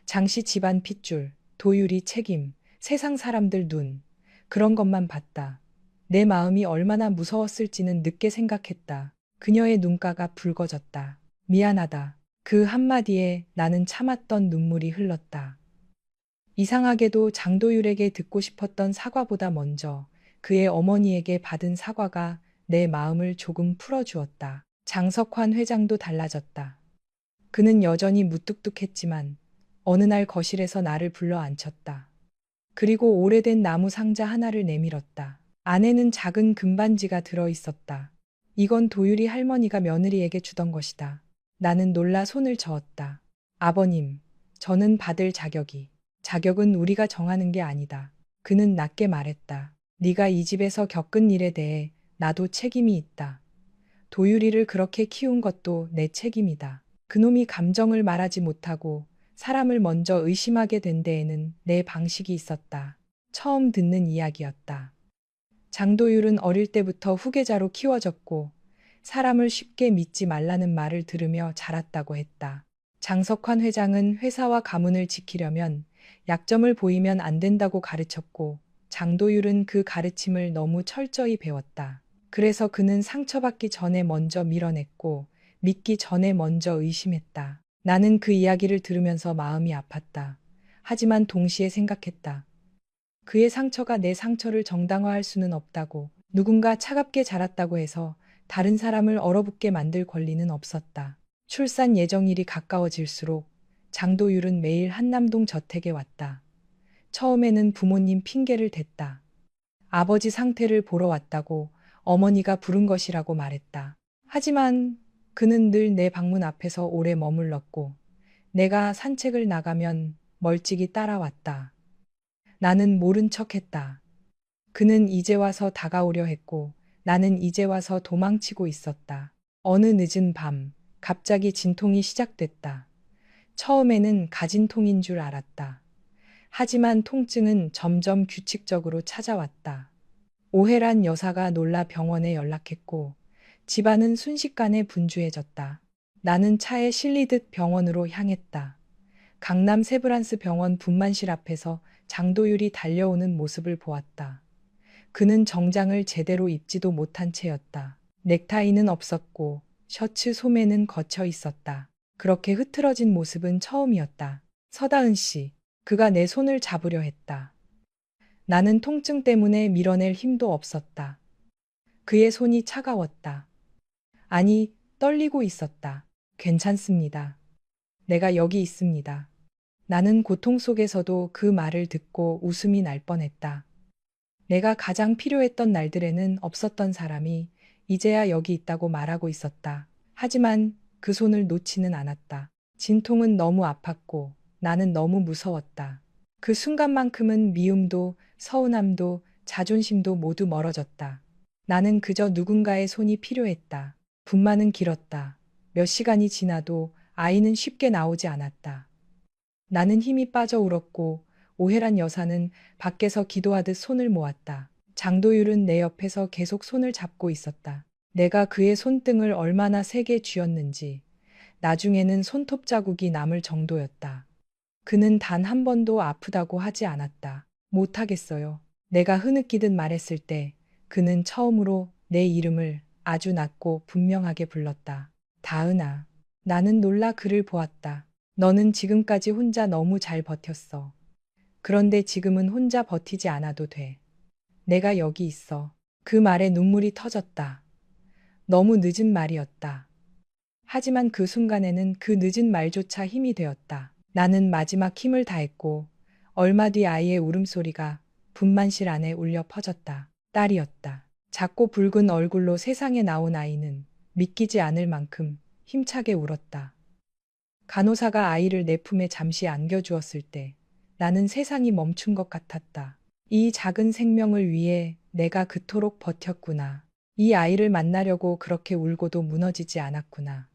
장씨 집안 핏줄, 도율이 책임, 세상 사람들 눈, 그런 것만 봤다. 내 마음이 얼마나 무서웠을지는 늦게 생각했다. 그녀의 눈가가 붉어졌다. 미안하다. 그 한마디에 나는 참았던 눈물이 흘렀다. 이상하게도 장도율에게 듣고 싶었던 사과보다 먼저 그의 어머니에게 받은 사과가 내 마음을 조금 풀어주었다. 장석환 회장도 달라졌다. 그는 여전히 무뚝뚝했지만 어느 날 거실에서 나를 불러 앉혔다. 그리고 오래된 나무 상자 하나를 내밀었다. 안에는 작은 금반지가 들어 있었다. 이건 도율이 할머니가 며느리에게 주던 것이다. 나는 놀라 손을 저었다. 아버님, 저는 받을 자격은 우리가 정하는 게 아니다. 그는 낮게 말했다. 네가 이 집에서 겪은 일에 대해 나도 책임이 있다. 도율이를 그렇게 키운 것도 내 책임이다. 그놈이 감정을 말하지 못하고 사람을 먼저 의심하게 된 데에는 내 방식이 있었다. 처음 듣는 이야기였다. 장도율은 어릴 때부터 후계자로 키워졌고 사람을 쉽게 믿지 말라는 말을 들으며 자랐다고 했다. 장석환 회장은 회사와 가문을 지키려면 약점을 보이면 안 된다고 가르쳤고 장도율은 그 가르침을 너무 철저히 배웠다. 그래서 그는 상처받기 전에 먼저 밀어냈고 믿기 전에 먼저 의심했다. 나는 그 이야기를 들으면서 마음이 아팠다. 하지만 동시에 생각했다. 그의 상처가 내 상처를 정당화할 수는 없다고. 누군가 차갑게 자랐다고 해서 다른 사람을 얼어붙게 만들 권리는 없었다. 출산 예정일이 가까워질수록 장도율은 매일 한남동 저택에 왔다. 처음에는 부모님 핑계를 댔다. 아버지 상태를 보러 왔다고 어머니가 부른 것이라고 말했다. 하지만 그는 늘 내 방문 앞에서 오래 머물렀고 내가 산책을 나가면 멀찍이 따라왔다. 나는 모른 척했다. 그는 이제 와서 다가오려 했고 나는 이제 와서 도망치고 있었다. 어느 늦은 밤 갑자기 진통이 시작됐다. 처음에는 가진통인 줄 알았다. 하지만 통증은 점점 규칙적으로 찾아왔다. 오해란 여사가 놀라 병원에 연락했고 집안은 순식간에 분주해졌다. 나는 차에 실리듯 병원으로 향했다. 강남 세브란스 병원 분만실 앞에서 장도율이 달려오는 모습을 보았다. 그는 정장을 제대로 입지도 못한 채였다. 넥타이는 없었고 셔츠 소매는 거쳐 있었다. 그렇게 흐트러진 모습은 처음이었다. 서다은 씨, 그가 내 손을 잡으려 했다. 나는 통증 때문에 밀어낼 힘도 없었다. 그의 손이 차가웠다. 아니, 떨리고 있었다. 괜찮습니다. 내가 여기 있습니다. 나는 고통 속에서도 그 말을 듣고 웃음이 날 뻔했다. 내가 가장 필요했던 날들에는 없었던 사람이 이제야 여기 있다고 말하고 있었다. 하지만 그 손을 놓지는 않았다. 진통은 너무 아팠고 나는 너무 무서웠다. 그 순간만큼은 미움도 서운함도 자존심도 모두 멀어졌다. 나는 그저 누군가의 손이 필요했다. 분만은 길었다. 몇 시간이 지나도 아이는 쉽게 나오지 않았다. 나는 힘이 빠져 울었고 오해란 여사는 밖에서 기도하듯 손을 모았다. 장도율은 내 옆에서 계속 손을 잡고 있었다. 내가 그의 손등을 얼마나 세게 쥐었는지 나중에는 손톱 자국이 남을 정도였다. 그는 단 한 번도 아프다고 하지 않았다. 못하겠어요. 내가 흐느끼듯 말했을 때 그는 처음으로 내 이름을 아주 낮고 분명하게 불렀다. 다은아. 나는 놀라 그를 보았다. 너는 지금까지 혼자 너무 잘 버텼어. 그런데 지금은 혼자 버티지 않아도 돼. 내가 여기 있어. 그 말에 눈물이 터졌다. 너무 늦은 말이었다. 하지만 그 순간에는 그 늦은 말조차 힘이 되었다. 나는 마지막 힘을 다했고 얼마 뒤 아이의 울음소리가 분만실 안에 울려 퍼졌다. 딸이었다. 작고 붉은 얼굴로 세상에 나온 아이는 믿기지 않을 만큼 힘차게 울었다. 간호사가 아이를 내 품에 잠시 안겨주었을 때 나는 세상이 멈춘 것 같았다. 이 작은 생명을 위해 내가 그토록 버텼구나. 이 아이를 만나려고 그렇게 울고도 무너지지 않았구나.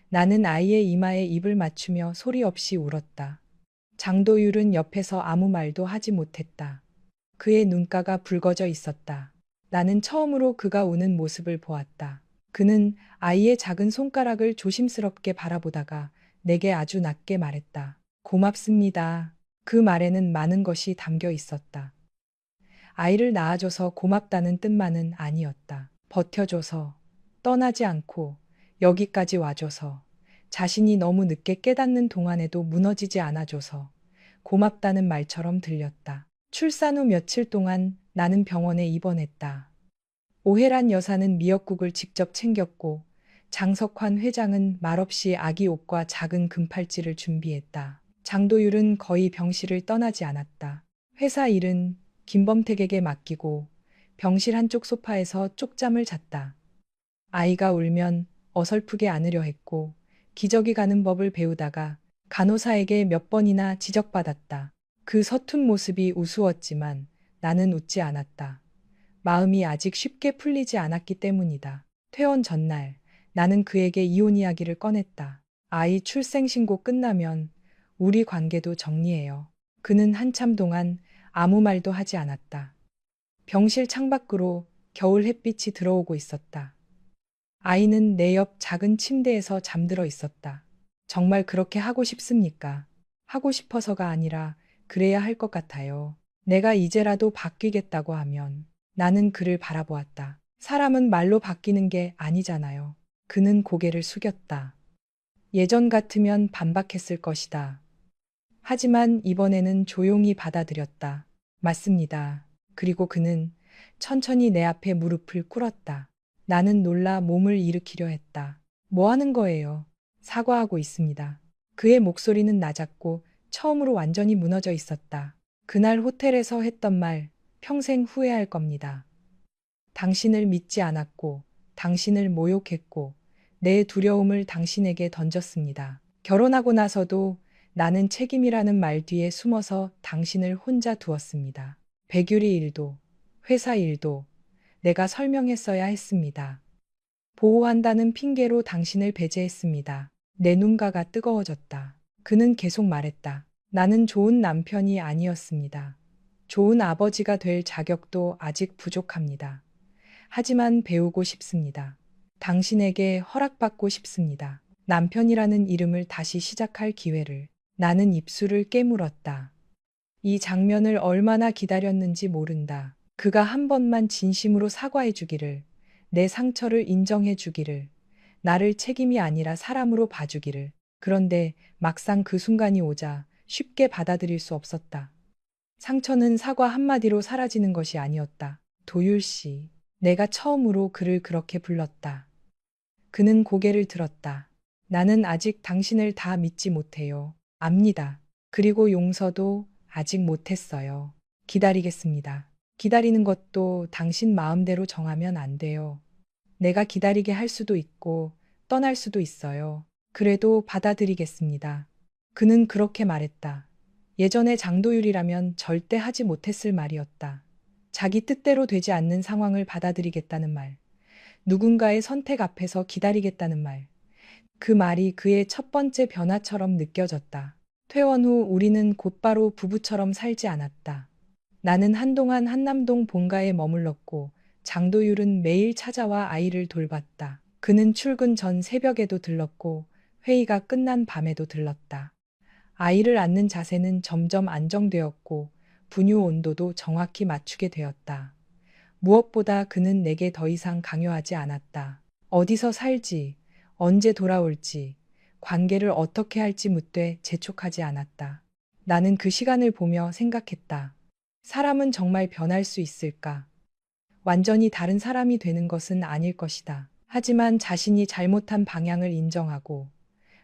나는 아이의 이마에 입을 맞추며 소리 없이 울었다. 장도율은 옆에서 아무 말도 하지 못했다. 그의 눈가가 붉어져 있었다. 나는 처음으로 그가 우는 모습을 보았다. 그는 아이의 작은 손가락을 조심스럽게 바라보다가 내게 아주 낮게 말했다. 고맙습니다. 그 말에는 많은 것이 담겨 있었다. 아이를 낳아줘서 고맙다는 뜻만은 아니었다. 버텨줘서, 떠나지 않고, 여기까지 와줘서, 자신이 너무 늦게 깨닫는 동안에도 무너지지 않아줘서, 고맙다는 말처럼 들렸다. 출산 후 며칠 동안 나는 병원에 입원했다. 오혜란 여사는 미역국을 직접 챙겼고, 장석환 회장은 말없이 아기 옷과 작은 금팔찌를 준비했다. 장도율은 거의 병실을 떠나지 않았다. 회사 일은 김범택에게 맡기고 병실 한쪽 소파에서 쪽잠을 잤다. 아이가 울면 어설프게 안으려 했고 기저귀 가는 법을 배우다가 간호사에게 몇 번이나 지적받았다. 그 서툰 모습이 우스웠지만 나는 웃지 않았다. 마음이 아직 쉽게 풀리지 않았기 때문이다. 퇴원 전날 나는 그에게 이혼 이야기를 꺼냈다. 아이 출생신고 끝나면 우리 관계도 정리해요. 그는 한참 동안 아무 말도 하지 않았다. 병실 창밖으로 겨울 햇빛이 들어오고 있었다. 아이는 내 옆 작은 침대에서 잠들어 있었다. 정말 그렇게 하고 싶습니까? 하고 싶어서가 아니라 그래야 할 것 같아요. 내가 이제라도 바뀌겠다고 하면 나는 그를 바라보았다. 사람은 말로 바뀌는 게 아니잖아요. 그는 고개를 숙였다. 예전 같으면 반박했을 것이다. 하지만 이번에는 조용히 받아들였다. 맞습니다. 그리고 그는 천천히 내 앞에 무릎을 꿇었다. 나는 놀라 몸을 일으키려 했다. 뭐 하는 거예요? 사과하고 있습니다. 그의 목소리는 낮았고 처음으로 완전히 무너져 있었다. 그날 호텔에서 했던 말 평생 후회할 겁니다. 당신을 믿지 않았고 당신을 모욕했고 내 두려움을 당신에게 던졌습니다. 결혼하고 나서도 나는 책임이라는 말 뒤에 숨어서 당신을 혼자 두었습니다. 백유리 일도, 회사 일도 내가 설명했어야 했습니다. 보호한다는 핑계로 당신을 배제했습니다. 내 눈가가 뜨거워졌다. 그는 계속 말했다. 나는 좋은 남편이 아니었습니다. 좋은 아버지가 될 자격도 아직 부족합니다. 하지만 배우고 싶습니다. 당신에게 허락받고 싶습니다. 남편이라는 이름을 다시 시작할 기회를. 나는 입술을 깨물었다. 이 장면을 얼마나 기다렸는지 모른다. 그가 한 번만 진심으로 사과해 주기를, 내 상처를 인정해 주기를, 나를 책임이 아니라 사람으로 봐주기를. 그런데 막상 그 순간이 오자 쉽게 받아들일 수 없었다. 상처는 사과 한마디로 사라지는 것이 아니었다. 도율 씨, 내가 처음으로 그를 그렇게 불렀다. 그는 고개를 들었다. 나는 아직 당신을 다 믿지 못해요. 압니다. 그리고 용서도 아직 못했어요. 기다리겠습니다. 기다리는 것도 당신 마음대로 정하면 안 돼요. 내가 기다리게 할 수도 있고 떠날 수도 있어요. 그래도 받아들이겠습니다. 그는 그렇게 말했다. 예전에 장도율이라면 절대 하지 못했을 말이었다. 자기 뜻대로 되지 않는 상황을 받아들이겠다는 말. 누군가의 선택 앞에서 기다리겠다는 말. 그 말이 그의 첫 번째 변화처럼 느껴졌다. 퇴원 후 우리는 곧바로 부부처럼 살지 않았다. 나는 한동안 한남동 본가에 머물렀고 장도율은 매일 찾아와 아이를 돌봤다. 그는 출근 전 새벽에도 들렀고 회의가 끝난 밤에도 들렀다. 아이를 안는 자세는 점점 안정되었고 분유 온도도 정확히 맞추게 되었다. 무엇보다 그는 내게 더 이상 강요하지 않았다. 어디서 살지, 언제 돌아올지, 관계를 어떻게 할지 묻되 재촉하지 않았다. 나는 그 시간을 보며 생각했다. 사람은 정말 변할 수 있을까? 완전히 다른 사람이 되는 것은 아닐 것이다. 하지만 자신이 잘못한 방향을 인정하고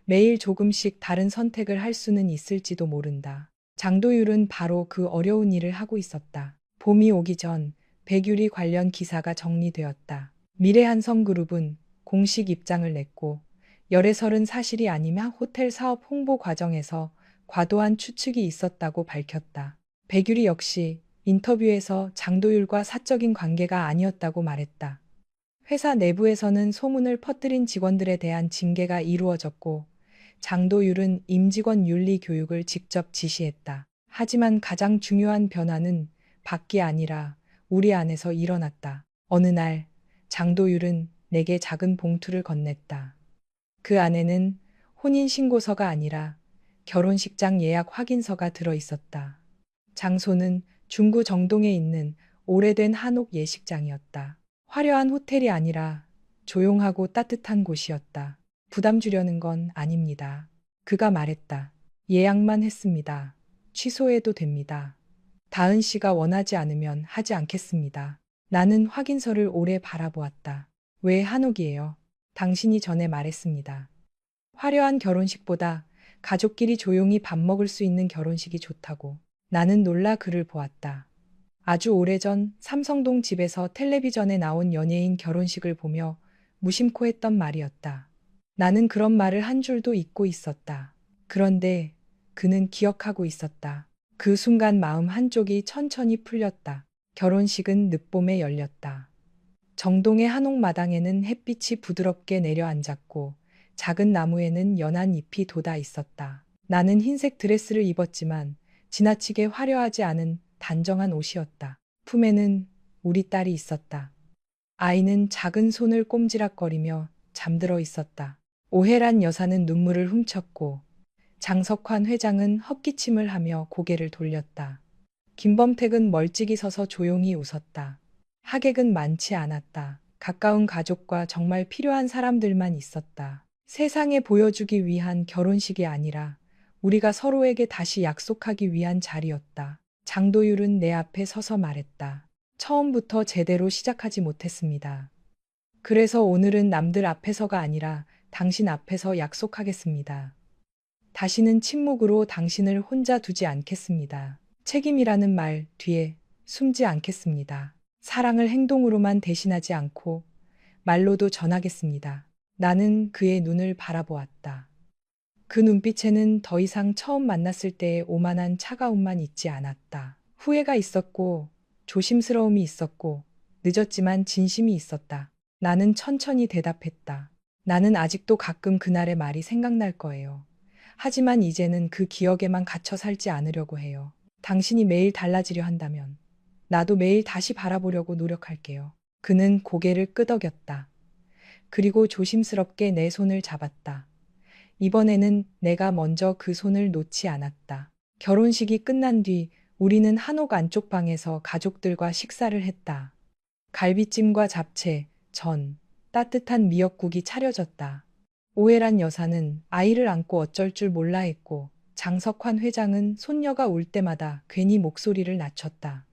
매일 조금씩 다른 선택을 할 수는 있을지도 모른다. 장도율은 바로 그 어려운 일을 하고 있었다. 봄이 오기 전 백유리 관련 기사가 정리되었다. 미래한성그룹은 공식 입장을 냈고 열애설은 사실이 아니며 호텔 사업 홍보 과정에서 과도한 추측이 있었다고 밝혔다. 백유리 역시 인터뷰에서 장도율과 사적인 관계가 아니었다고 말했다. 회사 내부에서는 소문을 퍼뜨린 직원들에 대한 징계가 이루어졌고 장도율은 임직원 윤리 교육을 직접 지시했다. 하지만 가장 중요한 변화는 밖이 아니라 우리 안에서 일어났다. 어느 날 장도율은 내게 작은 봉투를 건넸다. 그 안에는 혼인신고서가 아니라 결혼식장 예약 확인서가 들어 있었다. 장소는 중구 정동에 있는 오래된 한옥 예식장이었다. 화려한 호텔이 아니라 조용하고 따뜻한 곳이었다. 부담 주려는 건 아닙니다. 그가 말했다. 예약만 했습니다. 취소해도 됩니다. 다은 씨가 원하지 않으면 하지 않겠습니다. 나는 확인서를 오래 바라보았다. 왜 한옥이에요? 당신이 전에 말했습니다. 화려한 결혼식보다 가족끼리 조용히 밥 먹을 수 있는 결혼식이 좋다고. 나는 놀라 그를 보았다. 아주 오래전 삼성동 집에서 텔레비전에 나온 연예인 결혼식을 보며 무심코 했던 말이었다. 나는 그런 말을 한 줄도 잊고 있었다. 그런데 그는 기억하고 있었다. 그 순간 마음 한쪽이 천천히 풀렸다. 결혼식은 늦봄에 열렸다. 정동의 한옥마당에는 햇빛이 부드럽게 내려앉았고 작은 나무에는 연한 잎이 돋아 있었다. 나는 흰색 드레스를 입었지만 지나치게 화려하지 않은 단정한 옷이었다. 품에는 우리 딸이 있었다. 아이는 작은 손을 꼼지락거리며 잠들어 있었다. 오혜란 여사는 눈물을 훔쳤고 장석환 회장은 헛기침을 하며 고개를 돌렸다. 김범택은 멀찍이 서서 조용히 웃었다. 하객은 많지 않았다. 가까운 가족과 정말 필요한 사람들만 있었다. 세상에 보여주기 위한 결혼식이 아니라 우리가 서로에게 다시 약속하기 위한 자리였다. 장도율은 내 앞에 서서 말했다. 처음부터 제대로 시작하지 못했습니다. 그래서 오늘은 남들 앞에서가 아니라 당신 앞에서 약속하겠습니다. 다시는 침묵으로 당신을 혼자 두지 않겠습니다. 책임이라는 말 뒤에 숨지 않겠습니다. 사랑을 행동으로만 대신하지 않고 말로도 전하겠습니다. 나는 그의 눈을 바라보았다. 그 눈빛에는 더 이상 처음 만났을 때의 오만한 차가움만 있지 않았다. 후회가 있었고 조심스러움이 있었고 늦었지만 진심이 있었다. 나는 천천히 대답했다. 나는 아직도 가끔 그날의 말이 생각날 거예요. 하지만 이제는 그 기억에만 갇혀 살지 않으려고 해요. 당신이 매일 달라지려 한다면 나도 매일 다시 바라보려고 노력할게요. 그는 고개를 끄덕였다. 그리고 조심스럽게 내 손을 잡았다. 이번에는 내가 먼저 그 손을 놓지 않았다. 결혼식이 끝난 뒤 우리는 한옥 안쪽 방에서 가족들과 식사를 했다. 갈비찜과 잡채, 전, 따뜻한 미역국이 차려졌다. 오혜란 여사는 아이를 안고 어쩔 줄 몰라 했고 장석환 회장은 손녀가 울 때마다 괜히 목소리를 낮췄다.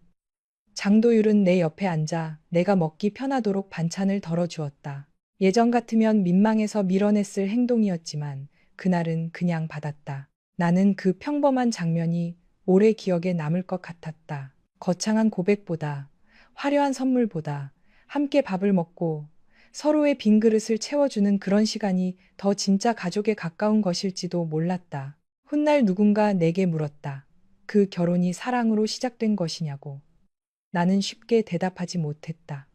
장도율은 내 옆에 앉아 내가 먹기 편하도록 반찬을 덜어주었다. 예전 같으면 민망해서 밀어냈을 행동이었지만 그날은 그냥 받았다. 나는 그 평범한 장면이 오래 기억에 남을 것 같았다. 거창한 고백보다, 화려한 선물보다 함께 밥을 먹고 서로의 빈 그릇을 채워주는 그런 시간이 더 진짜 가족에 가까운 것일지도 몰랐다. 훗날 누군가 내게 물었다. 그 결혼이 사랑으로 시작된 것이냐고. 나는 쉽게 대답하지 못했다.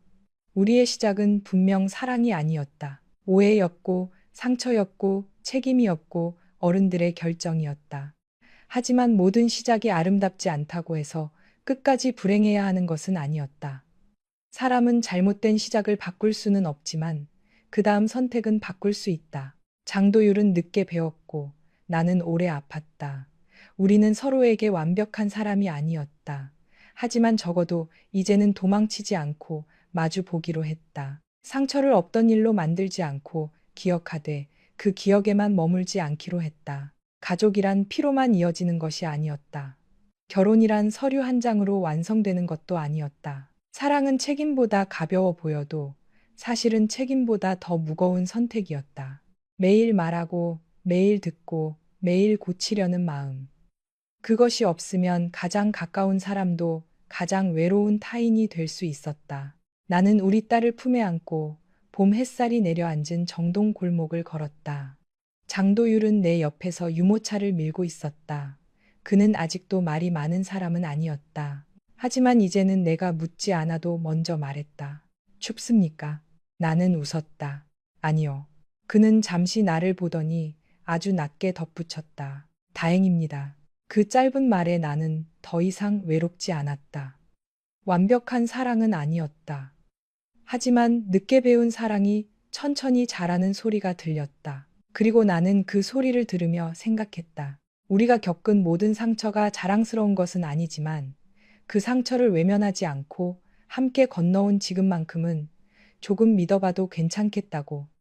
우리의 시작은 분명 사랑이 아니었다. 오해였고 상처였고 책임이었고 어른들의 결정이었다. 하지만 모든 시작이 아름답지 않다고 해서 끝까지 불행해야 하는 것은 아니었다. 사람은 잘못된 시작을 바꿀 수는 없지만 그 다음 선택은 바꿀 수 있다. 장도율은 늦게 배웠고 나는 오래 아팠다. 우리는 서로에게 완벽한 사람이 아니었다. 하지만 적어도 이제는 도망치지 않고 마주 보기로 했다. 상처를 없던 일로 만들지 않고 기억하되 그 기억에만 머물지 않기로 했다. 가족이란 피로만 이어지는 것이 아니었다. 결혼이란 서류 한 장으로 완성되는 것도 아니었다. 사랑은 책임보다 가벼워 보여도 사실은 책임보다 더 무거운 선택이었다. 매일 말하고, 매일 듣고, 매일 고치려는 마음. 그것이 없으면 가장 가까운 사람도 가장 외로운 타인이 될 수 있었다. 나는 우리 딸을 품에 안고 봄 햇살이 내려앉은 정동 골목을 걸었다. 장도율은 내 옆에서 유모차를 밀고 있었다. 그는 아직도 말이 많은 사람은 아니었다. 하지만 이제는 내가 묻지 않아도 먼저 말했다. 춥습니까? 나는 웃었다. 아니요. 그는 잠시 나를 보더니 아주 낮게 덧붙였다. 다행입니다. 그 짧은 말에 나는 더 이상 외롭지 않았다. 완벽한 사랑은 아니었다. 하지만 늦게 배운 사랑이 천천히 자라는 소리가 들렸다. 그리고 나는 그 소리를 들으며 생각했다. 우리가 겪은 모든 상처가 자랑스러운 것은 아니지만 그 상처를 외면하지 않고 함께 건너온 지금만큼은 조금 믿어봐도 괜찮겠다고.